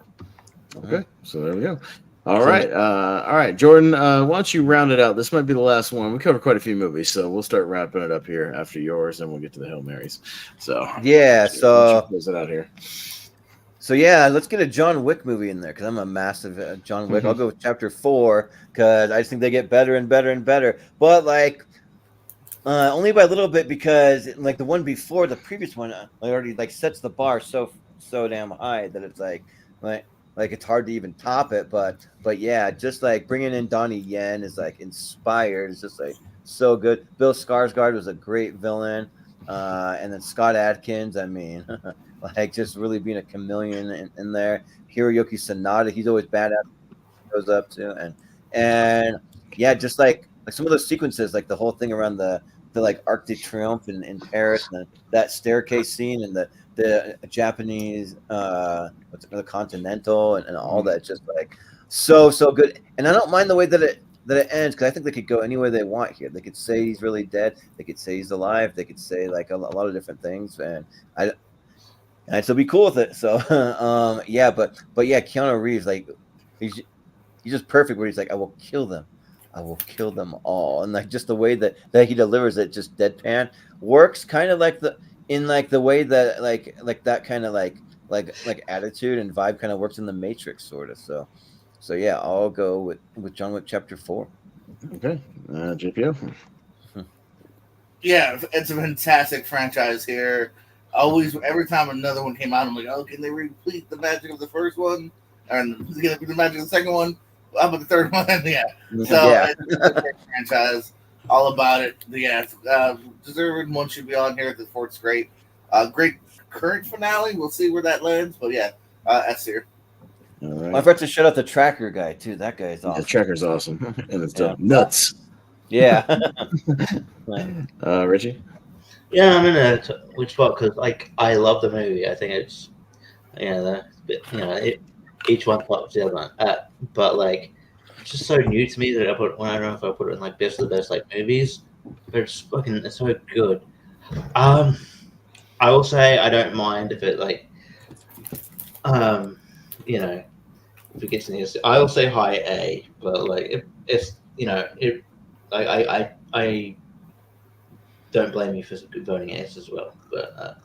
Okay, so there we go. All right, Jordan. Why don't you round it out? This might be the last one. We covered quite a few movies, so we'll start wrapping it up here after yours, and we'll get to the Hail Marys. So yeah, so close it out here. So yeah, let's get a John Wick movie in there because I'm a massive John Wick. I'll go with Chapter 4 because I just think they get better and better and better. But like, only by a little bit because like the one before the previous one already like sets the bar so damn high that it's like it's hard to even top it. But yeah, just like bringing in Donnie Yen is like inspired. It's just like so good. Bill Skarsgård was a great villain, and then Scott Adkins. I mean. Like just really being a chameleon in there. Hiroyuki Sanada, he's always badass. Goes up to and yeah, just like some of those sequences, like the whole thing around the like Arc de Triomphe in Paris, and that staircase scene, and the Japanese the Continental, and all that, just like so good. And I don't mind the way that it ends because I think they could go any way they want here. They could say he's really dead. They could say he's alive. They could say like a lot of different things, and I'd still be cool with it. So, yeah, but yeah, Keanu Reeves, like, he's just perfect. Where he's like, I will kill them all, and like just the way that he delivers it, just deadpan, works kind of like the way that like that kind of like attitude and vibe kind of works in the Matrix sort of. So yeah, I'll go with John Wick Chapter 4. Okay, JPO. Yeah, it's a fantastic franchise here. Always, every time another one came out, I'm like, oh, can they repeat the magic of the first one? And is it going to be the magic of the second one? How about the third one? Yeah. So it's a great franchise. All about it. Yeah. Deserved one should be on here. The fourth's great. Great current finale. We'll see where that lands. But yeah, S tier. All right. I forgot to shout out the Tracker guy too. That guy is awesome. The Tracker's awesome. And it's nuts. Yeah. Richie? Yeah, I'm in a weak spot because like I love the movie. I think it's each one pops the other one. But like it's just so new to me that I don't know if I put it in like best of the best like movies. But it's so good. I will say I don't mind if it like if it gets in the I will say high A, but like it's I don't blame you for voting S as well, but I'll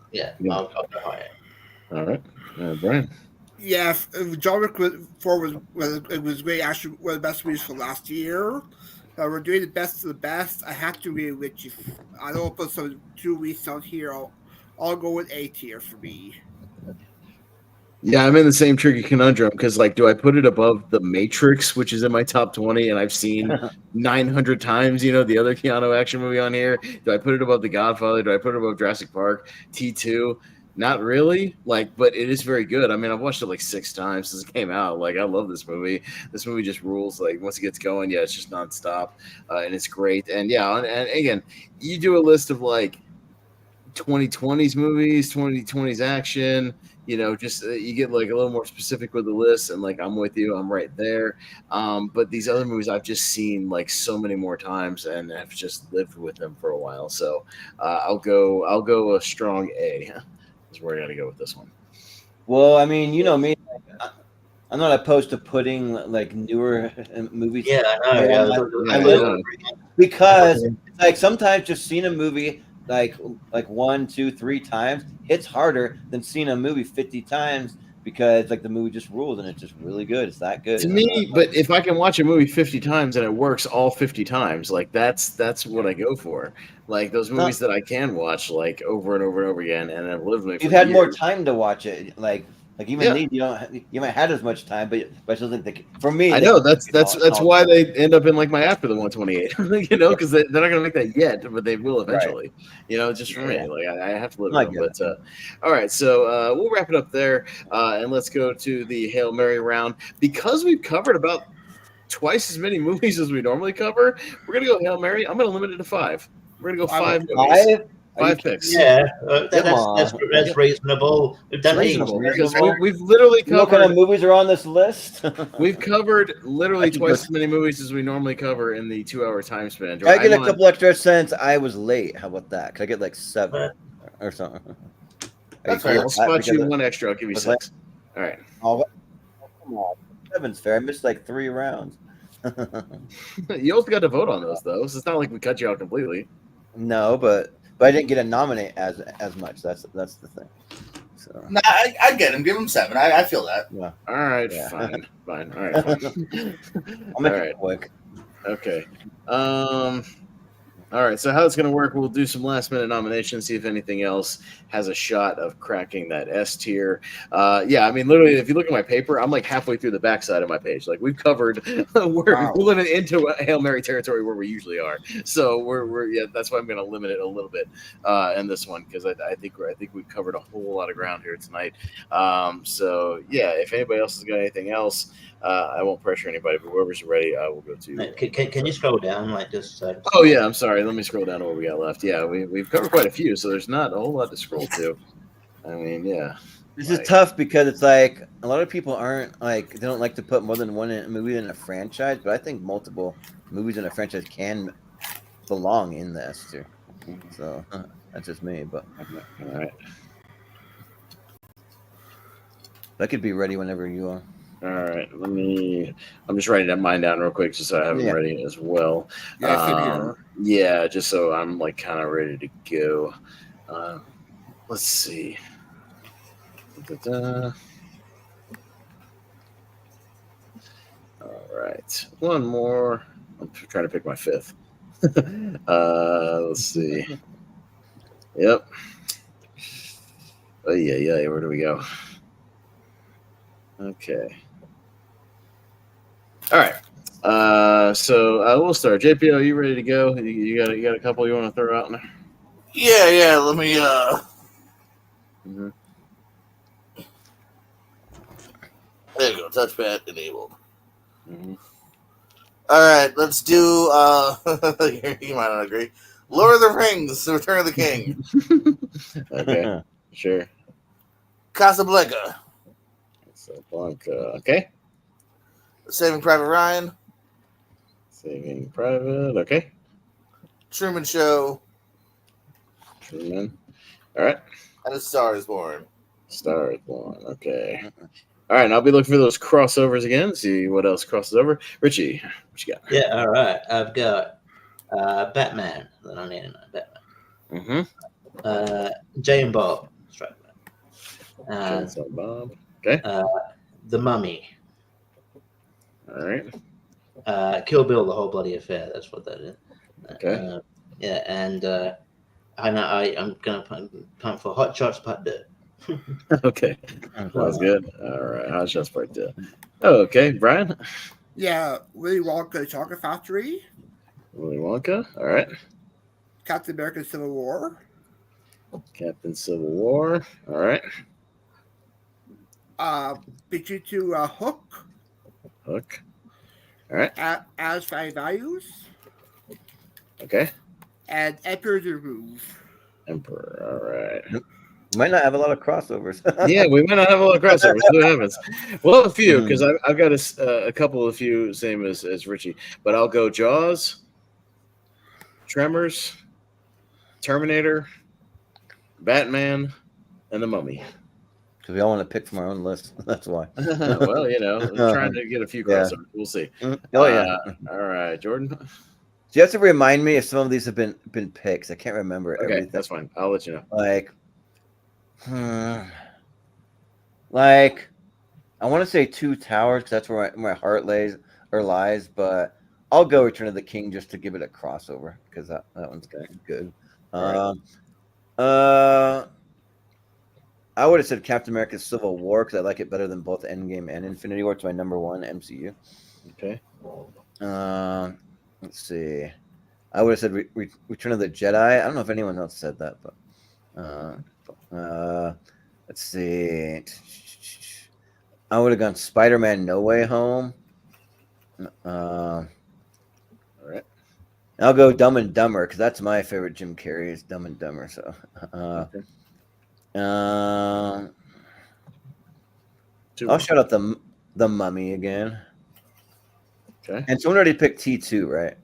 go higher. All right, Brian. Yeah, John Wick 4 was great. Actually, one of the best movies for last year. We're doing the best of the best. I have to agree with you. I don't put some 2 weeks out here. I'll go with A tier for me. Yeah, I'm in the same tricky conundrum because, like, do I put it above The Matrix, which is in my top 20 and I've seen 900 times, the other Keanu action movie on here? Do I put it above The Godfather? Do I put it above Jurassic Park, T2? Not really, but it is very good. I mean, I've watched it like 6 times since it came out. Like, I love this movie. This movie just rules. Like, once it gets going, it's just nonstop, and it's great. And and again, you do a list of like 2020s movies, 2020s action. Just you get like a little more specific with the list, and like I'm with you, I'm right there. But these other movies I've just seen like so many more times, and have just lived with them for a while. So I'll go a strong A. Is where I got to go with this one. Well, I mean, you know me. I'm not opposed to putting like newer movies. Yeah, I know. I will, because like sometimes just seeing a movie like 1, 2, 3 times hits harder than seeing a movie 50 times, because like the movie just rules and it's just really good. It's that good to me. But if I can watch a movie 50 times and it works all 50 times, like that's what I go for. Like those movies that I can watch like over and over and over again, and have lived with me. You've had more time to watch it, like even these, you haven't had as much time, but I still think for me, I know that's why they end up in like my after the 128, because they're not gonna make that yet, but they will eventually. Right. Just for me, like I have to live with them. But all right, so we'll wrap it up there, and let's go to the Hail Mary round. Because we've covered about twice as many movies as we normally cover, we're gonna go Hail Mary. I'm gonna limit it to 5. We're gonna go 5 movies. 5 picks. Yeah, that's reasonable. We've done reasonable because we've literally covered. What kind of movies are on this list? We've covered literally twice as many movies as we normally cover in the 2-hour time span. I get a couple extra cents. I was late. How about that? Could I get like 7 or something? That's fair. I'll spot you 1 extra. I'll give you 6. All right. Oh, come on. 7's fair. I missed like 3 rounds. You also got to vote on those though, so it's not like we cut you out completely. No, but I didn't get to nominate as much. That's the thing. So. Nah, I get him. Give him 7. I feel that. Yeah. All right. Yeah. Fine. All right. Fine. I'll make it quick. Okay. All right. So how it's going to work? We'll do some last minute nominations. See if anything else has a shot of cracking that S tier. I mean, literally, if you look at my paper, I'm like halfway through the backside of my page. Like we've covered, we're living into Hail Mary territory where we usually are. So we're that's why I'm going to limit it a little bit in this one, because I think we've covered a whole lot of ground here tonight. If anybody else has got anything else, I won't pressure anybody, but whoever's ready, I will go to. Can you scroll down like this? Oh yeah, I'm sorry. Let me scroll down to what we got left. Yeah, we've covered quite a few, so there's not a whole lot to scroll to. I mean, yeah. This is tough because it's like a lot of people aren't like, they don't like to put more than one movie in a franchise, but I think multiple movies in a franchise can belong in the S tier. So that's just me, but all right. That could be ready whenever you are. All right, I'm just writing mine down real quick just so I have them ready as well. Just so I'm like kind of ready to go. Let's see. All right, one more. I'm trying to pick my 5th. Let's see. Yep. Oh yeah. Where do we go? Okay. All right. So we'll start. JP, are you ready to go? You got a couple you want to throw out in there? Yeah. Let me. Mm-hmm. There you go. Touchpad enabled. Mm-hmm. All right. Let's do. You might not agree. Lord of the Rings: Return of the King. Okay. Sure. Casablanca. Okay. Saving Private Ryan. Saving Private. Okay. Truman Show. Truman. All right. And A Star Is Born. Star Is Born. Okay. All right. And I'll be looking for those crossovers again. See what else crosses over. Richie, what you got? Yeah. All right. I've got Batman. Batman. Mm-hmm. Jay and Bob. Bob. Okay. The Mummy. All right. Kill Bill, the whole bloody affair. That's what that is. Okay. And I'm gonna pump for Hot Shots Part 2. Okay. Sounds good. All right. Hot Shots Part 2. Oh, okay. Brian? Yeah. Willy Wonka Chocolate Factory. Willy Wonka. All right. Captain America Civil War. Captain Civil War. All right. Picture to Hook. Hook. All right. As Five Values. Okay. And Emperor the Groove. Emperor. All right. Might not have a lot of crossovers. Yeah, we might not have a lot of crossovers. See what happens. Well, a few, because I've got a couple of few, same as Richie. But I'll go Jaws, Tremors, Terminator, Batman, and The Mummy. Because we all want to pick from our own list. That's why. Well, I'm trying to get a few crossovers. Yeah. We'll see. Oh, yeah. All right, Jordan. So you have to remind me if some of these have been picks. I can't remember everything. That's fine. I'll let you know. Like, I want to say Two Towers because that's where my heart lies, but I'll go Return of the King just to give it a crossover because that one's good. Right. I would have said Captain America Civil War because I like it better than both Endgame and Infinity War. It's my number one MCU. Okay. Let's see. I would have said Return of the Jedi. I don't know if anyone else said that, but let's see. I would have gone Spider-Man No Way Home. All right. I'll go Dumb and Dumber because that's my favorite Jim Carrey is Dumb and Dumber. So, okay. I'll shout out the Mummy again. Okay. And someone already picked T2, right?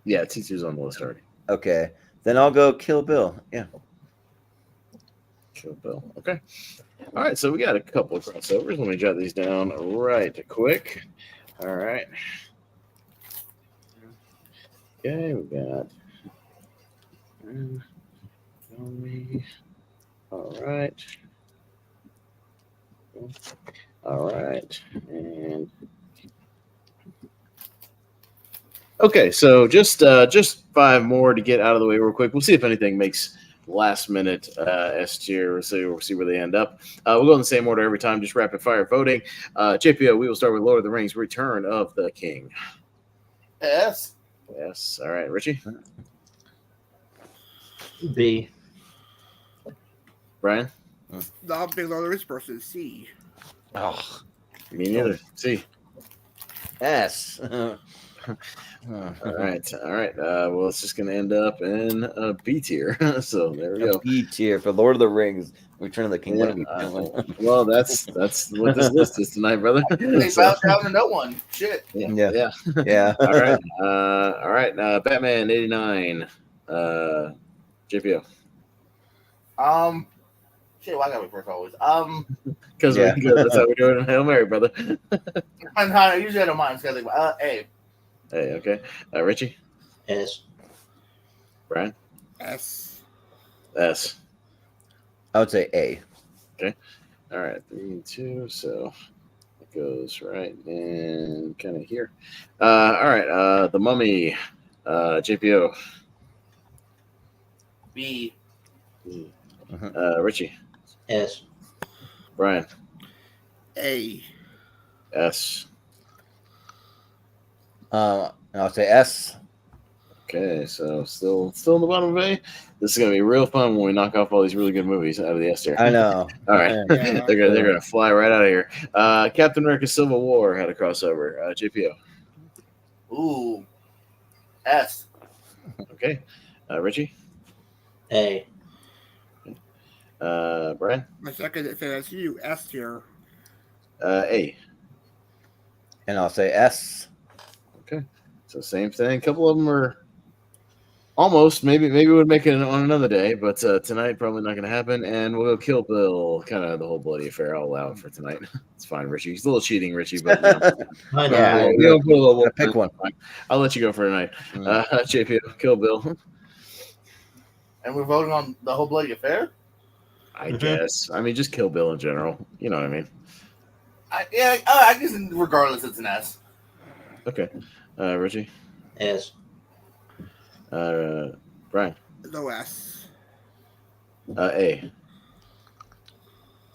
Yeah, T2's on the list already. Okay. Then I'll go Kill Bill. Yeah. Kill Bill. Okay. All right, so we got a couple of crossovers. Let me jot these down right quick. All right. Okay, we got. All right. All right. And okay, so just 5 more to get out of the way real quick. We'll see if anything makes last minute S tier. We'll see where they end up. We'll go in the same order every time, just rapid fire voting. JPO, we will start with Lord of the Rings: Return of the King. S. Yes. All right, Richie. B. Brian. Not big Lord of the Rings person. C. Oh, me neither. C. S. All right. Well, it's just going to end up in a B tier. So there we go. B tier for Lord of the Rings: Return of the King. Yeah. Well, that's what this list is tonight, brother. They bowed down to no one. Shit. Yeah. All right. Batman '89. JPO. Shit, why gotta be first always? Because that's how we do it in Hail Mary, brother. I usually I don't mind. A. Hey, okay. Richie? S. Brian? S. S. I would say A. Okay. All right. 3 and 2. So it goes right in kind of here. All right. The Mummy. JPO. B. Richie? S. Brian? A. S. I'll say S. Okay, so still in the bottom of A. This is gonna be real fun when we knock off all these really good movies out of the S tier. I know. All right, Yeah. they're gonna fly right out of here. Captain America: Civil War had a crossover. JPO. Ooh. S. Okay, Richie. A. Brian. My second FSU S tier. A. And I'll say S. Okay, so same thing. A couple of them are almost. Maybe we'd make it on another day, but tonight probably not going to happen. And we'll go Kill Bill. Kind of the whole bloody affair. I'll allow it for tonight. It's fine, Richie. He's a little cheating, Richie, but we'll pick one. I'll let you go for tonight. JP, Kill Bill. And we're voting on the whole bloody affair? I guess. I mean, just Kill Bill in general. You know what I mean? I guess regardless, it's an S. Okay. Richie? S. Brian? No S. A.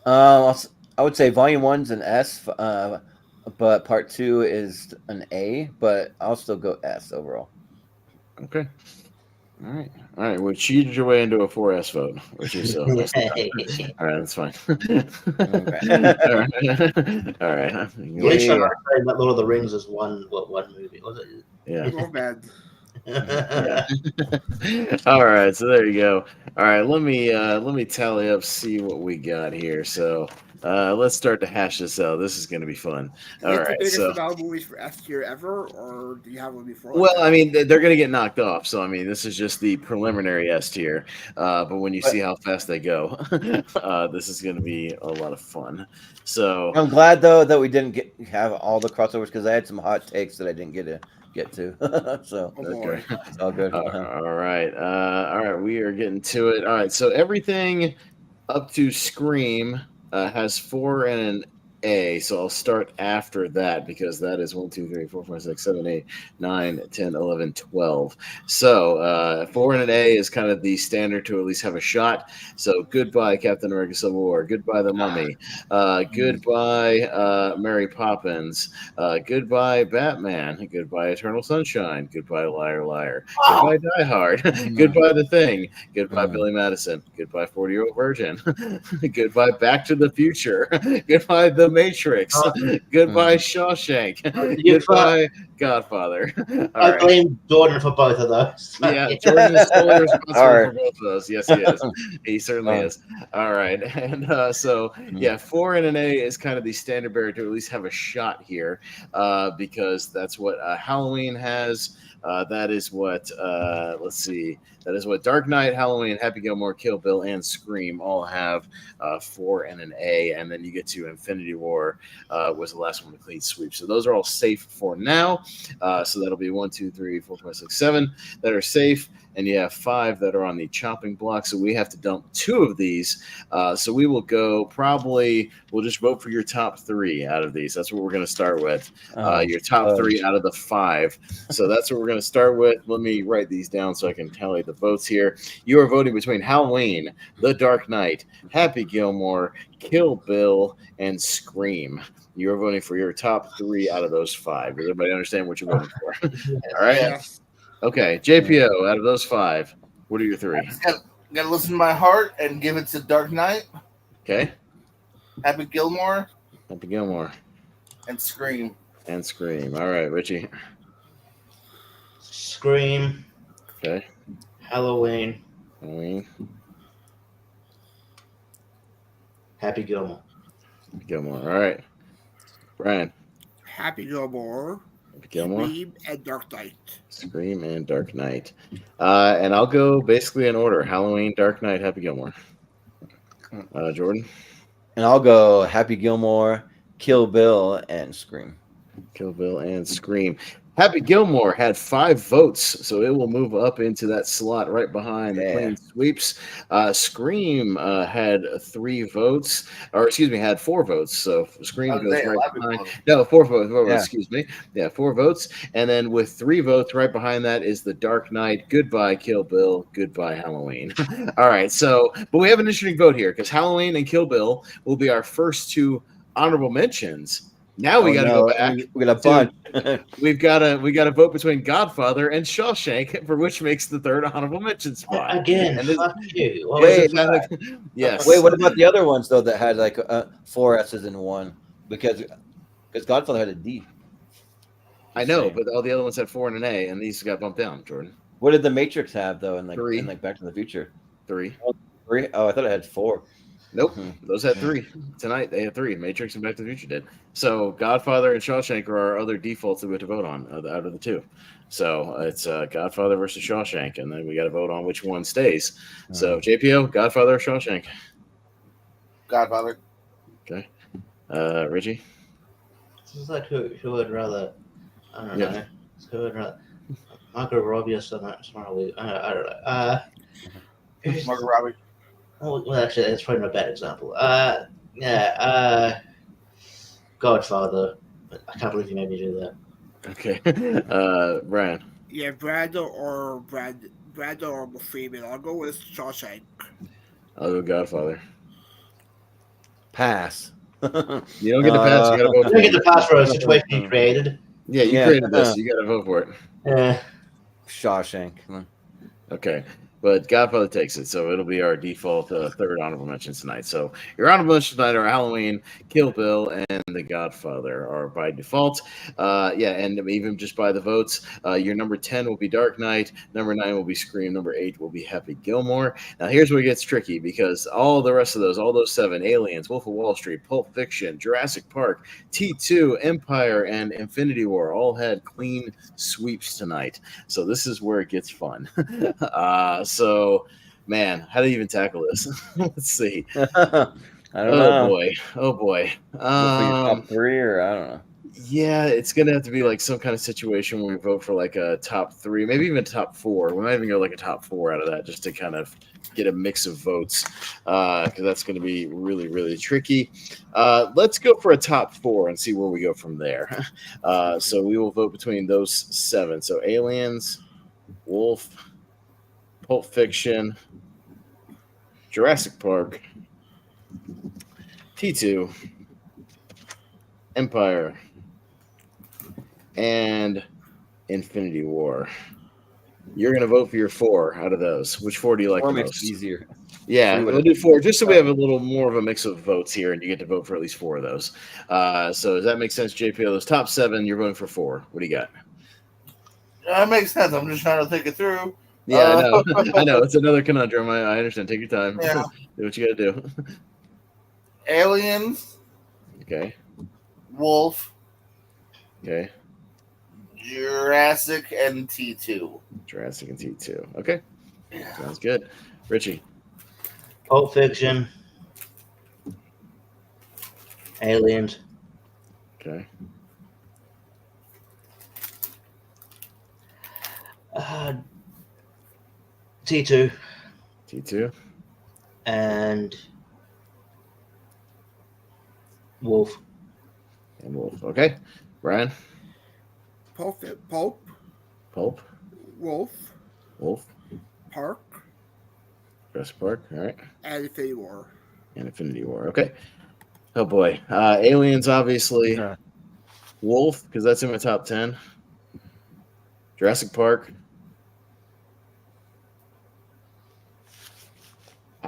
I would say Volume 1's an S, but Part 2 is an A, but I'll still go S overall. Okay. All right. We cheated your way into a 4S vote, which is so. All right, that's fine. All right. All right. At least I'm not saying that Lord of the Rings is one movie, was it? Yeah. Oh, bad. Yeah. All right, so there you go. All right, let me tally up, see what we got here. So let's start to hash this out. This is going to be fun. All Is it right, the biggest so amount of movies for S tier ever, or do you have one before? well, I mean, they're going to get knocked off. So I mean, this is just the preliminary S tier. But when you see how fast they go, this is going to be a lot of fun. So I'm glad though that we didn't have all the crossovers because I had some hot takes that I didn't get to. So okay. It's all good. All right. All right. We are getting to it. All right. So everything up to Scream has 4 and an A. So I'll start after that because that is 1, 2, 3, 4, 5, 6, 7, 8, 9, 10, 11, 12. So 4 and an A is kind of the standard to at least have a shot. So goodbye, Captain America Civil War. Goodbye, The Mummy. Goodbye, Mary Poppins. Goodbye, Batman. Goodbye, Eternal Sunshine. Goodbye, Liar Liar. Goodbye, Die Hard. Goodbye, The Thing. Goodbye, Billy Madison. Goodbye, 40-Year-Old Virgin. Goodbye, Back to the Future. Goodbye, The Matrix. Goodbye, Shawshank. Goodbye, Godfather. I blame Jordan for both of those. Yeah, Jordan is solely responsible for both of those. Yes, he is. He certainly is. All right. And so, yeah, 4 and an A is kind of the standard bearer to at least have a shot here because that's what Halloween has. That is what, let's see, that is what Dark Knight, Halloween, Happy Gilmore, Kill Bill, and Scream all have 4 and an A. And then you get to Infinity War was the last one to clean sweep. So those are all safe for now. So that'll be 1, 2, 3, 4, 5, 6, 7 that are safe. And you have 5 that are on the chopping block. So we have to dump 2 of these. So we will go probably, we'll just vote for your top 3 out of these. That's what we're going to start with. Your top 3 out of the 5. So that's what we're going to start with. Let me write these down so I can tally the votes here. You are voting between Halloween, The Dark Knight, Happy Gilmore, Kill Bill, and Scream. You're voting for your top 3 out of those 5. Does everybody understand what you're voting for? All right. Yes. Okay, JPO, out of those 5, what are your 3? Gotta listen to my heart and give it to Dark Knight. Okay. Happy Gilmore. Happy Gilmore. And Scream. And Scream. All right, Richie. Scream. Okay. Halloween. Halloween. Happy Gilmore. Happy Gilmore. All right. Brian. Happy Gilmore. Happy Gilmore. Scream and Dark Knight. Scream and Dark Knight. And I'll go basically in order. Halloween, Dark Knight, Happy Gilmore. Jordan. And I'll go Happy Gilmore, Kill Bill, and Scream. Kill Bill and Scream. Happy Gilmore had 5 votes, so it will move up into that slot right behind the clean sweeps. Scream had 3 votes, or excuse me, had 4 votes. So Scream goes right behind. No, 4 votes. 4 votes. Excuse me. Yeah, 4 votes, and then with 3 votes right behind that is the Dark Knight. Goodbye, Kill Bill. Goodbye, Halloween. All right. So, but we have an interesting vote here because Halloween and Kill Bill will be our first 2 honorable mentions. Now we got to go back. We got a bunch. we got to vote between Godfather and Shawshank, for which makes the 3rd honorable mention spot. Again, fuck you. Yes. Wait, what about the other ones though that had like 4 S's in one? Because Godfather had a D. I know, but all the other ones had 4 and an A, and these got bumped down. Jordan. What did the Matrix have though? In 3. in Back to the Future. 3. 3. Oh, I thought it had 4. Nope, those had 3 tonight. They had 3. Matrix and Back to the Future did. So Godfather and Shawshank are our other defaults that we have to vote on out of the 2. So it's Godfather versus Shawshank, and then we got to vote on which one stays. So JPO, Godfather or Shawshank? Godfather. Okay. Richie? This is like who would rather, I don't know, who would rather, Margot Robbie or something, I don't know. Margot Robbie. Well, actually, that's probably not a bad example. Godfather. I can't believe you made me do that. Okay. Brian. Yeah, Brando or Freeman. I'll go with Shawshank. I'll go Godfather. Pass. You don't get to pass. You got to vote. You don't get to pass for a situation you created. Yeah, you created this. You got to vote for it. Yeah. Shawshank. Okay. But Godfather takes it, so it'll be our default third honorable mention tonight. So your honorable mentions tonight are Halloween, Kill Bill, and The Godfather are by default. And even just by the votes, your number 10 will be Dark Knight, number 9 will be Scream, number 8 will be Happy Gilmore. Now here's where it gets tricky because all the rest of those, all those 7, Aliens, Wolf of Wall Street, Pulp Fiction, Jurassic Park, T2, Empire, and Infinity War all had clean sweeps tonight. So this is where it gets fun. So, man, how do you even tackle this? Let's see. I don't know. Oh boy. Go for your top 3, or I don't know. Yeah, it's gonna have to be like some kind of situation where we vote for like a top 3, maybe even top 4. We might even go like a top 4 out of that just to kind of get a mix of votes because that's going to be really, really tricky. Let's go for a top 4 and see where we go from there. So we will vote between those 7. So Aliens, Wolf, Pulp Fiction, Jurassic Park, T2, Empire, and Infinity War. You're going to vote for your 4 out of those. Which 4 do you like the most? Easier. Yeah, we'll do 4 just so we have a little more of a mix of votes here, and you get to vote for at least 4 of those. So does that make sense, JP? Those top 7, you're voting for 4. What do you got? That makes sense. I'm just trying to think it through. Yeah, I know. I know. It's another conundrum. I understand. Take your time. Yeah. Do what you got to do. Aliens. Okay. Wolf. Okay. Jurassic and T2. Jurassic and T2. Okay. Sounds good. Richie. Pulp Fiction. Aliens. Okay. T2. T2. And Wolf. And Wolf. Okay. Brian. Pulp, Pulp. Wolf, Park, Jurassic Park. All right. and Infinity War. And Infinity War. Okay. Oh boy. Aliens, obviously. Wolf, because that's in my top 10. Jurassic Park.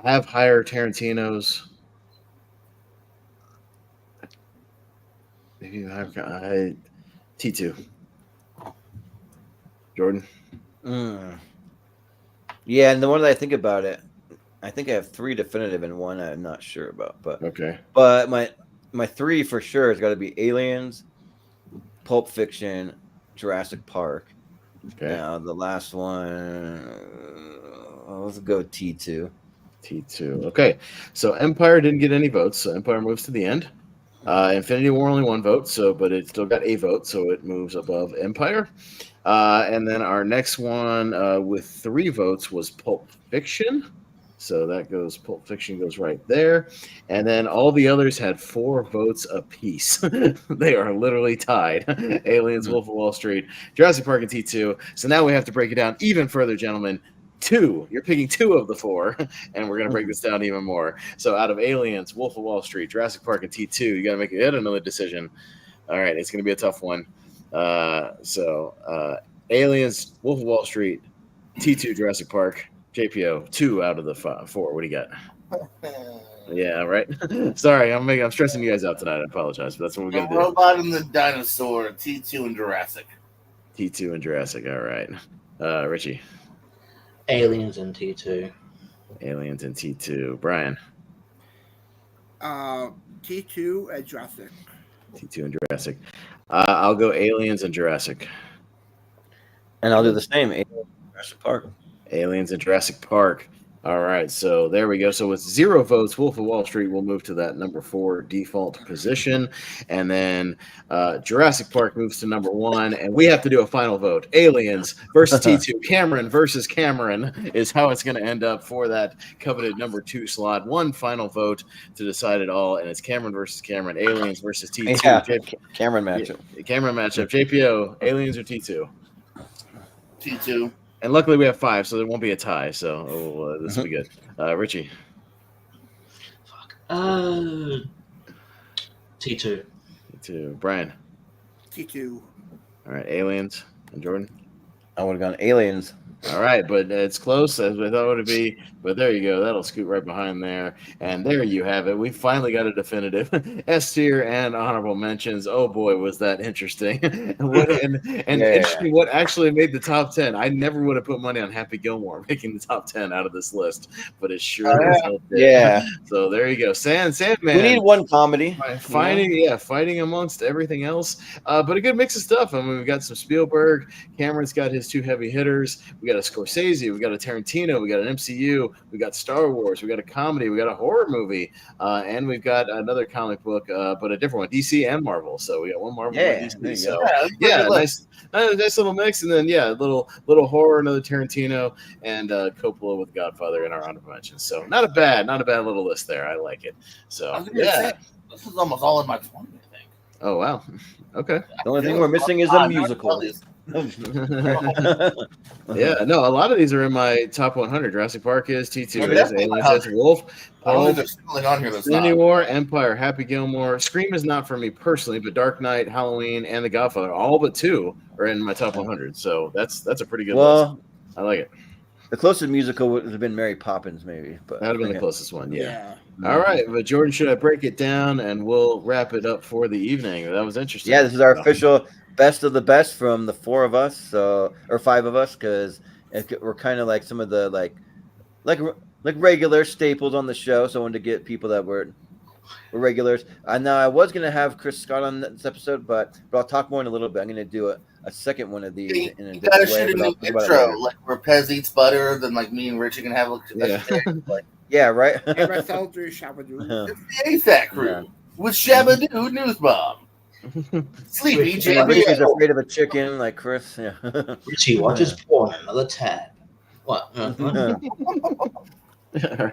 I have higher Tarantino's. Maybe T2. Jordan. Yeah, and the more that I think about it, I think I have 3 definitive and 1 I'm not sure about. But okay. But my 3 for sure has got to be Aliens, Pulp Fiction, Jurassic Park. Okay. Now the last one, let's go T2. T2. Okay. So Empire didn't get any votes, so Empire moves to the end. Infinity War only 1 vote, but it still got a vote, so it moves above Empire. And then our next one with 3 votes was Pulp Fiction. So that goes, Pulp Fiction goes right there. And then all the others had 4 votes apiece. They are literally tied. Aliens, Wolf of Wall Street, Jurassic Park, and T2. So now we have to break it down even further, gentlemen. 2. You're picking 2 of the 4, and we're going to break this down even more. So out of Aliens, Wolf of Wall Street, Jurassic Park, and T2, you got to make yet another decision. All right, it's going to be a tough one. Aliens, Wolf of Wall Street, T2, Jurassic Park, JPO, 2 out of the 4. What do you got? Yeah, right. Sorry, I'm stressing you guys out tonight. I apologize, but that's what we're going to do. Robot and the Dinosaur, T2 and Jurassic. T2 and Jurassic. All right. Richie. Aliens and T2. Aliens and T2. Brian. T2 and Jurassic. T2 and Jurassic. I'll go Aliens and Jurassic. And I'll do the same. Aliens and Jurassic Park. Aliens and Jurassic Park. All right, so there we go. So with 0 votes, Wolf of Wall Street will move to that number 4 default position. And then Jurassic Park moves to number 1. And we have to do a final vote. Aliens versus T2. Cameron versus Cameron is how it's going to end up for that coveted number 2 slot. One final vote to decide it all. And it's Cameron versus Cameron. Aliens versus T2. Yeah, Cameron matchup. Cameron matchup. JPO, Aliens or T2? T2. And luckily we have 5, so there won't be a tie. So this will be good. Richie. T2. T2. Brian. T2. All right, Aliens. And Jordan? I would have gone Aliens. All right, but it's close as we thought it would be. But there you go. That'll scoot right behind there. And there you have it. We finally got a definitive S tier and honorable mentions. Oh boy, was that interesting. Interesting what actually made the top 10. I never would have put money on Happy Gilmore making the top 10 out of this list, but it sure did. Yeah. So there you go. Sandman. We need one comedy. Fighting amongst everything else. But a good mix of stuff. I mean, we've got some Spielberg. Cameron's got his two heavy hitters. We got a Scorsese, we got a Tarantino, we got an MCU, we got Star Wars, we got a comedy, we got a horror movie, and we've got another comic book, but a different one, DC and Marvel. So we got one Marvel, one DC. So nice little mix, and then a little horror, another Tarantino, and Coppola with Godfather in our honorable mentions. So not a bad little list there. I like it. So say, this is almost all in my 20, I think. Oh wow, okay. The only thing we're missing is a musical. Yeah, no, a lot of these are in my top 100. Jurassic Park is, T2 is, Aliens is, Wolf, Paul, Infinity War, Empire, Happy Gilmore. Scream is not for me personally, but Dark Knight, Halloween, and The Godfather, all but 2 are in my top 100. So that's a pretty good list. I like it. The closest musical would have been Mary Poppins, maybe. But that would have been the closest one, yeah. All right, but Jordan, should I break it down and we'll wrap it up for the evening? That was interesting. Yeah, this is our official best of the best from the 4 of us, or 5 of us, because we're kind of like some of the like regular staples on the show. So I wanted to get people that were regulars. Now I was gonna have Chris Scott on this episode, but I'll talk more in a little bit. I'm gonna do a second one of these. You gotta shoot a new intro, like where Pez eats butter, then like me and Richie can have yeah, right. It's the ASAC crew with Shabadoo Nussbaum. Sleepy JB is afraid of a chicken, like Chris. Yeah. Richie watches porn another tab. What? Right.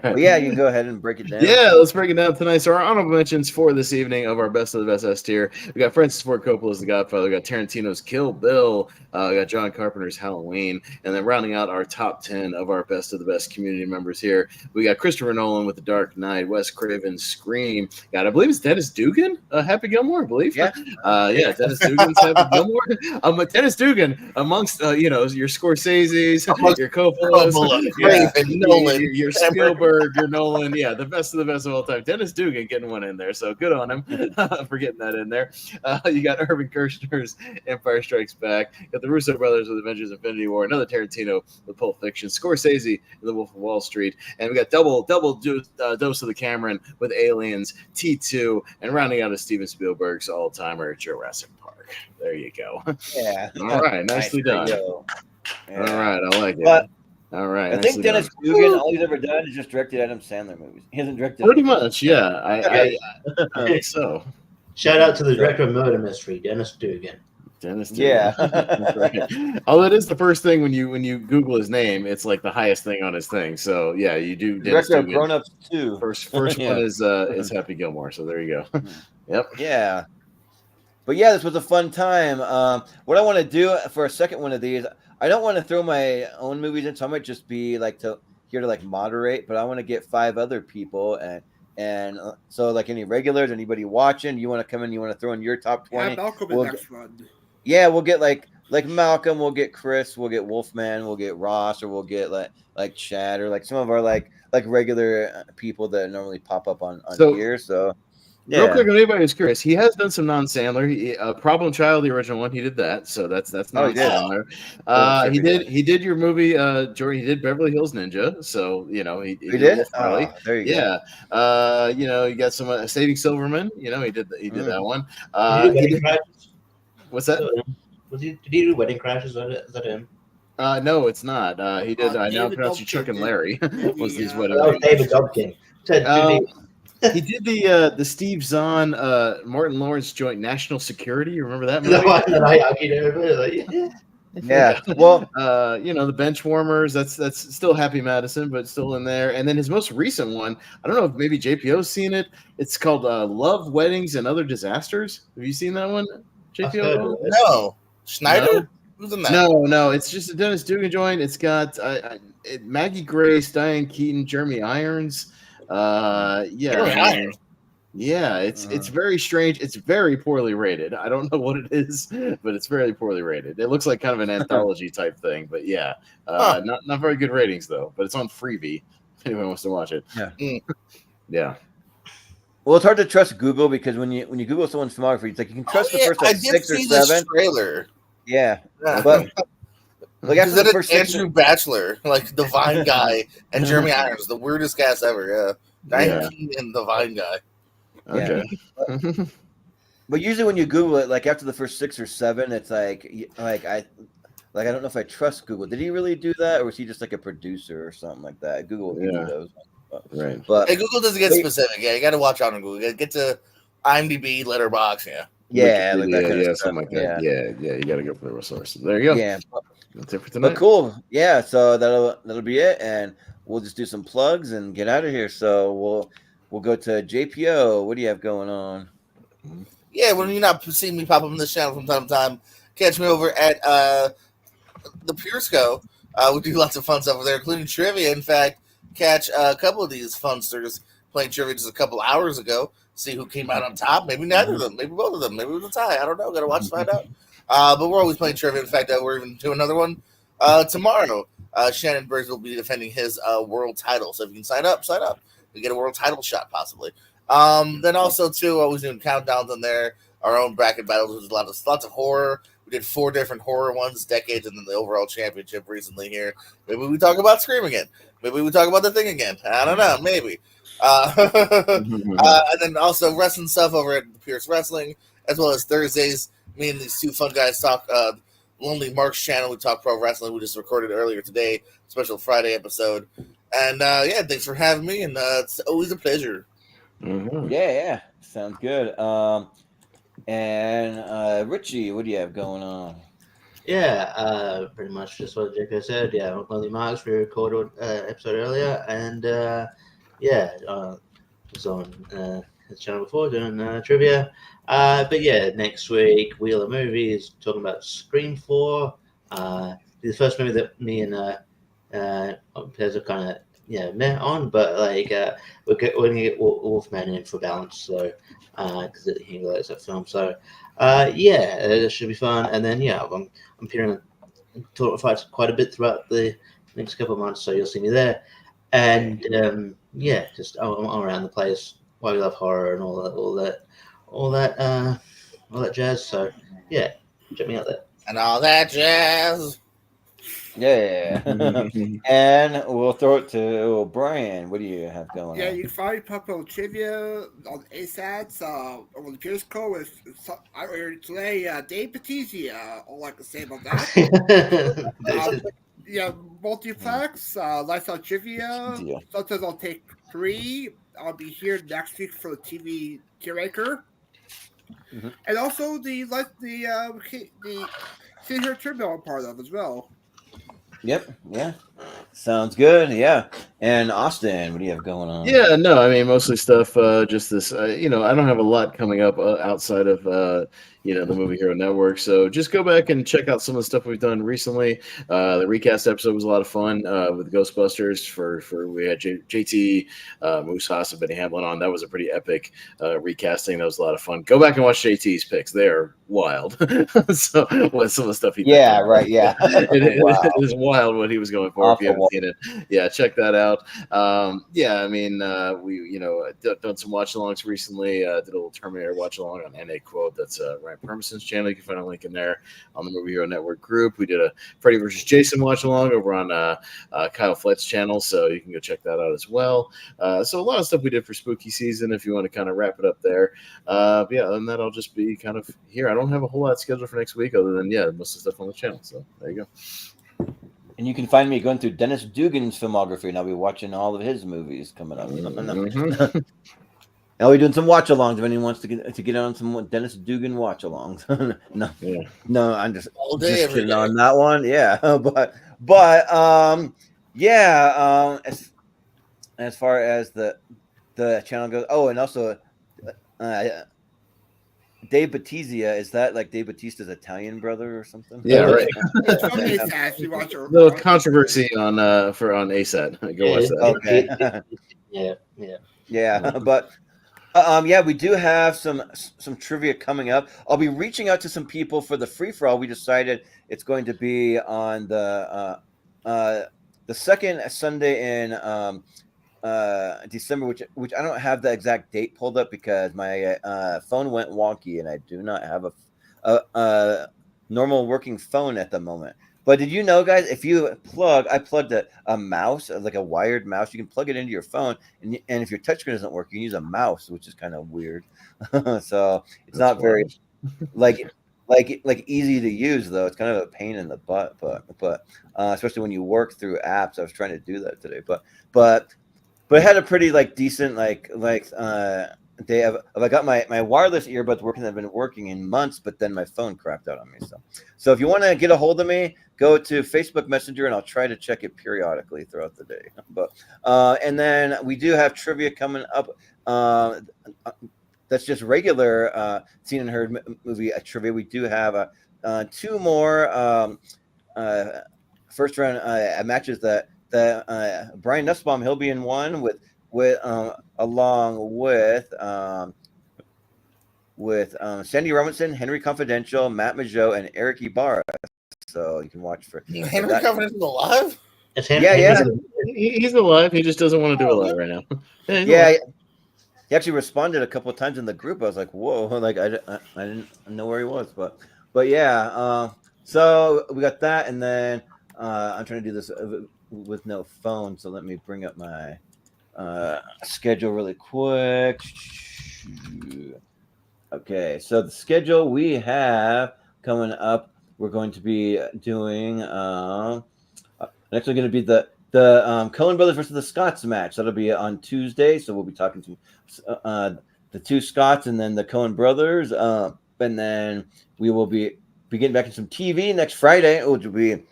Well, yeah, you can go ahead and break it down. Yeah, let's break it down tonight. So our honorable mentions for this evening of our best of the best S tier. We got Francis Ford Coppola's The Godfather. We got Tarantino's Kill Bill. We got John Carpenter's Halloween. And then rounding out our top 10 of our best of the best community members here, we got Christopher Nolan with The Dark Knight, Wes Craven's Scream. I believe it's Dennis Dugan, Happy Gilmore, I believe. Yeah. Dennis Dugan's Happy Gilmore. Dennis Dugan amongst your Scorsese's, your Coppola's, your Spielberg, your Nolan, the best of the best of all time. Dennis Dugan getting one in there, so good on him for getting that in there. You got Irvin Kershner's Empire Strikes Back. Got the Russo brothers with Avengers: Infinity War. Another Tarantino with Pulp Fiction. Scorsese with The Wolf of Wall Street, and we got double dose of the Cameron with Aliens, T2, and rounding out of Steven Spielberg's all-timer Jurassic Park. There you go. Yeah. All right, nicely done. Yeah. All right, I like it. But all right. I think Dennis Dugan, all he's ever done is just directed Adam Sandler movies. He hasn't directed pretty much, yeah. I think so. Shout out to the director of Murder Mystery, Dennis Dugan. Dennis Dugan. Yeah. Right. Although it is the first thing when you Google his name, it's like the highest thing on his thing. So yeah, you do. Director of Grown Ups 2. First one is Happy Gilmore. So there you go. Yep. Yeah. But yeah, this was a fun time. What I want to do for a second one of these, I don't want to throw my own movies in, so I might just be here to moderate. But I want to get 5 other people, and so like any regulars, anybody watching, you want to come in, you want to throw in your top 20. Yeah, Malcolm is next one. Yeah, we'll get like Malcolm, we'll get Chris, we'll get Wolfman, we'll get Ross, or we'll get like Chad, or like some of our like regular people that normally pop up on here. So. Yeah. Real quick, if anybody who's curious, he has done some non-Sandler. Problem Child, the original one, he did that, so that's non-Sandler. He did your movie, Jordan. He did Beverly Hills Ninja, so he did. There you go. You got some Saving Silverman. He did that one. What's that? Did he do Wedding Crashers? Is that him? No, it's not. He did. I now pronounce you Chuck and Larry. Was his wedding? Oh, David Dobkin. He did the Steve Zahn, Martin Lawrence joint National Security. You remember that movie? Yeah. Well, the Benchwarmers. That's still Happy Madison, but still in there. And then his most recent one, I don't know if maybe JPO's seen it. It's called Love, Weddings, and Other Disasters. Have you seen that one, JPO? No. Schneider? Who's in that? No. It's just a Dennis Dugan joint. It's got Maggie Grace, Diane Keaton, Jeremy Irons. Yeah, it's very strange. It's very poorly rated. I don't know what it is, but it's very poorly rated. It looks like kind of an anthology type thing, but yeah, not very good ratings though. But it's on Freebie if anyone wants to watch it. Yeah. Yeah. Well, it's hard to trust Google because when you Google someone's filmography, it's like you can trust the first like 6 or 7. Trailer. Yeah, Yeah. but like after the first 6 Andrew Bachelor, like the Vine guy, and Jeremy Irons, the weirdest cast ever. Yeah, Diane Keaton and the Vine guy. Okay. Yeah. But usually when you Google it, like after the first 6 or 7, it's like I don't know if I trust Google. Did he really do that, or was he just like a producer or something like that? Google would do those. Right. But hey, Google doesn't get specific. Yeah, you got to watch out on Google. Get to IMDb, Letterboxd. Yeah. Yeah, like that kind of something like that. Yeah, you got to go for the resources. There you go. Yeah. That's it for tonight. But cool. Yeah, so that'll be it, and we'll just do some plugs and get out of here. So we'll go to JPO. What do you have going on? Yeah, when you're not seeing me pop up on this channel from time to time, catch me over at the Puresco. We do lots of fun stuff over there, including trivia. In fact, catch a couple of these funsters playing trivia just a couple hours ago. See who came out on top. Maybe neither of them. Maybe both of them. Maybe it was a tie. I don't know. Got to watch to find out. But we're always playing trivia. In fact, we're even doing another one tomorrow. Shannon Burns will be defending his world title. So if you can sign up. We get a world title shot possibly. Then also too, always doing countdowns on there. Our own bracket battles with lots of horror. We did 4 different horror ones, decades, and then the overall championship recently here. Maybe we talk about Scream again. Maybe we talk about The Thing again. I don't know. Maybe. And then also wrestling stuff over at Pierce Wrestling, as well as Thursdays. Me and these 2 fun guys talk. Lonely Mark's channel. We talk pro wrestling. We just recorded earlier today, special Friday episode. And yeah, thanks for having me. And it's always a pleasure. Mm-hmm. Yeah, sounds good. And Richie, what do you have going on? Yeah, pretty much just what Jacob said. Yeah, Lonely Marks, we recorded episode earlier, and was on his channel before doing trivia. But yeah, next week, Wheel of Movies, talking about Scream 4. The first movie that me and Pez are kind of met on, but like we're gonna get Wolfman in for balance, so because he likes that film. So it should be fun. And then I'm appearing in Total Fights quite a bit throughout the next couple of months, so you'll see me there. And just I'm around the place. Why we love horror and all that jazz. So yeah, check me out there. And all that jazz. Yeah. And we'll throw it to Brian. What do you have going on? Yeah, you can find Papa Trivia on ASATs on the Pierce Code with today, Dave Batista. All I can say about that. Multiplex, Lifestyle Trivia. Sometimes I'll take 3. I'll be here next week for the TV Curator. Mm-hmm. And also the See Her Trivia I'm part of as well. Yep. Yeah. Sounds good. Yeah. And Austin, what do you have going on? Yeah. No, I mean, mostly stuff. Just this. I don't have a lot coming up outside of the Movie Hero Network. So just go back and check out some of the stuff we've done recently. The recast episode was a lot of fun with Ghostbusters. We had JT, Moose Haas, and Benny Hamlin on. That was a pretty epic recasting. That was a lot of fun. Go back and watch JT's picks. They're wild. So some of the stuff he did. Yeah. Right. Yeah. It is wild what he was going for. If you haven't seen it, yeah, check that out. I mean, we done some watch-alongs recently. Did a little Terminator watch-along on NA Quote. That's Ryan Permison's channel. You can find a link in there on the Movie Hero Network group. We did a Freddy vs. Jason watch-along over on Kyle Flett's channel, so you can go check that out as well. So a lot of stuff we did for spooky season if you want to kind of wrap it up there. Other than that, I'll just be kind of here. I don't have a whole lot scheduled for next week other than most of the stuff on the channel. So there you go. And you can find me going through Dennis Dugan's filmography, and I'll be watching all of his movies coming up. Mm-hmm. I'll be doing some watch-alongs if anyone wants to get on some Dennis Dugan watch-alongs. No, I'm just kidding on that one. Yeah, as far as the channel goes, and also Dave Batista, is that like Dave Batista's Italian brother or something? Yeah, right. Little controversy on ASAT. Go watch that. Okay. Yeah. Yeah, but Yeah, we do have some trivia coming up. I'll be reaching out to some people for the free for all. We decided it's going to be on the second Sunday in December, which I don't have the exact date pulled up because my phone went wonky and I do not have a normal working phone at the moment. But did you know, guys, if you I plugged a mouse, like a wired mouse, you can plug it into your phone, and if your touchscreen doesn't work, you can use a mouse, which is kind of weird. So it's not very like easy to use, though. It's kind of a pain in the butt, but especially when you work through apps. I was trying to do that today, but it had a pretty decent day of I got my wireless earbuds working that have been working in months, but then my phone crapped out on me. So if you want to get a hold of me, go to Facebook Messenger and I'll try to check it periodically throughout the day. But and then we do have trivia coming up. That's just regular seen and heard movie trivia. We do have two more first round matches that Brian Nussbaum, he'll be in one with along with Sandy Robinson, Henry Confidential, Matt Majot, and Eric Ibarra. So you can watch for Henry Confidential's alive. Yeah. He's alive. He just doesn't want to do it live right now. Yeah. He actually responded a couple of times in the group. I was like, whoa, like I didn't know where he was, but yeah. So we got that, and then I'm trying to do this with no phone. So let me bring up my schedule really quick. Okay, so the schedule we have coming up, we're going to be doing actually going to be the Coen Brothers versus the Scotts match. That'll be on Tuesday. So we'll be talking to the two Scotts and then the Coen Brothers. And then we will be getting back to some TV next Friday, which will be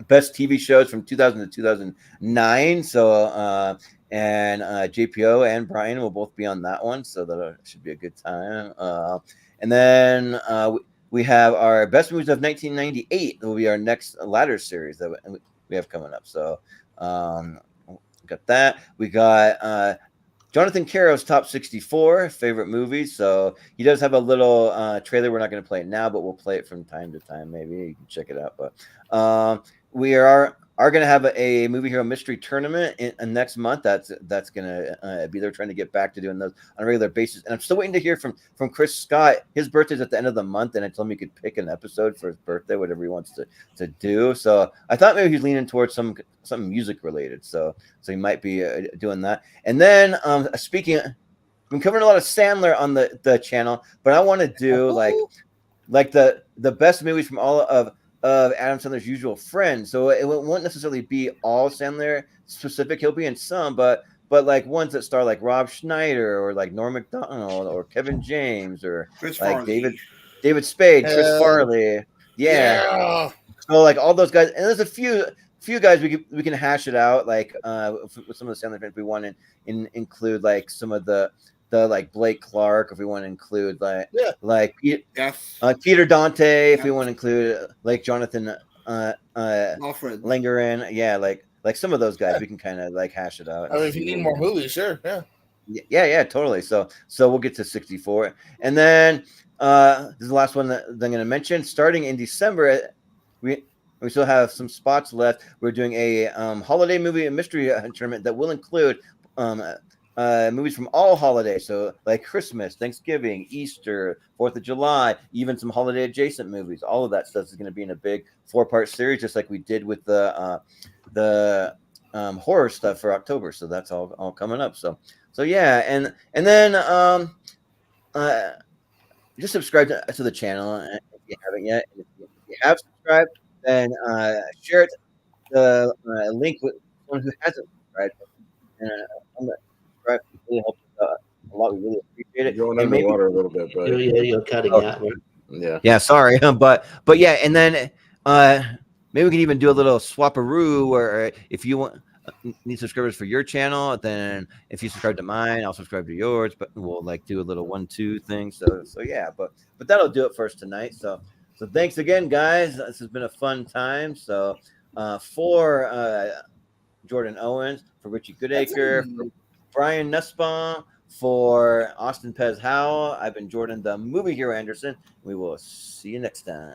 best TV shows from 2000 to 2009. So and JPO and Brian will both be on that one. So that should be a good time. And then we have our best movies of 1998. That will be our next ladder series that we have coming up. So got that. We got Jonathan Caro's top 64 favorite movies. So he does have a little trailer. We're not going to play it now, but we'll play it from time to time. Maybe you can check it out. But we are going to have a movie hero mystery tournament in next month. That's going to be there, trying to get back to doing those on a regular basis. And I'm still waiting to hear from Chris Scott. His birthday's at the end of the month, and I told him he could pick an episode for his birthday, whatever he wants to do. So I thought maybe he's leaning towards something music related. So he might be doing that. And then speaking, I'm covering a lot of Sandler on the channel, but I want to do like the best movies from all of Adam Sandler's usual friends. So it won't necessarily be all Sandler specific. He'll be in some, but like ones that star like Rob Schneider or like Norm Macdonald or Kevin James or Chris like Farley. David Spade, Chris Farley. Yeah. So like all those guys, and there's a few guys we can hash it out like with some of the Sandler fans. We want to include like some of the like Blake Clark, if we want to include Peter Dante, if we want to include like Jonathan Langerin, like some of those guys, we can kind of like hash it out. I mean, if you need more movies, sure, yeah, totally. So we'll get to 64, and then this is the last one that I'm going to mention. Starting in December, we still have some spots left. We're doing a holiday movie and mystery tournament that will include movies from all holidays, so like Christmas, Thanksgiving, Easter, 4th of July, even some holiday adjacent movies. All of that stuff is going to be in a big 4-part series, just like we did with the horror stuff for October. So that's all coming up. So yeah, and then just subscribe to the channel if you haven't yet. If you have subscribed, then share it, the link with someone who hasn't subscribed. And really helps a lot. We really appreciate it. Going underwater a little bit, but you're cutting out. Yeah, sorry, but yeah, and then maybe we can even do a little swap-a-roo, or if you want need subscribers for your channel, then if you subscribe to mine, I'll subscribe to yours. But we'll like do a little 1-2 thing. So yeah, but that'll do it for us tonight. So thanks again, guys. This has been a fun time. So for Jordan Owens, for Richie Goodacre, for Brian Nussbaum, For Austin Pez Howell, I've been Jordan the Movie Hero Anderson. We will see you next time.